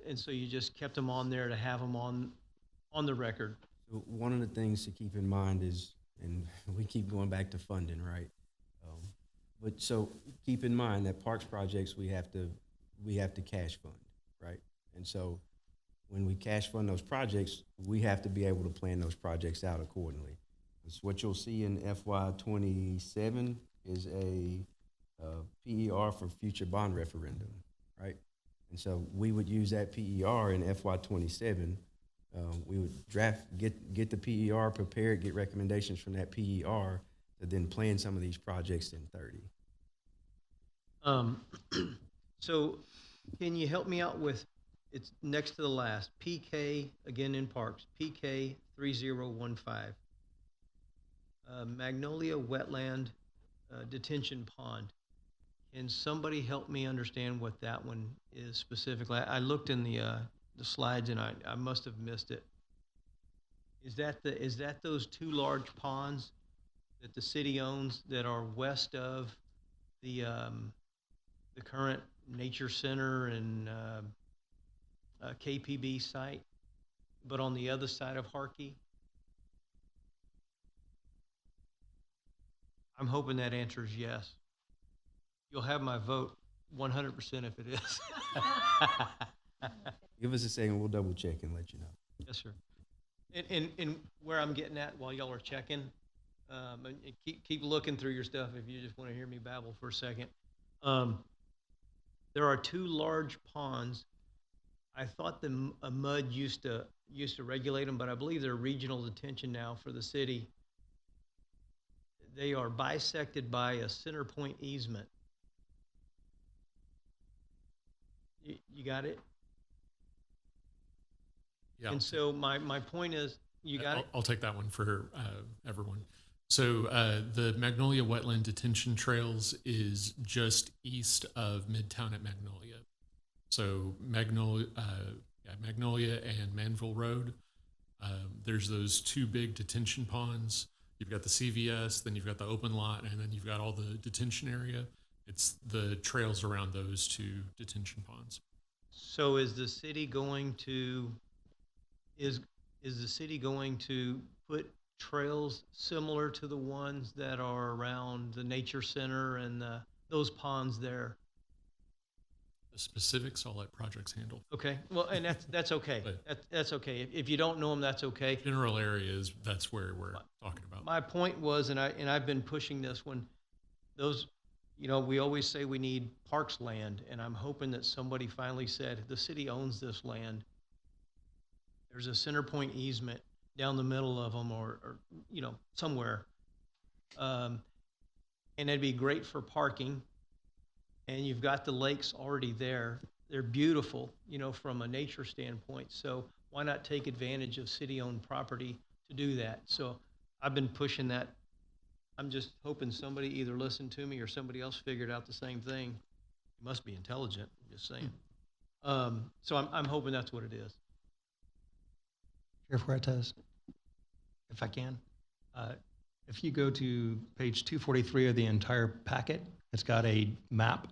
And so you just kept them on there to have them on the record? So one of the things to keep in mind is, and we keep going back to funding, right? But so keep in mind that parks projects we have to cash fund, right? And so when we cash fund those projects, we have to be able to plan those projects out accordingly. So what you'll see in FY27 is a PER for future bond referendum, right? And so we would use that PER in FY27. We would get the PER prepared, get recommendations from that PER to then plan some of these projects in 30. So can you help me out with, it's next to the last, PK, again in parks, PK 3015. Magnolia Wetland Detention Pond. Can somebody help me understand what that one is specifically? I looked in the slides and I must have missed it. Is that those 2 large ponds that the city owns that are west of the current nature center and KPB site, but on the other side of Harkey? I'm hoping that answer is yes. You'll have my vote 100% if it is. Give us a second, we'll double check and let you know. Yes, sir. And where I'm getting at while y'all are checking, and keep looking through your stuff if you just want to hear me babble for a second. There are 2 large ponds. I thought the MUD used to regulate them, but I believe they're regional detention now for the city. They are bisected by a center point easement. You got it? Yeah. And so my point is, you got it? I'll take that one for everyone. So the Magnolia Wetland Detention Trails is just east of Midtown at Magnolia. So Magnolia and Manville Road. There's those 2 big detention ponds. You've got the CVS, then you've got the open lot, and then you've got all the detention area. It's the trails around those 2 detention ponds. So is the city going to put trails similar to the ones that are around the nature center and those ponds there? The specifics I'll let projects handle. Okay, well, and that's okay. That's okay. If you don't know them, that's okay. General areas, that's where we're talking about. My point was, and I've been pushing this one, those, we always say we need parks land, and I'm hoping that somebody finally said, the city owns this land. There's a center point easement down the middle of them or somewhere. And it'd be great for parking. And you've got the lakes already there. They're beautiful, from a nature standpoint. So why not take advantage of city-owned property to do that? So I've been pushing that. I'm just hoping somebody either listened to me or somebody else figured out the same thing. You must be intelligent, I'm just saying. So I'm hoping that's what it is. Chair Fuertes, if I can. If you go to page 243 of the entire packet, it's got a map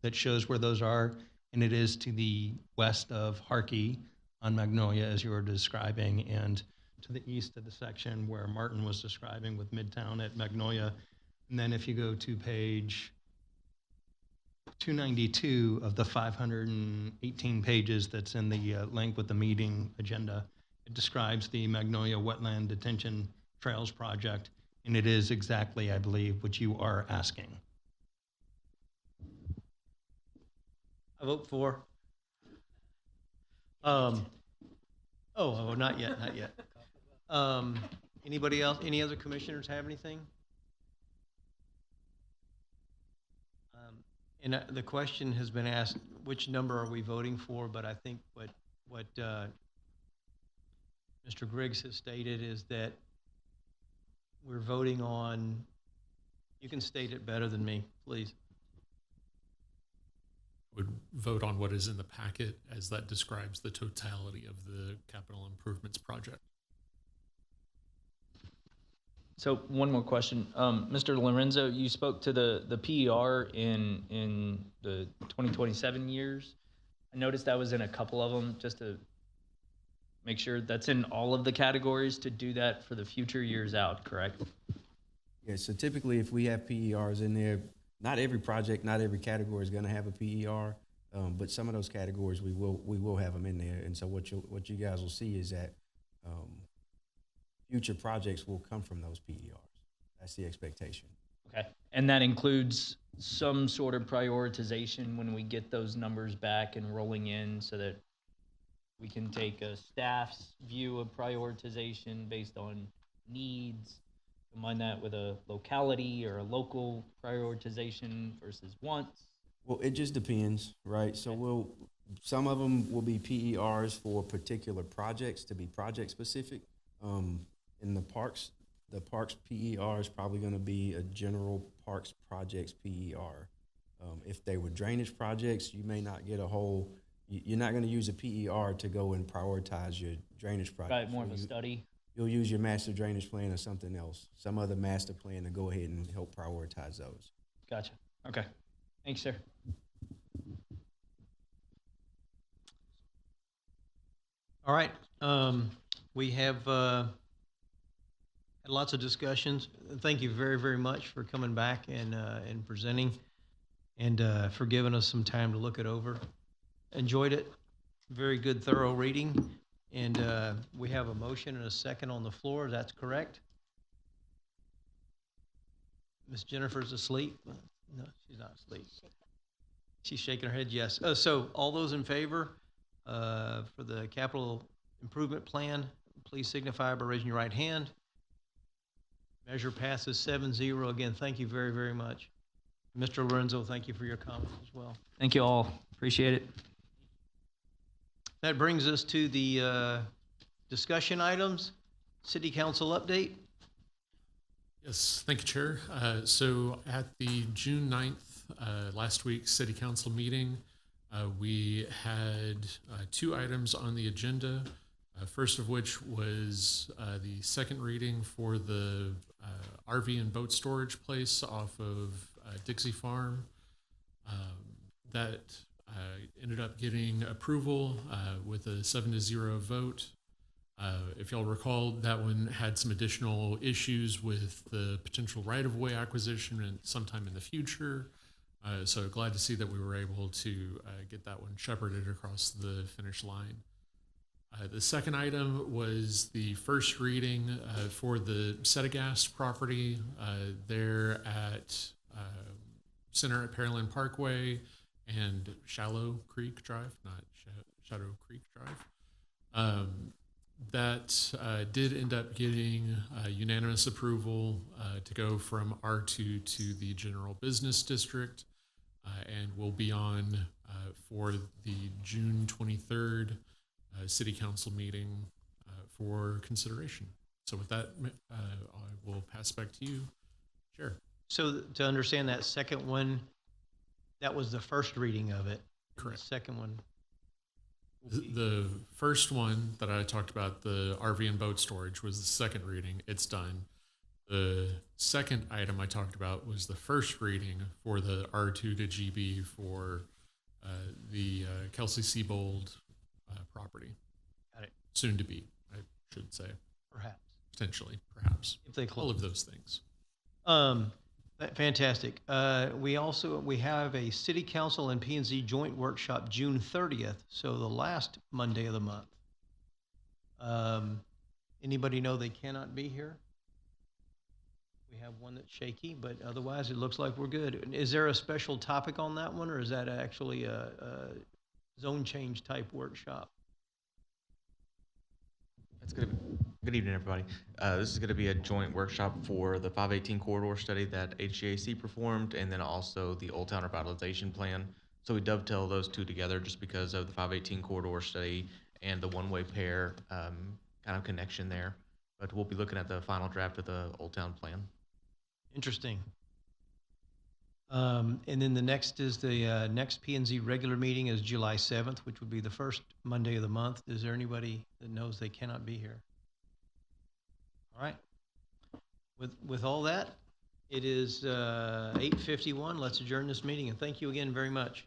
that shows where those are, and it is to the west of Harkey on Magnolia, as you were describing, and to the east of the section where Martin was describing with Midtown at Magnolia. And then if you go to page 292 of the 518 pages that's in the link with the meeting agenda, it describes the Magnolia Wetland Detention Trails project. And it is exactly, I believe, what you are asking. I vote for. Not yet, not yet. Anybody else, any other commissioners have anything? And the question has been asked, which number are we voting for? But I think what Mr. Griggs has stated is that we're voting on, you can state it better than me, please. Would vote on what is in the packet as that describes the totality of the capital improvements project. So one more question. Mr. Lorenzo, you spoke to the PER in the 2027 years. I noticed that was in a couple of them, just to make sure that's in all of the categories to do that for the future years out, correct? Yeah, so typically if we have PERs in there, not every project, not every category is going to have a PER, but some of those categories we will have them in there. And so what you guys will see is that future projects will come from those PERs. That's the expectation. Okay. And that includes some sort of prioritization when we get those numbers back and rolling in, so that we can take a staff's view of prioritization based on needs, combine that with a locality or a local prioritization versus wants. Well, it just depends, right? So some of them will be PERs for particular projects, to be project specific. In the parks PER is probably going to be a general parks projects PER. If they were drainage projects, you may not get you're not going to use a PER to go and prioritize your drainage project. Right, more of a study. You'll use your master drainage plan or something else, some other master plan to go ahead and help prioritize those. Gotcha. Okay. Thanks, sir. All right. We have had lots of discussions. Thank you very, very much for coming back and presenting, and for giving us some time to look it over. Enjoyed it. Very good, thorough reading. And we have a motion and a second on the floor. That's correct. Miss Jennifer's asleep. No, she's not asleep. She's shaking her head yes. So all those in favor for the capital improvement plan, please signify by raising your right hand. Measure passes 7-0. Again, thank you very, very much. Mr. Lorenzo, thank you for your comments as well. Thank you all. Appreciate it. That brings us to the discussion items. City Council update. Yes, thank you, Chair. So at the June 9th, last week's City Council meeting, we had two items on the agenda. First of which was the second reading for the RV and boat storage place off of Dixie Farm. That ended up getting approval with a 7-0 vote. If y'all recall, that one had some additional issues with the potential right-of-way acquisition and sometime in the future. So glad to see that we were able to get that one shepherded across the finish line. The second item was the first reading for the Setagast property there at Center at Pearland Parkway and Shallow Creek Drive, not Shadow Creek Drive. That did end up getting unanimous approval to go from R2 to the General Business District, and will be on for the June 23rd City Council meeting for consideration. So with that, I will pass back to you, Chair. So to understand that second one, that was the first reading of it. Correct. The second one. The first one that I talked about, the RV and boat storage, was the second reading. It's done. The second item I talked about was the first reading for the R2 to GB for the Kelsey Seabold property. Got it. Soon to be, I should say. Perhaps. Potentially, perhaps. If they close. All of those things. Fantastic. We have a City Council and P&Z joint workshop June 30th, so the last Monday of the month. Anybody know they cannot be here? We have one that's shaky, but otherwise it looks like we're good. Is there a special topic on that one, or is that actually a zone change type workshop? That's good. Good evening, everybody. This is going to be a joint workshop for the 518 corridor study that HGAC performed, and then also the Old Town Revitalization Plan. So we dovetail those two together just because of the 518 corridor study and the one-way pair kind of connection there. But we'll be looking at the final draft of the Old Town Plan. Interesting. And then the next is the next P&Z regular meeting is July 7th, which would be the first Monday of the month. Is there anybody that knows they cannot be here? All right. With all that, it is 8:51. Let's adjourn this meeting, and thank you again very much.